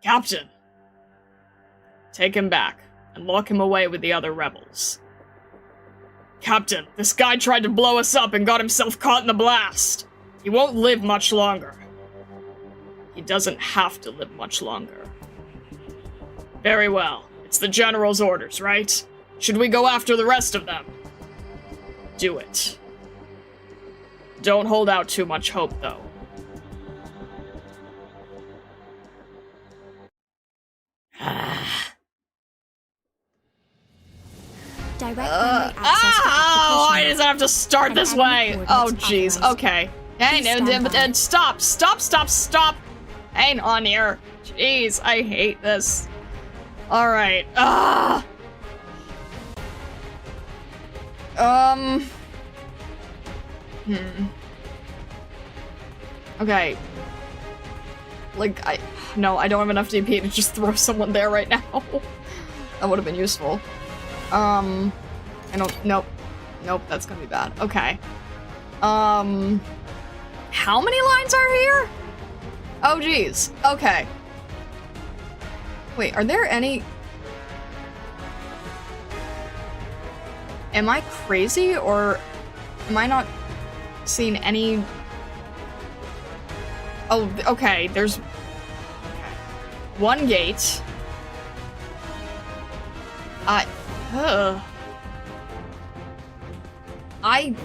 Captain! Take him back, and lock him away with the other rebels. Captain, this guy tried to blow us up and got himself caught in the blast. He won't live much longer. He doesn't have to live much longer. Very well. It's the General's orders, right? Should we go after the rest of them? Do it. Don't hold out too much hope, though. Direct memory access for Why application. does it have to start this way? Oh, jeez. Okay. Hey, stop. Hang on here. Jeez, I hate this. Alright. Okay. Like, no, I don't have enough DP to just throw someone there right now. That would have been useful. Nope, that's gonna be bad. Okay. How many lines are here? Oh, geez. Okay. Wait, are there any... Am I crazy, or am I not seeing any... Oh, okay, there's... Okay. One gate. I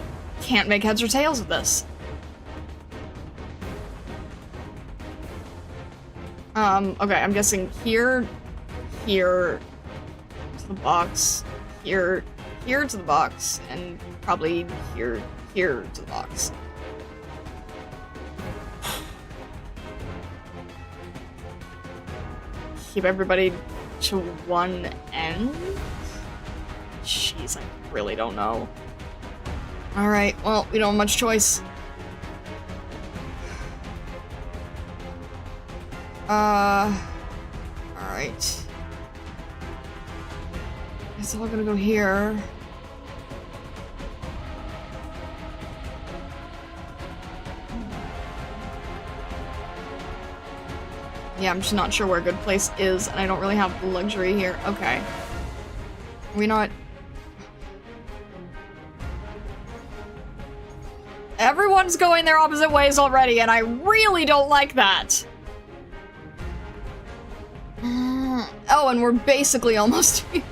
can't make heads or tails of this. Okay, I'm guessing here to the box, here to the box, and probably here to the box. Keep everybody to one end? Jeez, I really don't know. Alright, well, we don't have much choice. Alright. It's all gonna go here. Yeah, I'm just not sure where a good place is, and I don't really have the luxury here. Okay. Are we not... Everyone's going their opposite ways already, and I really don't like that. Oh, and we're basically almost here.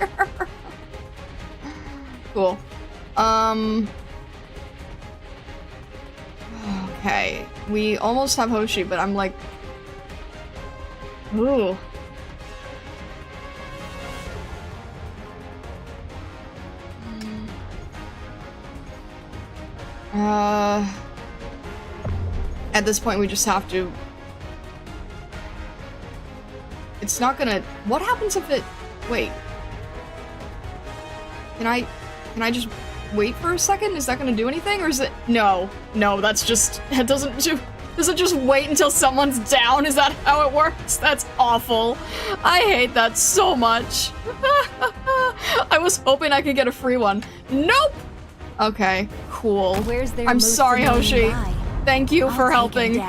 Cool. Okay. We almost have Hoshi, but I'm like... Ooh. At this point, we just have to... It's not gonna... What happens if it... Wait. Can I just wait for a second? Is that gonna do anything? Or is it... No. No, that's just... It doesn't do... Does it just wait until someone's down? Is that how it works? That's awful. I hate that so much. I was hoping I could get a free one. Nope! Okay, cool. I'm sorry, Hoshi. Thank you for helping.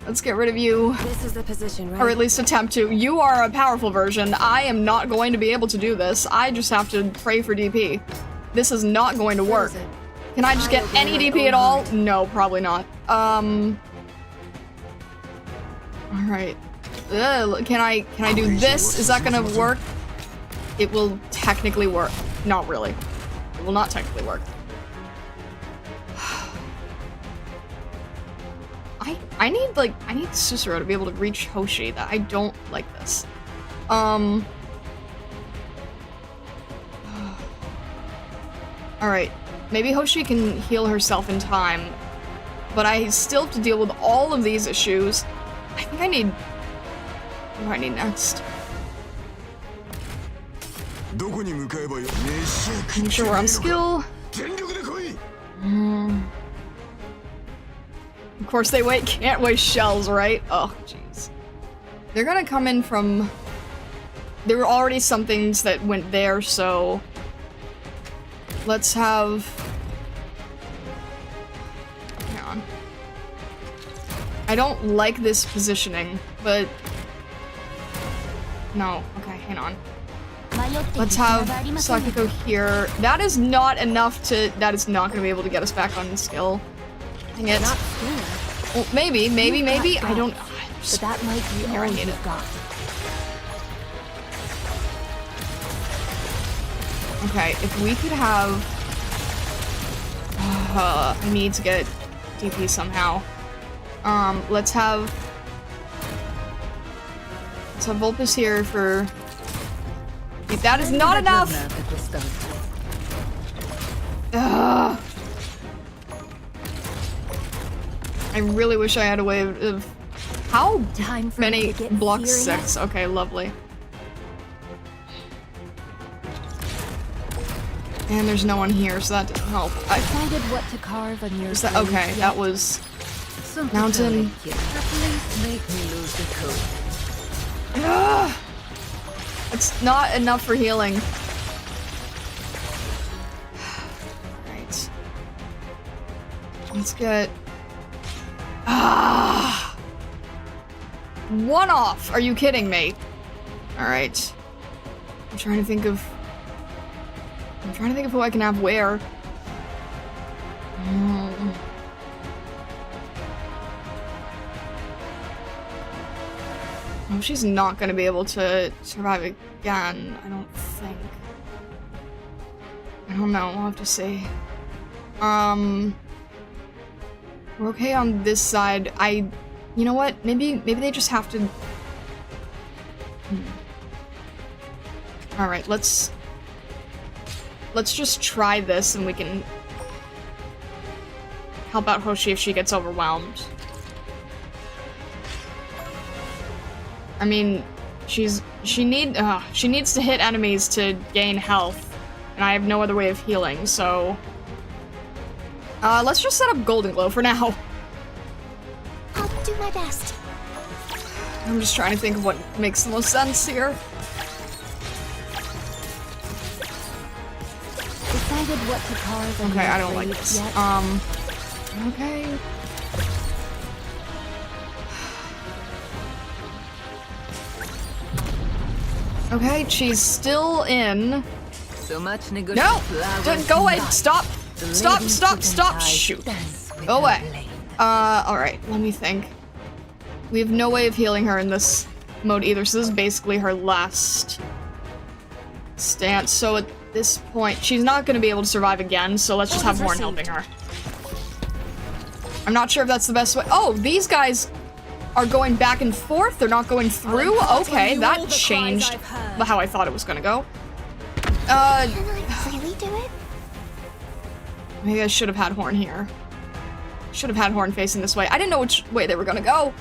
Let's get rid of you. This is the position, right? Or at least attempt to. You are a powerful version. I am not going to be able to do this. I just have to pray for DP. This is not going to work. Can I just get any DP at all? No, probably not. Alright. Can I do this? Is that gonna work? It will technically work. Not really. It will not technically work. I need Cicero to be able to reach Hoshi. That I don't like this. Alright. Maybe Hoshi can heal herself in time, but I still have to deal with all of these issues. I think I need... What do I need next? I'm sure we're on skill. Of course they can't waste shells, right? Oh, jeez. They're gonna come in from... There were already some things that went there, so... Let's have... Hang on. I don't like this positioning, but... No. Okay, hang on. Let's have Sakiko here. That is not enough to... That is not going to be able to get us back on skill. Dang it. Well, maybe. I don't... But that might be all you've got. Okay, if we could have... I need to get DP somehow. Let's have Vulpes here for... If that is not enough! Ugh. I really wish I had a way of... How many blocks? 6. Okay, lovely. And there's no one here, so that didn't help. I decided what to carve on your... Okay, that was... Mountain. Ugh. It's not enough for healing. Alright. Let's get... One off! Are you kidding me? Alright. I'm trying to think of who I can have where. Oh, she's not gonna be able to survive again, I don't think. I don't know, we'll have to see. We're okay on this side. You know what? Maybe they just have to... Alright, let's just try this and we can help out Hoshi if she gets overwhelmed. I mean, she needs to hit enemies to gain health, and I have no other way of healing, so... let's just set up Golden Glow for now. I'll do my best. I'm just trying to think of what makes the most sense here. Decided what to carve on Okay, your I don't like blade this. yet? Okay. Okay, she's still in. So much No! negotiation. Don't go away! Stop! Stop! Stop! Stop! Shoot! Go away. Alright, let me think. We have no way of healing her in this mode either, so this is basically her last stance. So at this point, she's not gonna be able to survive again, so let's just have Horn helping her. I'm not sure if that's the best way. Oh, these guys are going back and forth. They're not going through. Okay, that changed how I thought it was gonna go. Can I really do it? Maybe I should have had Horn here. Should have had Horn facing this way. I didn't know which way they were gonna go.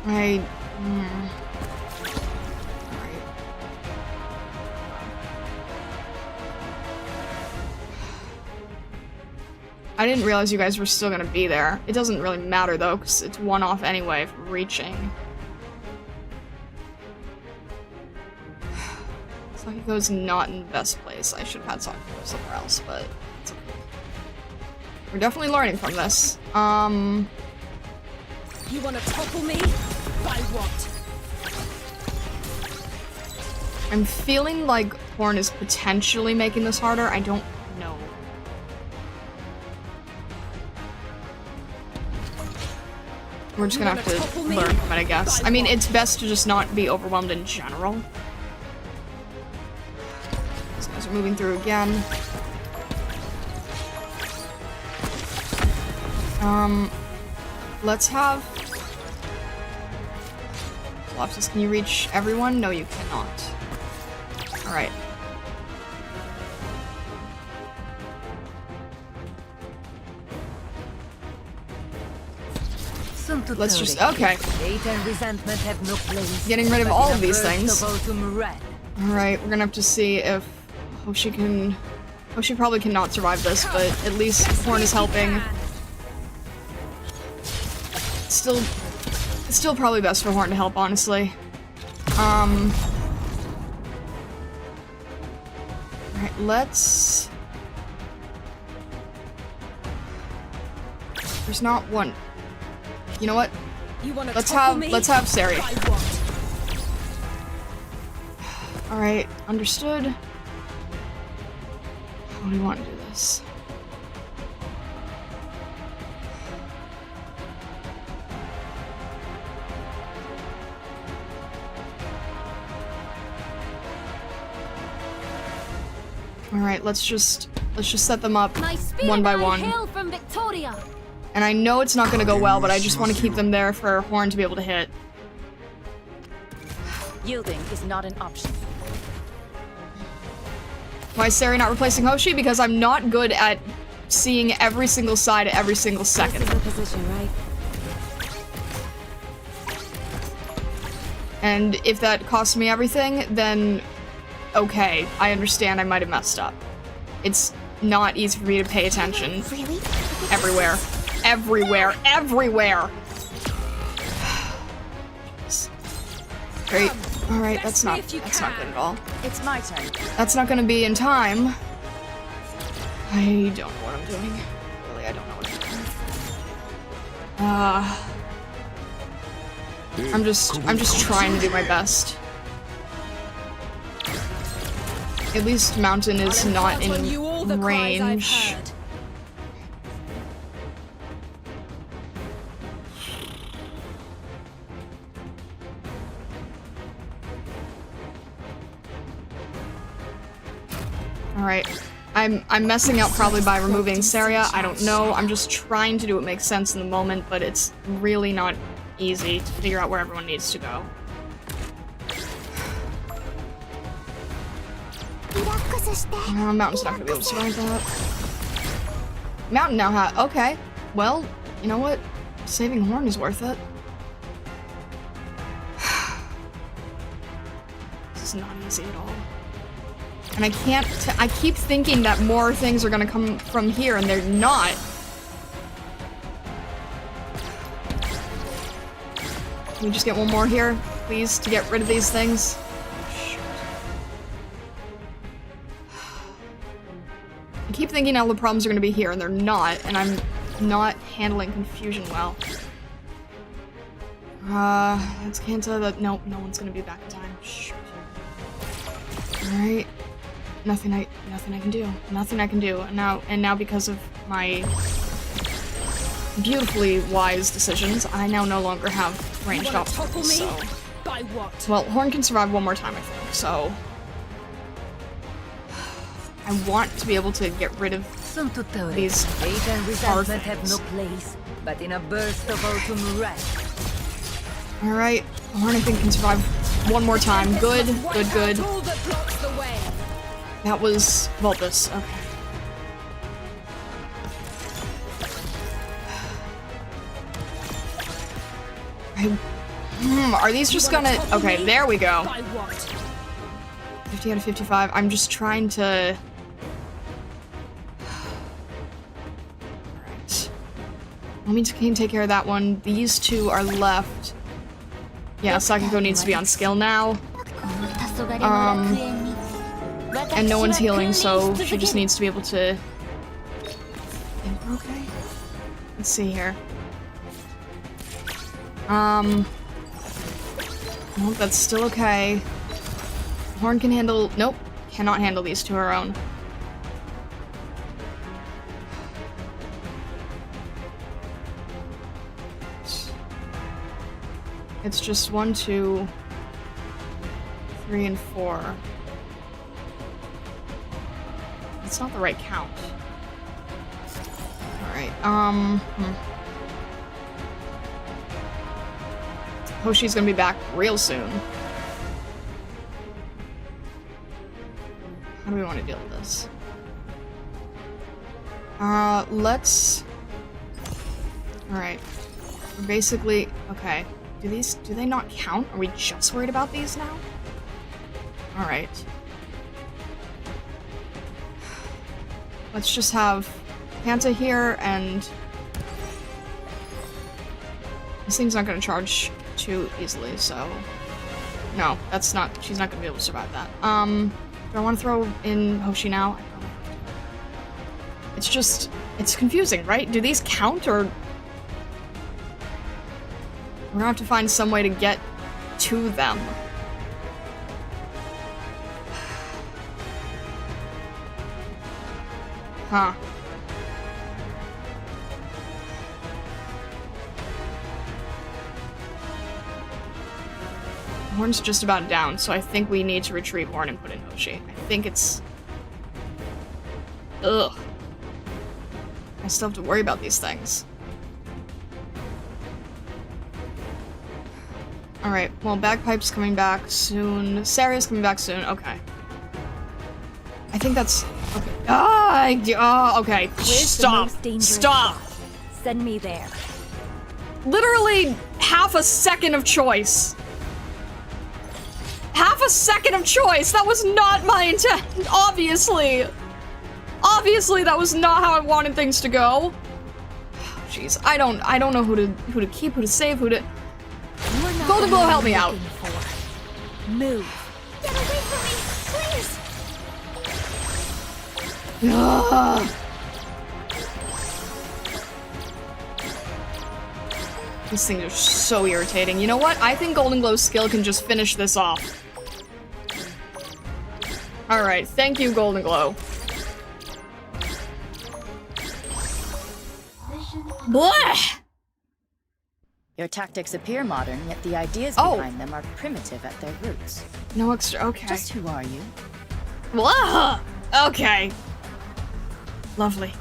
Right. Alright. I didn't realize you guys were still gonna be there. It doesn't really matter though, because it's one off anyway for reaching. Sakiko's not in the best place. I should have had Sakiko somewhere else, but it's okay. We're definitely learning from this. You want to topple me? By what? I'm feeling like Horn is potentially making this harder. I don't know. We're just gonna have to learn from it, I guess. I mean, it's best to just not be overwhelmed in general. These guys are moving through again. Let's have... Loftus, can you reach everyone? No, you cannot. Alright. Let's just... Okay. Hate and resentment have no place. Getting rid of But all in of a these burst things. of autumn red, Alright, we're gonna have to see if Hoshi can... Hoshi probably cannot survive this, but at least Horn is helping. It's still probably best for Horn to help, honestly. Alright, let's... There's not one... You know what? You want to Let's topple me? have Sari. By what? Alright, understood. How do we want to do this? Alright, let's just set them up one by one. Hail from Victoria. And I know it's not gonna go well, but I just want to keep them there for Horn to be able to hit. Yielding is not an option. Why is Sari not replacing Hoshi? Because I'm not good at seeing every single side at every single second. This is the position, right? And if that costs me everything, then okay, I understand I might have messed up. It's not easy for me to pay attention Really? everywhere. Everywhere. Everywhere! Great. Alright, that's not good at all. It's my turn. That's not gonna be in time. I don't know what I'm doing. Really, I don't know what I'm doing. I'm just trying to do my best. At least Mountain is not in range. Alright. I'm messing up probably by removing Saria. I don't know. I'm just trying to do what makes sense in the moment, but it's really not easy to figure out where everyone needs to go. Mountain's not gonna be able to survive that. Mountain now okay. Well, you know what? Saving Horn is worth it. This is not easy at all. And I can't, I keep thinking that more things are gonna come from here, and they're not. Can we just get one more here, please, to get rid of these things? I keep thinking all the problems are gonna be here, and they're not, and I'm not handling confusion well. That's Kanta, that, nope, no one's gonna be back in time. Shoot. Alright. Nothing I can do. Nothing I can do. And now because of my beautifully wise decisions, I now no longer have ranged obstacles, so... By what? Well, Horn can survive one more time, I think, so... I want to be able to get rid of these Hate and hard resentment have no things. place, but in a burst of autumn wrath. Alright, Horn I think can survive one more time. Good, good, good. All that blocks the way. That was Vulpus, okay. Are these just gonna... Okay, there we go. By what? 50 out of 55. I'm just trying to... Alright. Mommy can take care of that one. These two are left. Yeah, Sakiko needs to be on skill now. And no one's healing, so she just needs to be able to... Okay. Let's see here. Nope, that's still okay. Horn can handle... Nope. Cannot handle these two her own. It's just 1, 2, 3, and 4. It's not the right count. Alright, Hoshi's gonna be back real soon. How do we want to deal with this? Let's... Alright. We're basically... Okay. Do they not count? Are we just worried about these now? Alright. Let's just have Panta here, and... This thing's not gonna charge too easily, so... No, that's not... She's not gonna be able to survive that. Do I want to throw in Hoshi now? I probably have to. It's just... It's confusing, right? Do these count, or... We're gonna have to find some way to get to them. Huh. Horn's just about down, so I think we need to retrieve Horn and put in Hoshi. I think it's... Ugh. I still have to worry about these things. Alright, well, Bagpipe's coming back soon. Saria's coming back soon. Okay. I think that's... Okay. Okay. Stop. Stop. Send me there. Literally half a second of choice. Half a second of choice! That was not my intent, obviously! Obviously, that was not how I wanted things to go. Jeez, I don't know who to keep, who to save, who to... Golden Glow, help me out. Move. Get away from me, please! Ugh. These things are so irritating. You know what? I think Golden Glow's skill can just finish this off. Alright, thank you, Golden Glow. Blech! Your tactics appear modern, yet the ideas Oh. behind them are primitive at their roots. No extra, okay. Just who are you? Blah! Okay. Lovely.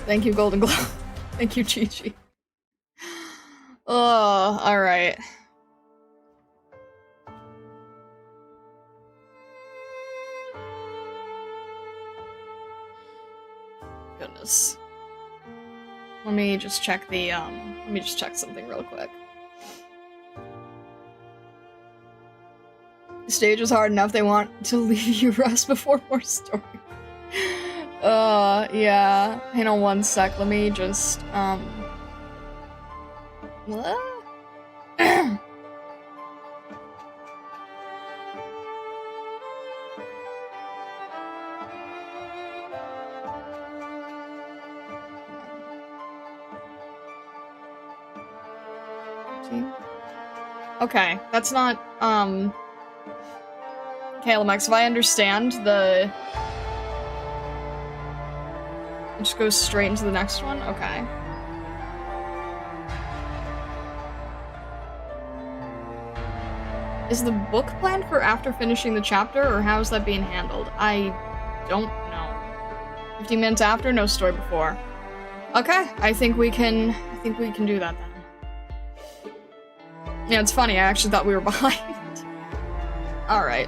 Thank you, Golden Glow. Thank you, Chi-Chi. Oh, alright. Goodness. Let me just check the, let me just check something real quick. Stage is hard enough, they want to leave you rest before more story. Yeah. Hang on one sec, let me just, what? Okay, that's not, okay, Lemex, if I understand the... It just goes straight into the next one? Okay. Is the book planned for after finishing the chapter, or how's that being handled? I don't know. 15 minutes after, no story before. Okay, I think we can do that then. Yeah, it's funny, I actually thought we were behind. Alright.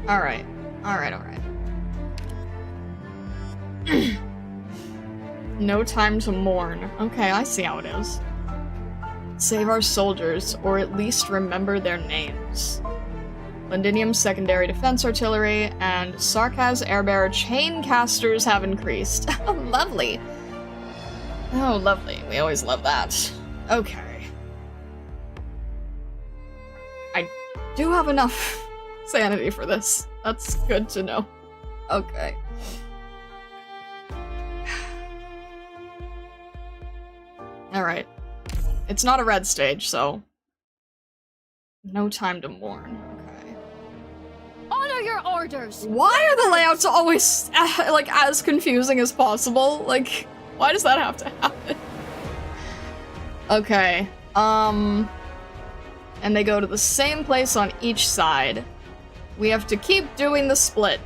Alright. Alright. No time to mourn. Okay, I see how it is. Save our soldiers, or at least remember their names. Londinium's secondary defense artillery and Sarkaz airbearer chain casters have increased. Oh, lovely. Oh, lovely. We always love that. Okay. I do have enough sanity for this. That's good to know. Okay. Alright. It's not a red stage, so... No time to mourn. Okay. Honor your orders! Why are the layouts always, like, as confusing as possible? Like, why does that have to happen? Okay. And they go to the same place on each side. We have to keep doing the split.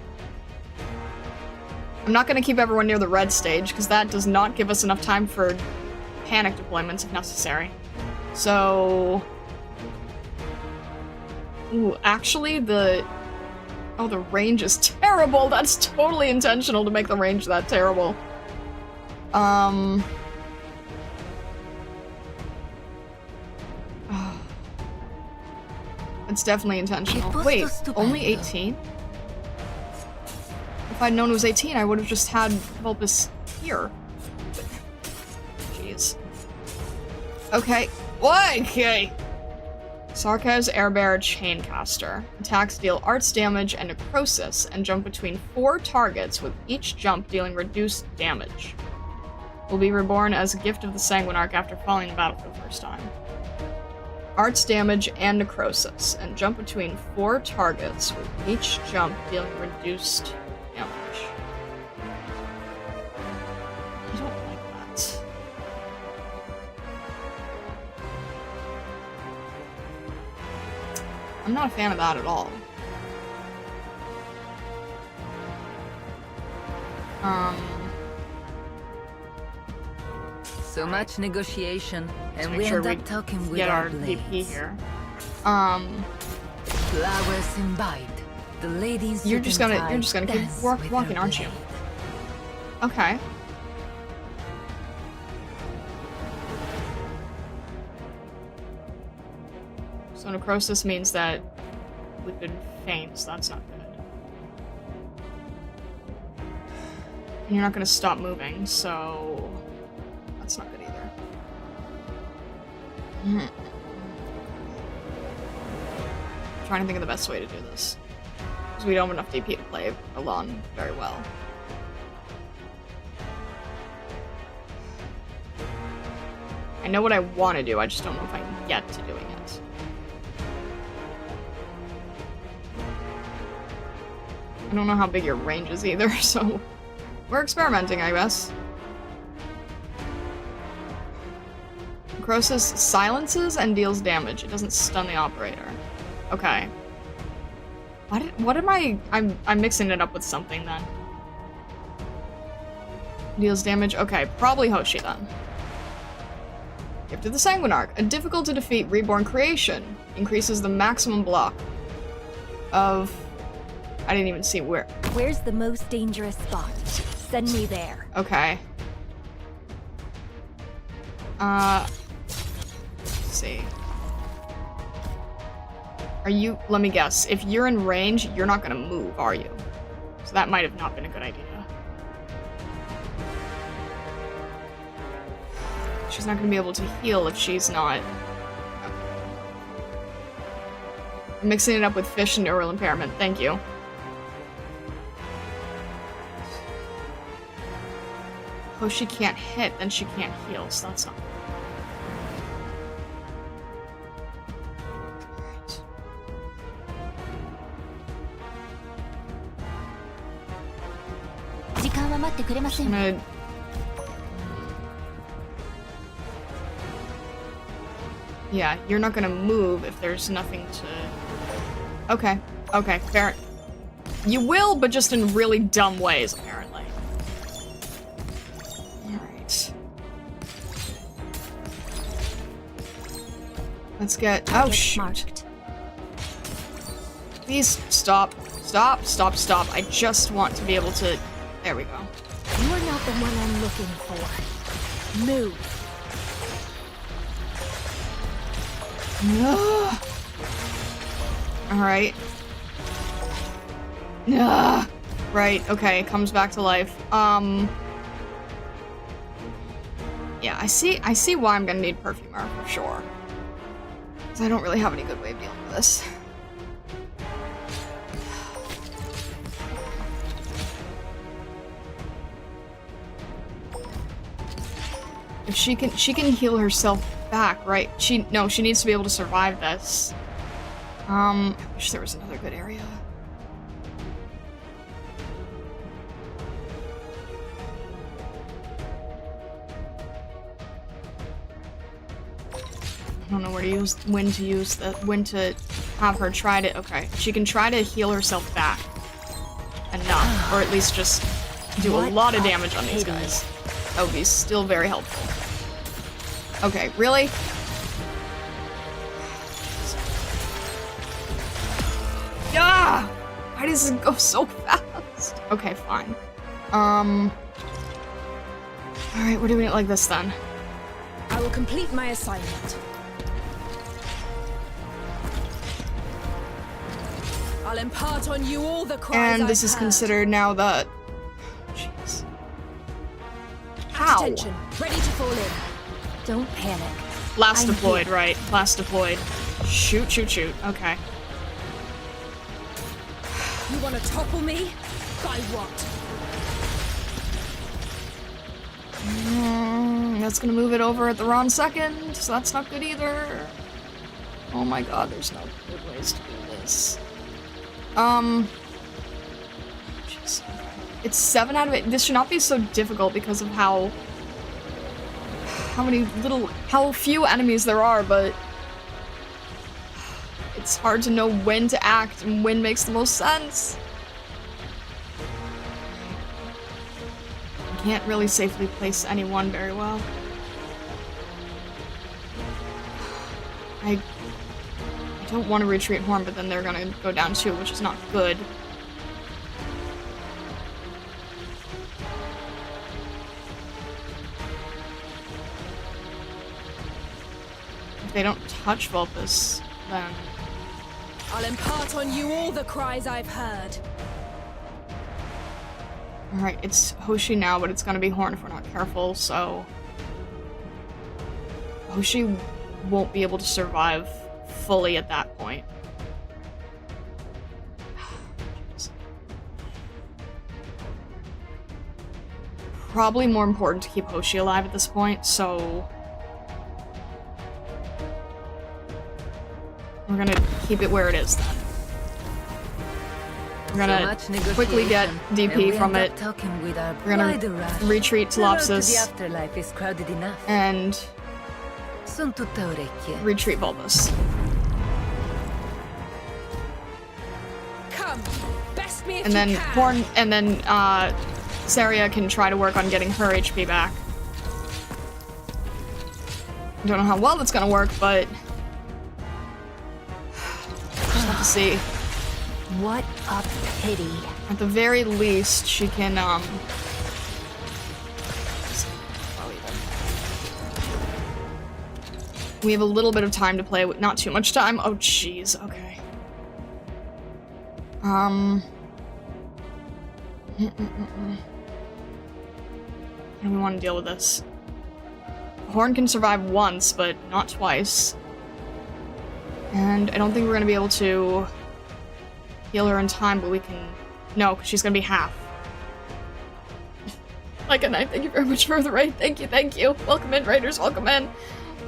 I'm not gonna keep everyone near the red stage, because that does not give us enough time for panic deployments if necessary. So... Ooh, actually, Oh, the range is terrible! That's totally intentional to make the range that terrible. It's definitely intentional. Wait, only 18? If I'd known it was 18, I would have just had Vulpus here. Jeez. Okay. What? Okay. Sarkaz airbearer chaincaster. Attacks deal arts damage and necrosis, and jump between 4 targets, with each jump dealing reduced damage. Will be reborn as a gift of the Sanguinarch after falling in battle for the first time. Arts damage and necrosis, and jump between 4 targets, with each jump dealing reduced damage. I don't like that. I'm not a fan of that at all. So much negotiation, and make we sure end we up talking with get our blades. DP here. Flowers imbibed. The ladies You're just gonna keep walking, aren't you? Okay. So necrosis means that we've been faint, so that's not good. And you're not gonna stop moving, so that's not good either. Trying to think of the best way to do this. Because we don't have enough DP to play along very well. I know what I want to do, I just don't know if I can get to doing it. I don't know how big your range is either, so we're experimenting, I guess. Necrosis silences and deals damage. It doesn't stun the operator. Okay. What am I? I'm mixing it up with something then. Deals damage. Okay, probably Hoshi then. Gift of the Sanguinarch. A difficult to defeat reborn creation. Increases the maximum block of... I didn't even see where. Where's the most dangerous spot? Send me there. Okay. Let's see. Are you... Let me guess. If you're in range, you're not gonna move, are you? So that might have not been a good idea. She's not gonna be able to heal if she's not... I'm mixing it up with fish and neural impairment. Thank you. Oh, she can't hit, then she can't heal, so that's not good. Alright. I'm gonna... Yeah, you're not gonna move if there's nothing to... Okay, okay, fair. You will, but just in really dumb ways, apparently. Alright. Let's get... Oh, shoot. Marked. Please stop. Stop, stop, stop. I just want to be able to... There we go. You are not the one I'm looking for. Move. Alright. Right, okay, comes back to life. Yeah, I see why I'm gonna need Perfumer, for sure. Because I don't really have any good way of dealing with this. If she can heal herself back, right? She needs to be able to survive this. I wish there was another good area. I don't know where to use, when to have her try to, okay. She can try to heal herself back. Enough, or at least just do a lot of damage on these guys. That would be still very helpful. Okay, really? Yeah! Why does it go so fast? Okay, fine. Alright, we're doing it like this then. I will complete my assignment. I'll impart on you all the cries And this I've is heard. considered now the... Jeez. How? Attention, ready to fall in. Don't panic. Last I'm deployed, here. right. Last deployed. Shoot, shoot, shoot. Okay. You want to topple me? By what? That's gonna move it over at the wrong second, so that's not good either. Oh my god, there's no good ways to do this. Jeez. It's 7 out of 8. This should not be so difficult because of how few enemies there are, but it's hard to know when to act and when makes the most sense. I can't really safely place anyone very well. I don't want to retreat Horn, but then they're gonna go down too, which is not good. If they don't touch Vulpus, then... I'll impart on you all the cries I've heard. Alright, it's Hoshi now, but it's gonna be Horn if we're not careful, so... Hoshi won't be able to survive fully at that point. Probably more important to keep Hoshi alive at this point, so... We're gonna keep it where it is then. We're gonna quickly get DP from it. We're gonna retreat to Lopsis afterlife is crowded enough. and Son tutta orecchie. retreat Vulpus. Come, best me if And then you can. Horn, and then Saria can try to work on getting her HP back. I don't know how well that's gonna work, but... Just have to see. What a pity. At the very least, she can, we have a little bit of time to play with, not too much time. Oh, jeez, okay. How do we want to deal with this? Horn can survive once, but not twice. And I don't think we're gonna be able to heal her in time, but we can... No, because she's gonna be half. Like a knife, thank you very much for the raid. Thank you, thank you. Welcome in, raiders, welcome in.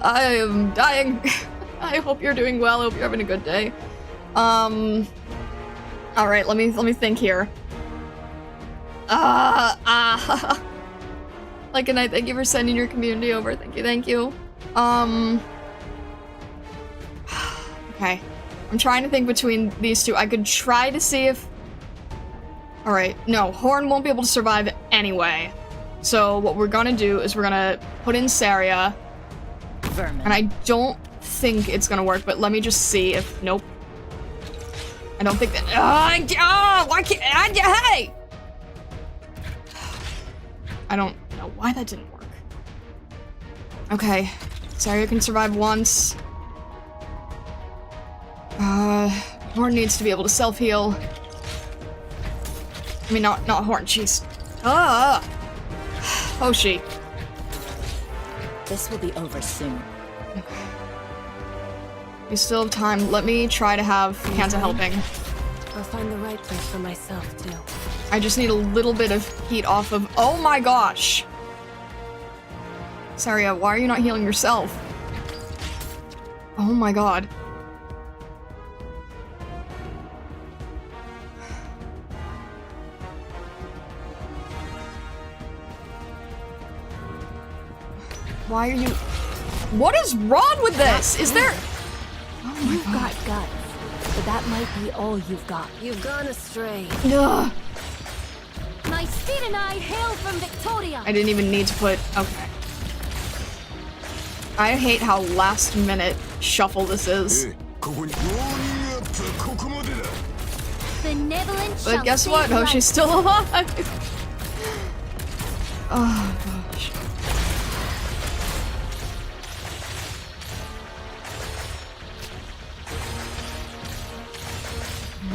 I am dying. I hope you're doing well. I hope you're having a good day. Alright, let me think here. Like a night, thank you for sending your community over. Thank you, thank you. Okay. I'm trying to think between these two. I could try to see if... Alright, no, Horn won't be able to survive anyway. So what we're gonna do is we're gonna put in Saria. Vermin. And I don't think it's gonna work, but let me just see if... Nope. I don't think that... why can't... hey! I don't know why that didn't work. Okay. Saria can survive once. Horn needs to be able to self-heal. I mean, not Horn, jeez. Hoshi. This will be over soon. Okay. We still have time. Let me try to have Kanza helping. I'll find the right place for myself, too. I just need a little bit of heat off of... Oh my gosh! Saria, why are you not healing yourself? Oh my god. Why are you... What is wrong with this? Is there... You've got guts, but that might be all you've got. You've gone astray. Ugh. My steed and I hail from Victoria. I didn't even need to put... Okay. I hate how last minute shuffle this is. Benevolent But guess what? Hoshi's still alive. Oh gosh.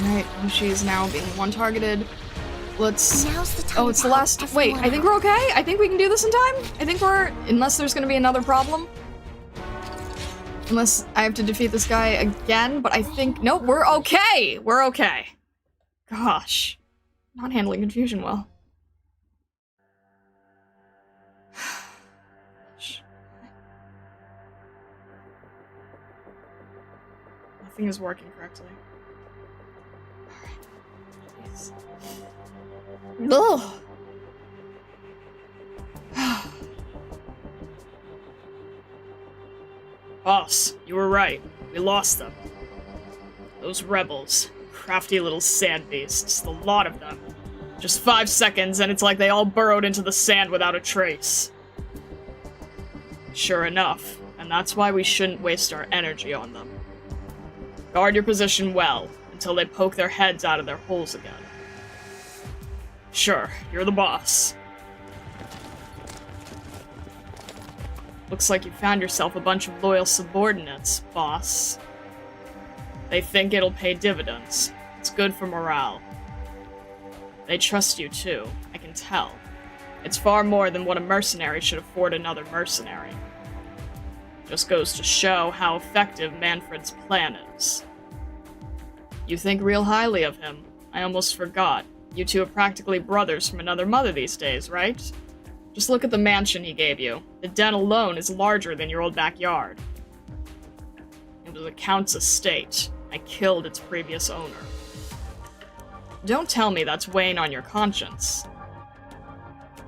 Alright, Hoshi is now being one targeted. Let's... Now's the time. Oh, it's the to help last... Wait, everyone I think out. we're okay? I think we can do this in time? I think we're... Unless there's gonna be another problem. Unless I have to defeat this guy again, but I think... Nope, we're okay! We're okay. Gosh. Not handling confusion well. Nothing is working correctly. Alright. Ugh. Boss, you were right. We lost them. Those rebels. Crafty little sand beasts. The lot of them. Just 5 seconds and it's like they all burrowed into the sand without a trace. Sure enough, and that's why we shouldn't waste our energy on them. Guard your position well, until they poke their heads out of their holes again. Sure, you're the boss. Looks like you found yourself a bunch of loyal subordinates, boss. They think it'll pay dividends. It's good for morale. They trust you too, I can tell. It's far more than what a mercenary should afford another mercenary. Just goes to show how effective Manfred's plan is. You think real highly of him. I almost forgot. You two are practically brothers from another mother these days, right? Just look at the mansion he gave you. The den alone is larger than your old backyard. It was a count's estate. I killed its previous owner. Don't tell me that's weighing on your conscience.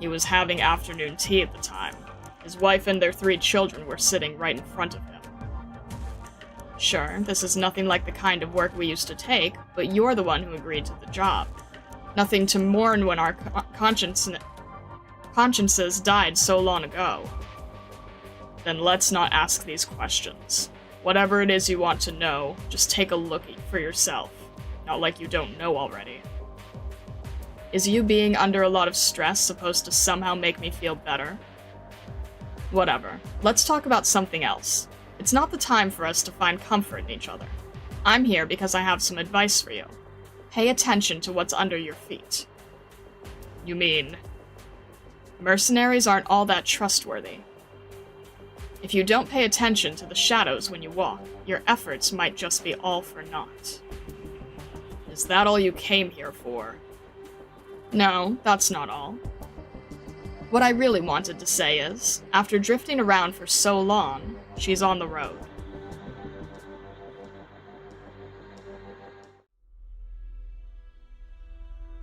He was having afternoon tea at the time. His wife and their 3 children were sitting right in front of him. Sure, this is nothing like the kind of work we used to take, but you're the one who agreed to the job. Nothing to mourn when our consciences died so long ago. Then let's not ask these questions. Whatever it is you want to know, just take a look for yourself. Not like you don't know already. Is you being under a lot of stress supposed to somehow make me feel better? Whatever. Let's talk about something else. It's not the time for us to find comfort in each other. I'm here because I have some advice for you. Pay attention to what's under your feet. You mean... mercenaries aren't all that trustworthy. If you don't pay attention to the shadows when you walk, your efforts might just be all for naught. Is that all you came here for? No, that's not all. What I really wanted to say is, after drifting around for so long, she's on the road.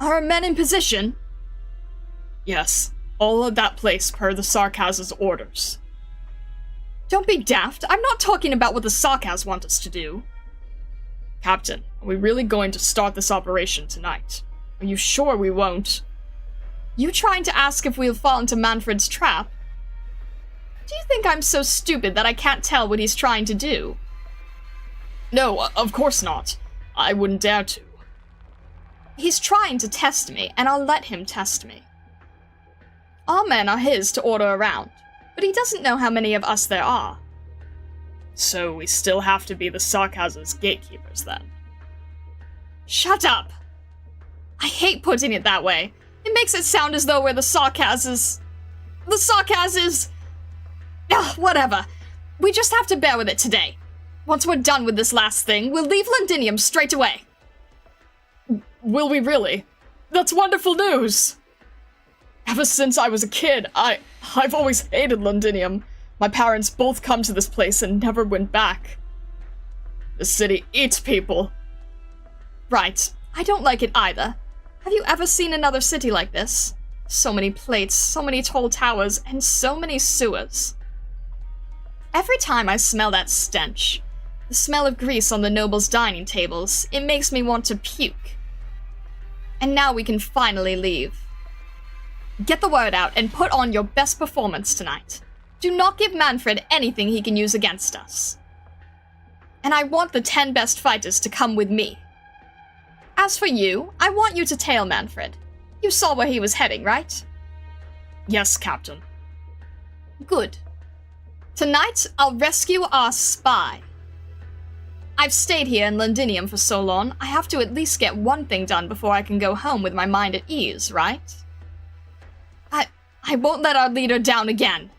Are our men in position? Yes, all of that place per the Sarkaz's orders. Don't be daft. I'm not talking about what the Sarkaz want us to do. Captain, are we really going to start this operation tonight? Are you sure we won't? You trying to ask if we'll fall into Manfred's trap? Do you think I'm so stupid that I can't tell what he's trying to do? No, of course not. I wouldn't dare to. He's trying to test me, and I'll let him test me. Our men are his to order around, but he doesn't know how many of us there are. So we still have to be the Sarkaz's gatekeepers then. Shut up! I hate putting it that way. It makes it sound as though we're the Sarkaz's... The Sarkaz is... Ugh, whatever. We just have to bear with it today. Once we're done with this last thing, we'll leave Londinium straight away. Will we really? That's wonderful news! Ever since I was a kid, I've always hated Londinium. My parents both come to this place and never went back. The city eats people. Right. I don't like it either. Have you ever seen another city like this? So many plates, so many tall towers, and so many sewers. Every time I smell that stench, the smell of grease on the nobles' dining tables, it makes me want to puke. And now we can finally leave. Get the word out and put on your best performance tonight. Do not give Manfred anything he can use against us. And I want the 10 best fighters to come with me. As for you, I want you to tail Manfred. You saw where he was heading, right? Yes, Captain. Good. Tonight, I'll rescue our spy. I've stayed here in Londinium for so long, I have to at least get one thing done before I can go home with my mind at ease, right? I won't let our leader down again.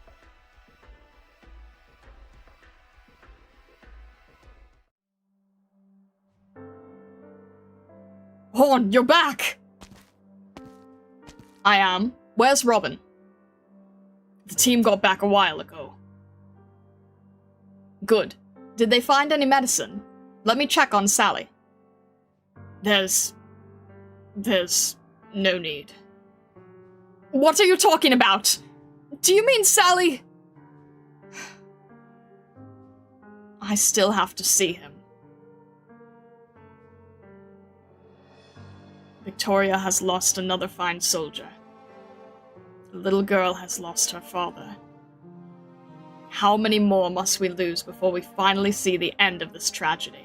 Horn, you're back! I am. Where's Robin? The team got back a while ago. Good. Did they find any medicine? Let me check on Sally. There's no need. What are you talking about? Do you mean Sally? I still have to see him. Victoria has lost another fine soldier. The little girl has lost her father. How many more must we lose before we finally see the end of this tragedy?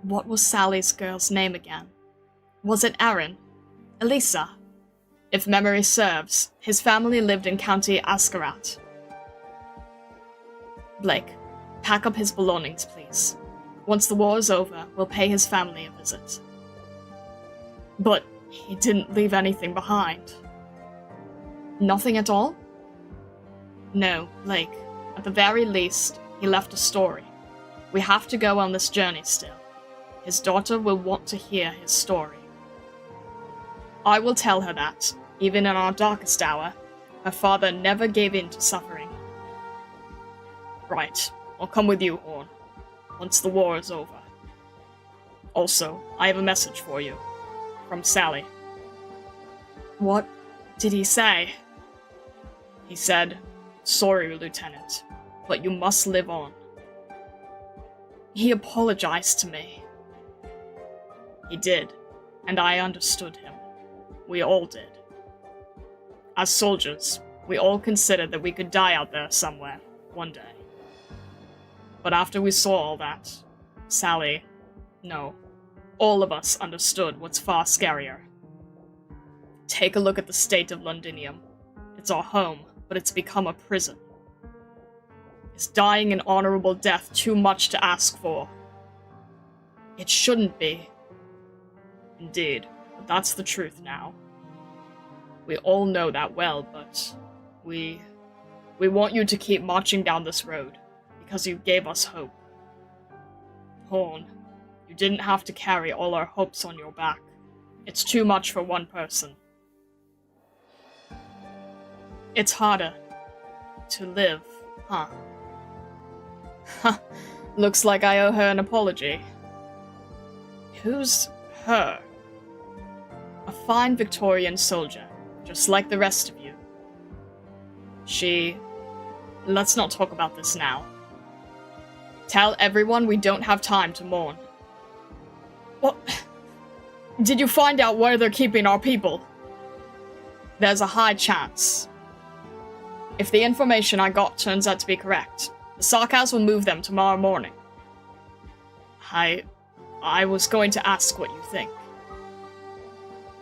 What was Sally's girl's name again? Was it Erin? Elisa? If memory serves, his family lived in County Askarat. Blake, pack up his belongings, please. Once the war is over, we'll pay his family a visit. But he didn't leave anything behind. Nothing at all? No, Blake. At the very least, he left a story. We have to go on this journey still. His daughter will want to hear his story. I will tell her that, even in our darkest hour, her father never gave in to suffering. Right, I'll come with you, Horn, once the war is over. Also, I have a message for you. From Sally. What did he say? He said, "Sorry, Lieutenant, but you must live on." He apologized to me. He did, and I understood him. We all did. As soldiers, we all considered that we could die out there somewhere, one day. But after we saw all that, Sally, no, all of us understood what's far scarier. Take a look at the state of Londinium. It's our home, but it's become a prison. Is dying an honorable death too much to ask for? It shouldn't be. Indeed, but that's the truth now. We all know that well, but we want you to keep marching down this road, because you gave us hope. Horn, you didn't have to carry all our hopes on your back. It's too much for one person. It's harder to live, huh? Looks like I owe her an apology. Who's her? A fine Victorian soldier, just like the rest of you. Let's not talk about this now. Tell everyone we don't have time to mourn. What? Did you find out where they're keeping our people? There's a high chance. If the information I got turns out to be correct, the Sarkaz will move them tomorrow morning. I was going to ask what you think.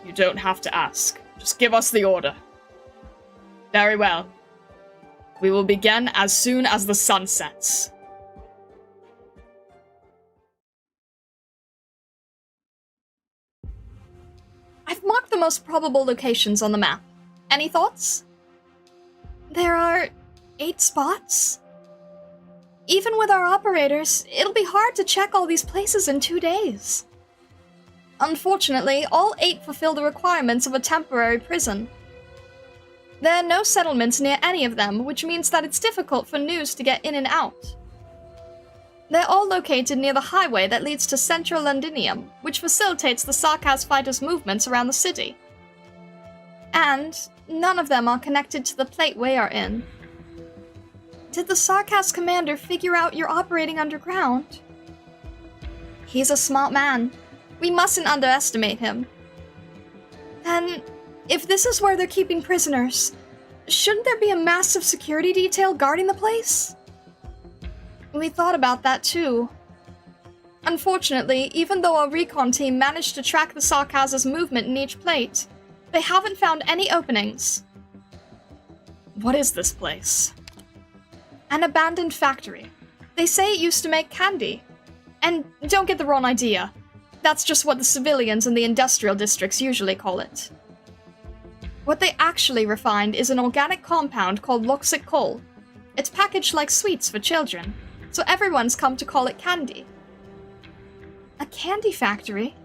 You don't have to ask. Just give us the order. Very well. We will begin as soon as the sun sets. I've marked the most probable locations on the map. Any thoughts? There are 8 spots? Even with our operators, it'll be hard to check all these places in 2 days. Unfortunately, all 8 fulfill the requirements of a temporary prison. There are no settlements near any of them, which means that it's difficult for news to get in and out. They're all located near the highway that leads to central Londinium, which facilitates the Sarkaz fighters' movements around the city. And none of them are connected to the plate we are in. Did the Sarkaz commander figure out you're operating underground? He's a smart man. We mustn't underestimate him. Then, if this is where they're keeping prisoners, shouldn't there be a massive security detail guarding the place? We thought about that too. Unfortunately, even though our recon team managed to track the Sarkaz's movement in each plate, they haven't found any openings. What is this place? An abandoned factory. They say it used to make candy. And don't get the wrong idea. That's just what the civilians in the industrial districts usually call it. What they actually refined is an organic compound called loxic coal. It's packaged like sweets for children, so everyone's come to call it candy. A candy factory?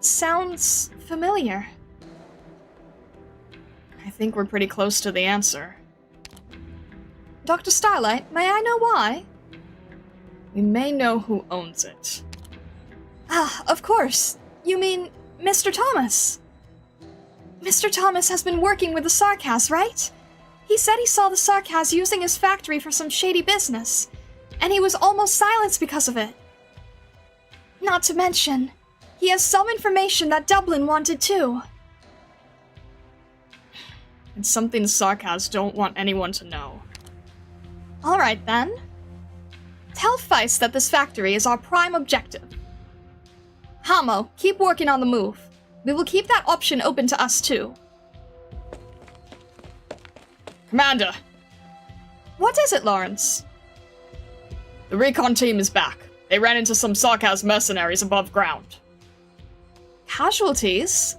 Sounds familiar. I think we're pretty close to the answer. Dr. Starlight, may I know why? We may know who owns it. Ah, of course. You mean Mr. Thomas? Mr. Thomas has been working with the Sarkaz, right? He said he saw the Sarkaz using his factory for some shady business, and he was almost silenced because of it. Not to mention, he has some information that Dublin wanted too. It's something the Sarkaz don't want anyone to know. Alright then. Tell Feist that this factory is our prime objective. Hamo, keep working on the move. We will keep that option open to us too. Commander! What is it, Lawrence? The recon team is back. They ran into some Sarkaz mercenaries above ground. Casualties?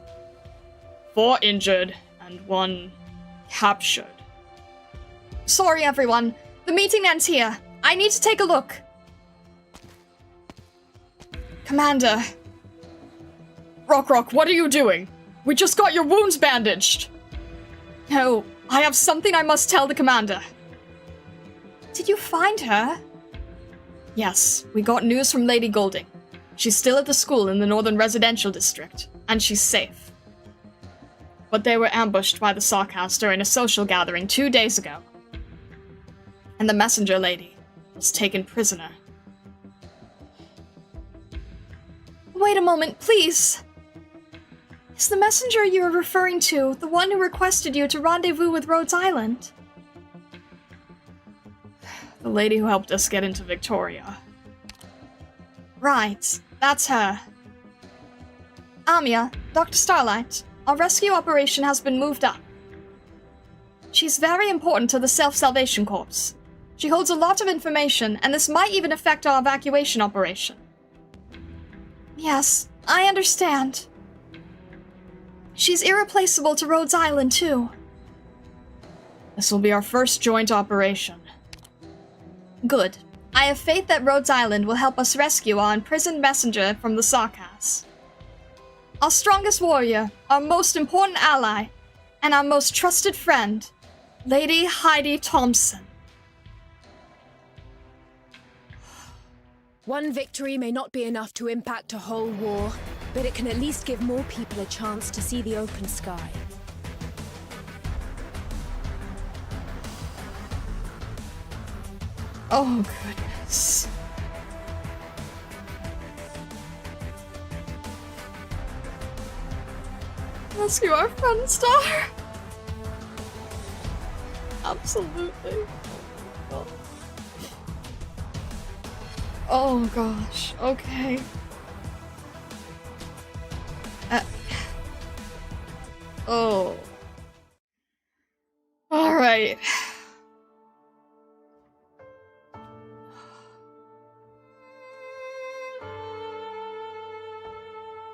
4 injured and 1 captured. Sorry, everyone. The meeting ends here. I need to take a look. Commander! Rock, what are you doing? We just got your wounds bandaged! No, I have something I must tell the commander. Did you find her? Yes, we got news from Lady Golding. She's still at the school in the Northern Residential District, and she's safe. But they were ambushed by the Sarkaz during a social gathering 2 days ago. And the messenger lady was taken prisoner. Wait a moment, please. Is the messenger you are referring to the one who requested you to rendezvous with Rhodes Island? The lady who helped us get into Victoria. Right, that's her. Amia, Dr. Starlight, our rescue operation has been moved up. She's very important to the Self-Salvation Corps. She holds a lot of information, and this might even affect our evacuation operation. Yes, I understand. She's irreplaceable to Rhodes Island, too. This will be our first joint operation. Good. I have faith that Rhodes Island will help us rescue our imprisoned messenger from the Sarkas. Our strongest warrior, our most important ally, and our most trusted friend, Lady Heidi Thompson. One victory may not be enough to impact a whole war, but it can at least give more people a chance to see the open sky. Oh, goodness. Rescue our friend Star. Absolutely. Oh, gosh. Okay. Oh. Alright.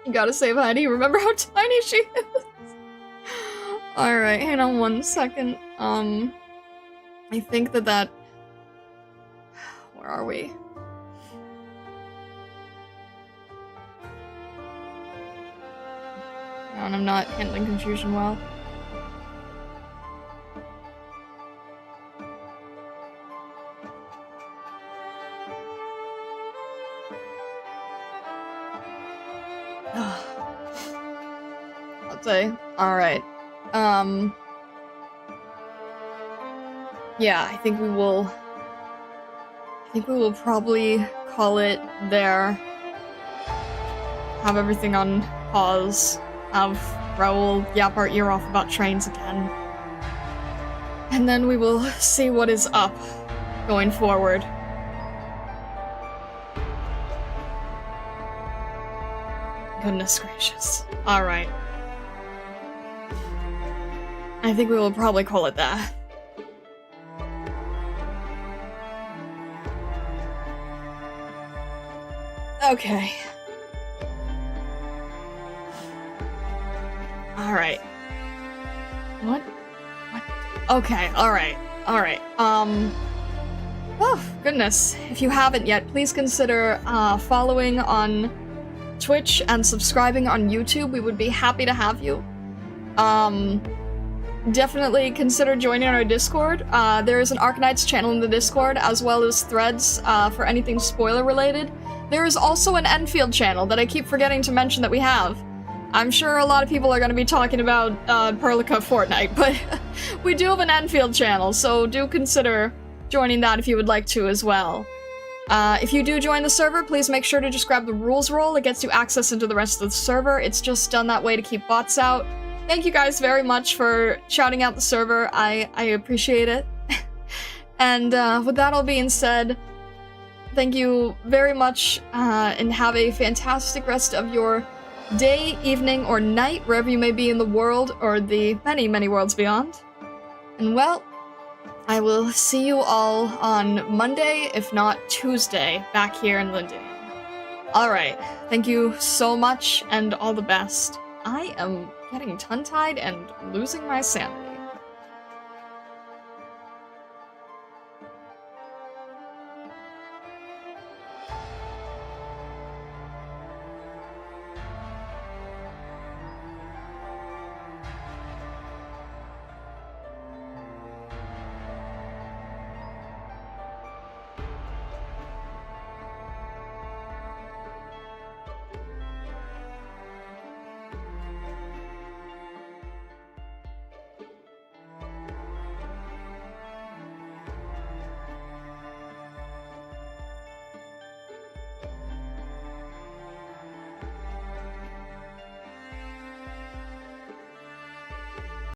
You gotta save Heidi. Remember how tiny she is. Alright, hang on one second. I think that... Where are we? And I'm not handling confusion well. I'll say, alright. Yeah, I think we will probably call it there. Have everything on pause. Have Raoul yap our ear off about trains again. And then we will see what is up going forward. Goodness gracious. Alright. I think we will probably call it that. Okay. Alright. What? Okay, alright. Alright. Oh, goodness. If you haven't yet, please consider following on Twitch and subscribing on YouTube. We would be happy to have you. Definitely consider joining our Discord. There is an Arknights channel in the Discord, as well as threads for anything spoiler related. There is also an Enfield channel that I keep forgetting to mention that we have. I'm sure a lot of people are going to be talking about Perlica Fortnite, but we do have an Enfield channel, so do consider joining that if you would like to as well. If you do join the server, please make sure to just grab the rules roll. It gets you access into the rest of the server. It's just done that way to keep bots out. Thank you guys very much for shouting out the server. I appreciate it. And with that all being said, thank you very much, and have a fantastic rest of your day, evening, or night, wherever you may be in the world, or the many, many worlds beyond. And well, I will see you all on Monday, if not Tuesday, back here in Londinium. Alright, thank you so much, and all the best. I am getting tongue-tied and losing my sanity.